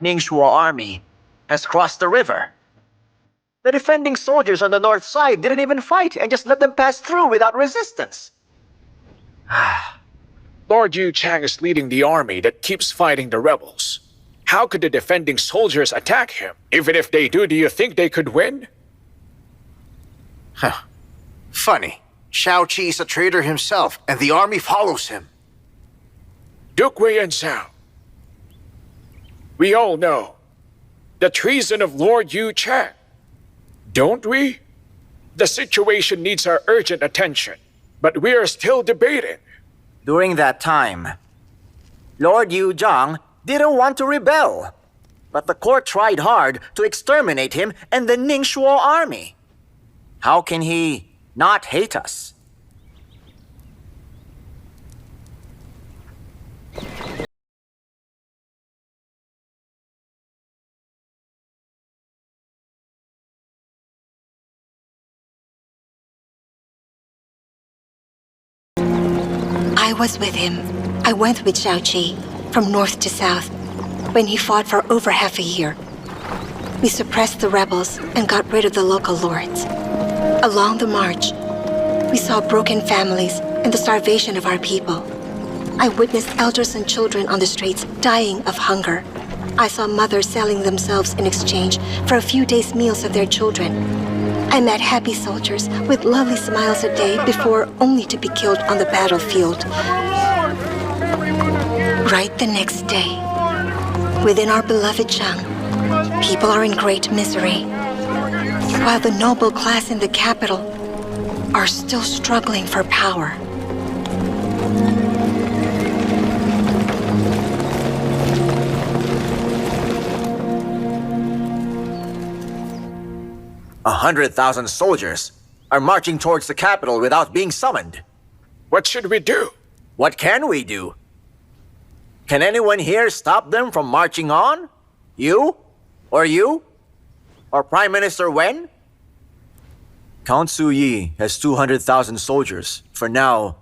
Ningxuo army has crossed the river. The defending soldiers on the north side didn't even fight and just let them pass through without resistance. Lord Yu Chang is leading the army that keeps fighting the rebels. How could the defending soldiers attack him? Even if they do you think they could win? Funny. Shaoqi is a traitor himself, and the army follows him. Duke Wei and Zhao. We all know the treason of Lord Yu Chang, don't we? The situation needs our urgent attention, but we are still debating. During that time, Lord Yu Zhang didn't want to rebel, but the court tried hard to exterminate him and the Ningxuo army. How can he not hate us? I was with him. I went with Shaoqi from north to south when he fought for over half a year. We suppressed the rebels and got rid of the local lords. Along the march, we saw broken families and the starvation of our people. I witnessed elders and children on the streets dying of hunger. I saw mothers selling themselves in exchange for a few days' meals of their children. I met happy soldiers with lovely smiles a day before only to be killed on the battlefield. Right the next day, within our beloved Zhang, people are in great misery, while the noble class in the capital are still struggling for power. A 100,000 soldiers are marching towards the capital without being summoned. What should we do? What can we do? Can anyone here stop them from marching on? You? Or you? Or Prime Minister Wen? Count Suyi has 200,000 soldiers. For now,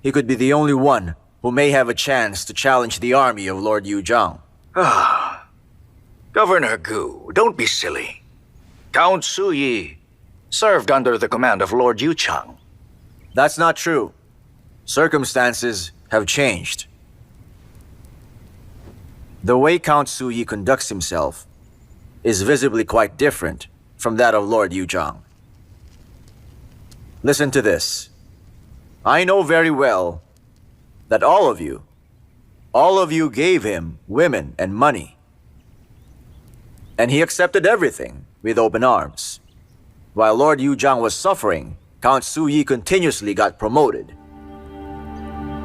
he could be the only one who may have a chance to challenge the army of Lord Yu Zhang. Governor Gu, don't be silly. Count Suyi served under the command of Lord Yu Chang. That's not true. Circumstances have changed. The way Count Suyi conducts himself is visibly quite different from that of Lord Yu Zhang. Listen to this. I know very well that all of you gave him women and money. And he accepted everything with open arms. While Lord Yu Zhang was suffering, Count Suyi continuously got promoted.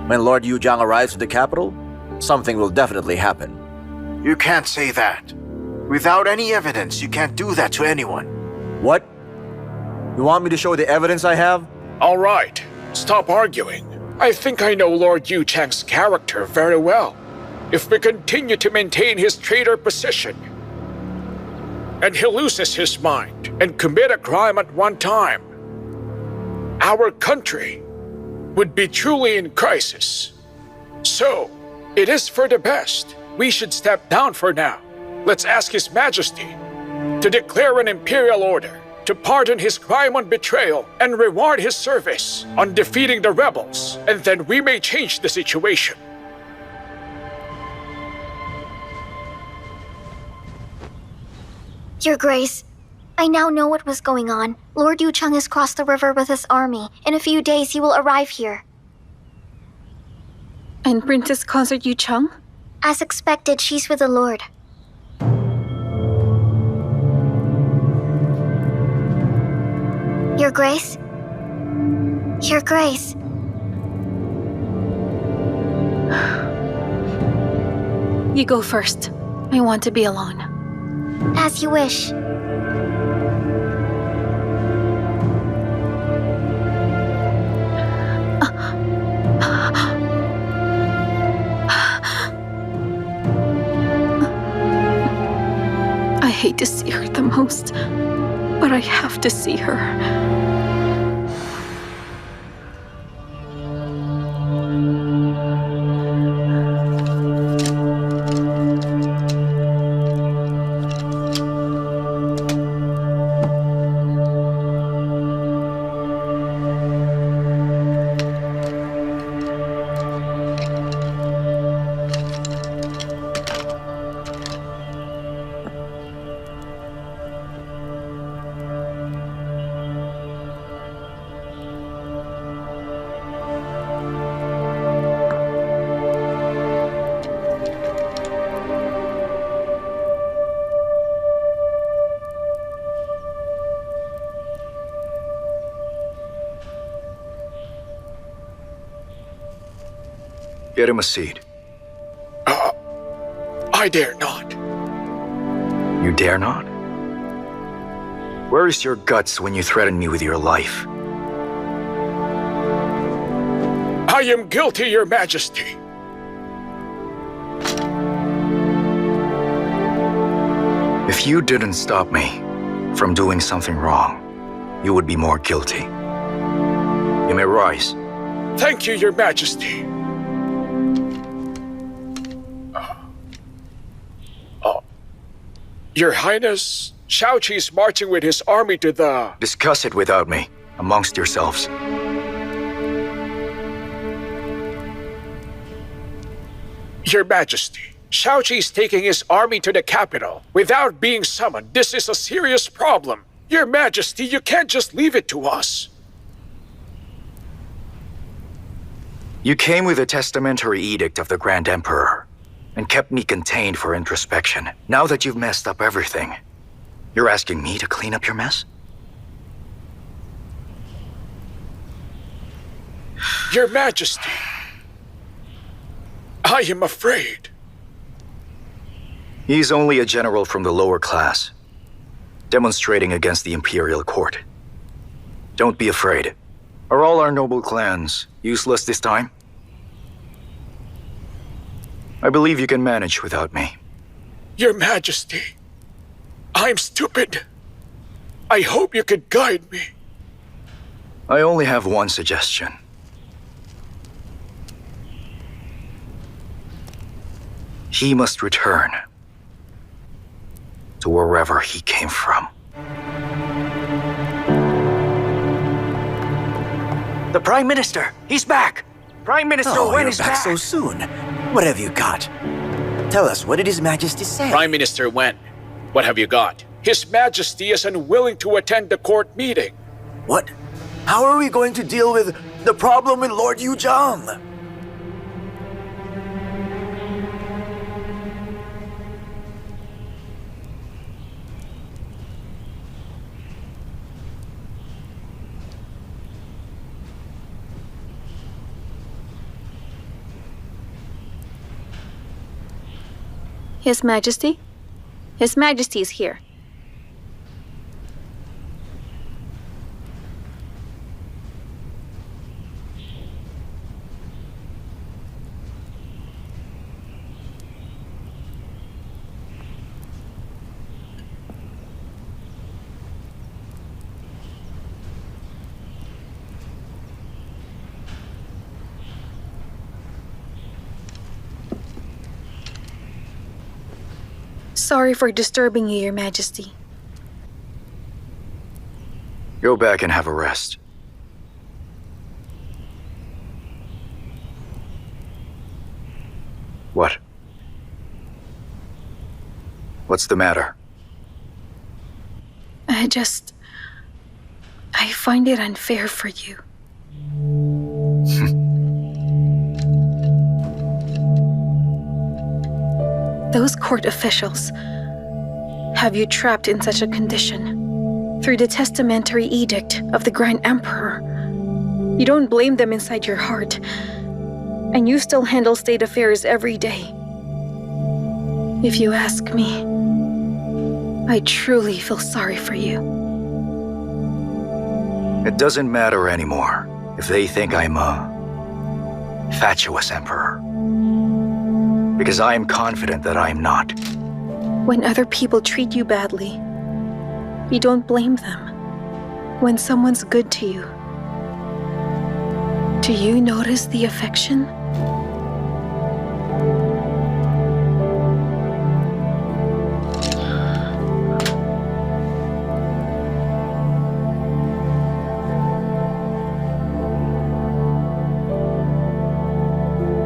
When Lord Yu Zhang arrives at the capital, something will definitely happen. You can't say that. Without any evidence, you can't do that to anyone. What? You want me to show the evidence I have? All right, stop arguing. I think I know Lord Yu Chang's character very well. If we continue to maintain his traitor position, and he loses his mind and commit a crime at one time, our country would be truly in crisis. So, it is for the best. We should step down for now. Let's ask His Majesty to declare an imperial order to pardon his crime on betrayal and reward his service on defeating the rebels, and then we may change the situation. Your Grace, I now know what was going on. Lord Yucheng has crossed the river with his army. In a few days, he will arrive here. And Princess Consort Yucheng? As expected, she's with the Lord. Your Grace? Your Grace. You go first. I want to be alone. As you wish. I hate to see her the most, but I have to see her. Get him a seat. I dare not. You dare not? Where is your guts when you threaten me with your life? I am guilty, Your Majesty. If you didn't stop me from doing something wrong, you would be more guilty. You may rise. Thank you, Your Majesty. Your Highness, Shaoqi is marching with his army to the... Discuss it without me, amongst yourselves. Your Majesty, Shaoqi is taking his army to the capital without being summoned. This is a serious problem. Your Majesty, you can't just leave it to us. You came with a testamentary edict of the Grand Emperor and kept me contained for introspection. Now that you've messed up everything, you're asking me to clean up your mess? Your Majesty, I am afraid. He's only a general from the lower class, demonstrating against the Imperial Court. Don't be afraid. Are all our noble clans useless this time? I believe you can manage without me. Your Majesty, I'm stupid. I hope you could guide me. I only have one suggestion. He must return to wherever he came from. The Prime Minister, he's back! Prime Minister Wen you're is back back! so soon. What have you got? Tell us, what did His Majesty say? Prime Minister Wen, what have you got? His Majesty is unwilling to attend the court meeting. What? How are we going to deal with the problem with Lord Yucheng? His Majesty? His Majesty is here. Sorry for disturbing you, Your Majesty. Go back and have a rest. What? What's the matter? I find it unfair for you. Those court officials have you trapped in such a condition through the testamentary edict of the Grand Emperor. You don't blame them inside your heart, and you still handle state affairs every day. If you ask me, I truly feel sorry for you. It doesn't matter anymore if they think I'm a fatuous emperor. Because I am confident that I am not. When other people treat you badly, you don't blame them. When someone's good to you, do you notice the affection?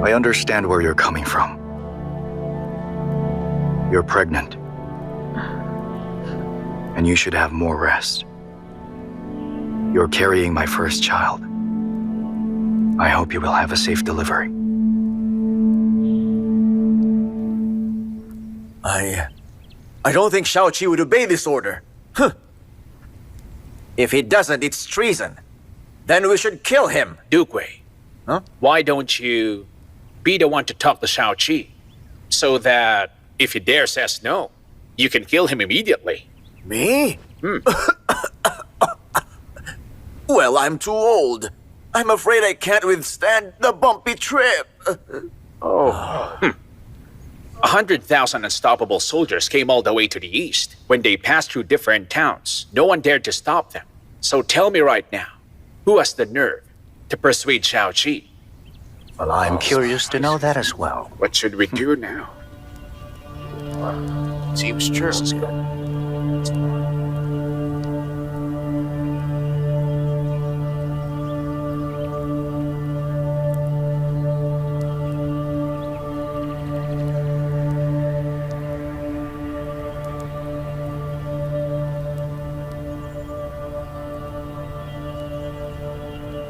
I understand where you're coming from. You're pregnant. And you should have more rest. You're carrying my first child. I hope you will have a safe delivery. I don't think Shao-Chi would obey this order. Huh. If he doesn't, it's treason. Then we should kill him. Duke Wei, Huh? why don't you be the one to talk to Shao-Chi so that if he dare says no, you can kill him immediately? Me? Well, I'm too old. I'm afraid I can't withstand the bumpy trip. 100,000 unstoppable soldiers came all the way to the east. When they passed through different towns, no one dared to stop them. So tell me right now, who has the nerve to persuade Shao-Chi? Well, I'm curious to know that as well. What should we do now? Seems true.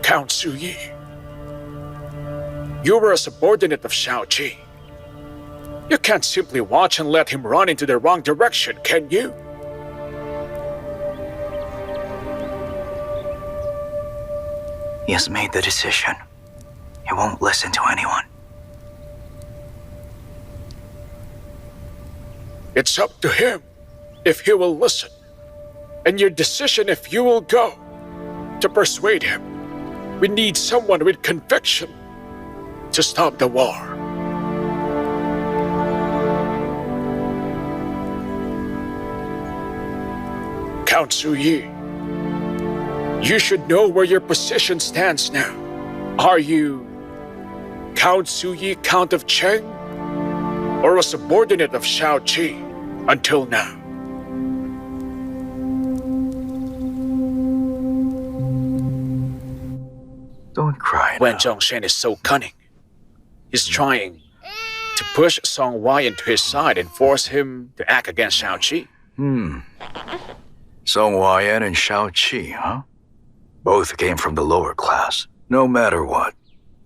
Count Su-Yi, you were a subordinate of Shao-Chi. You can't simply watch and let him run into the wrong direction, can you? He has made the decision. He won't listen to anyone. It's up to him if he will listen, and your decision if you will go. To persuade him, we need someone with conviction to stop the war. Count Su-Yi, you should know where your position stands now. Are you Count Su-Yi, Count of Cheng, or a subordinate of Shao-Chi until now? Don't cry When now. Zhongshan is so cunning, he's trying to push Song Wai into his side and force him to act against Shao-Chi. Song Waiyan and Shao-Chi, huh? Both came from the lower class. No matter what,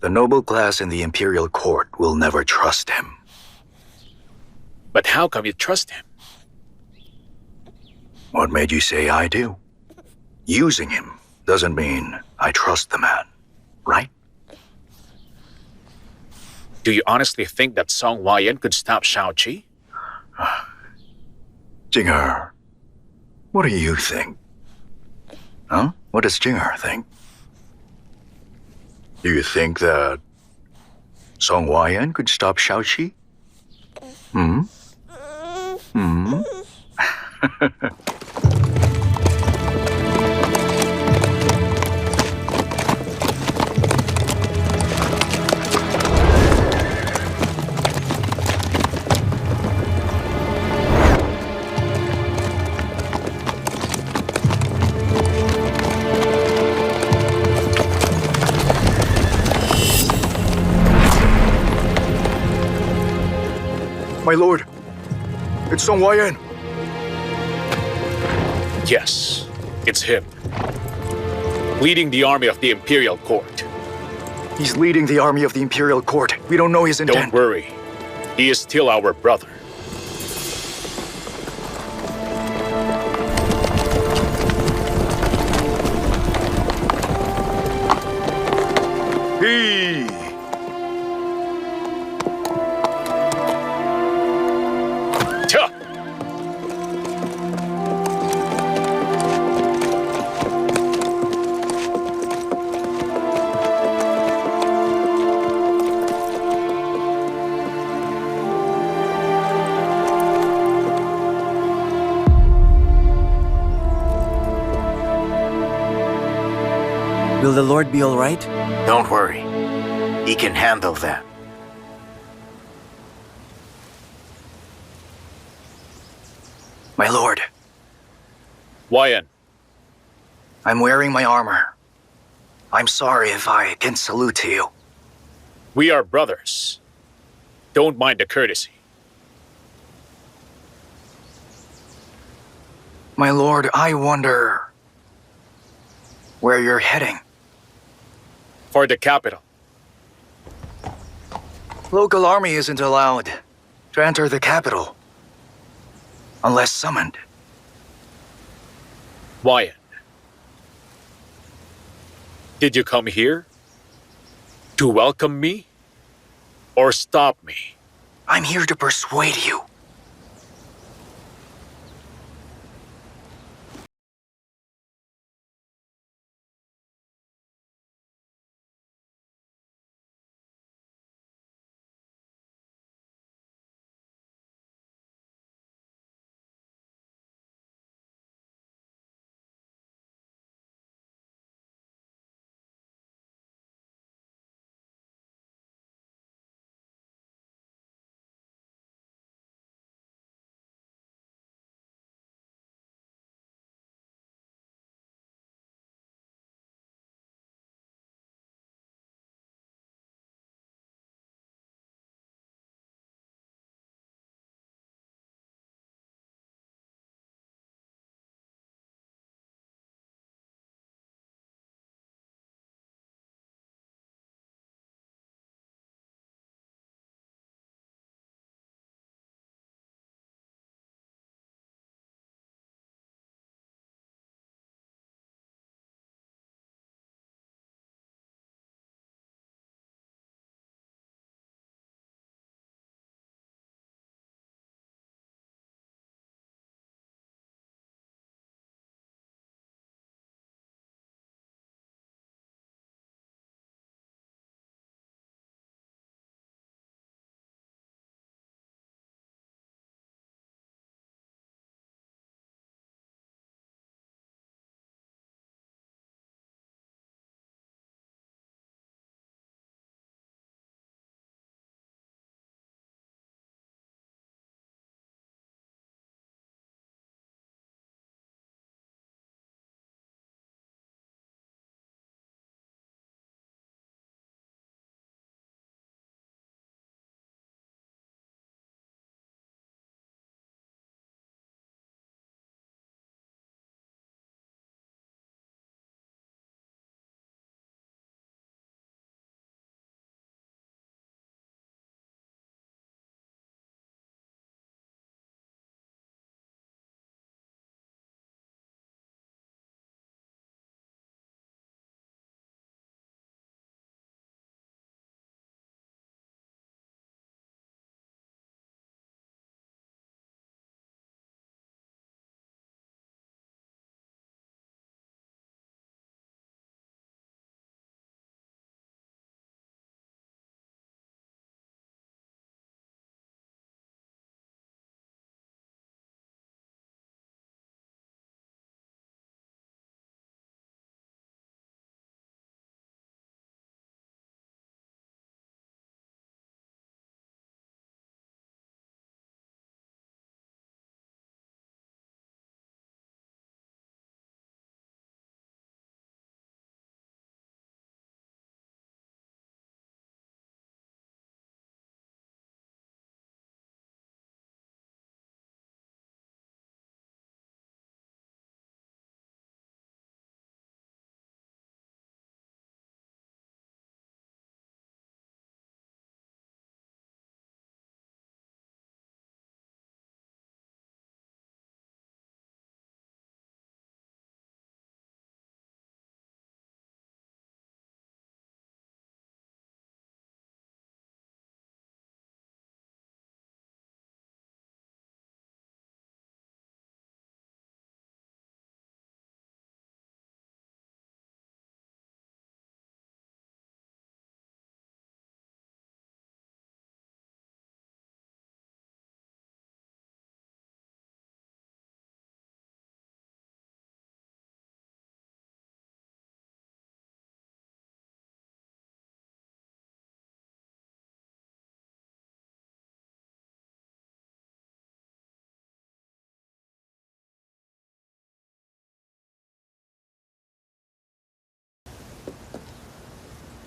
the noble class in the imperial court will never trust him. But how come you trust him? What made you say I do? Using him doesn't mean I trust the man, right? Do you honestly think that Song Waiyan could stop Shao-Chi? Jinger, what do you think? Huh? What does Jinger think? Do you think that Song Waiyan could stop Shao-Chi? My lord, it's Song Waiyan. Yes, it's him. Leading the army of the Imperial Court. He's leading the army of the Imperial Court. We don't know his intent. Don't worry. He is still our brother. He. Tuh! Will the Lord be all right? Don't worry. He can handle that. My lord, Wyan, I'm wearing my armor. I'm sorry if I didn't salute to you. we are brothers. Don't mind the courtesy. My lord, I wonder where you're heading. For the capital. Local army isn't allowed to enter the capital unless summoned. Wyan, did you come here to welcome me or stop me? I'm here to persuade you.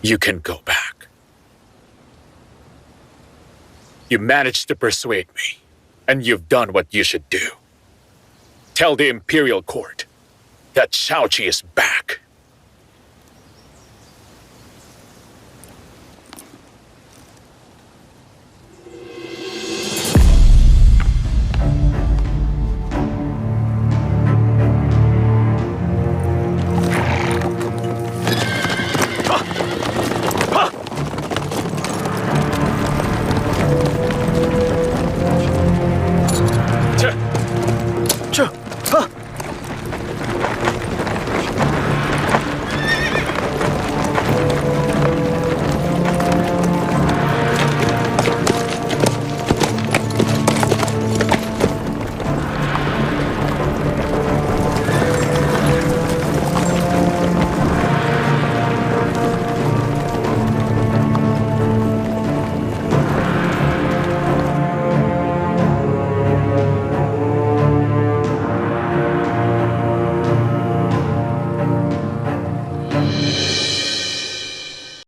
You can go back. You managed to persuade me, and you've done what you should do. Tell the Imperial Court that Shaoqi is back.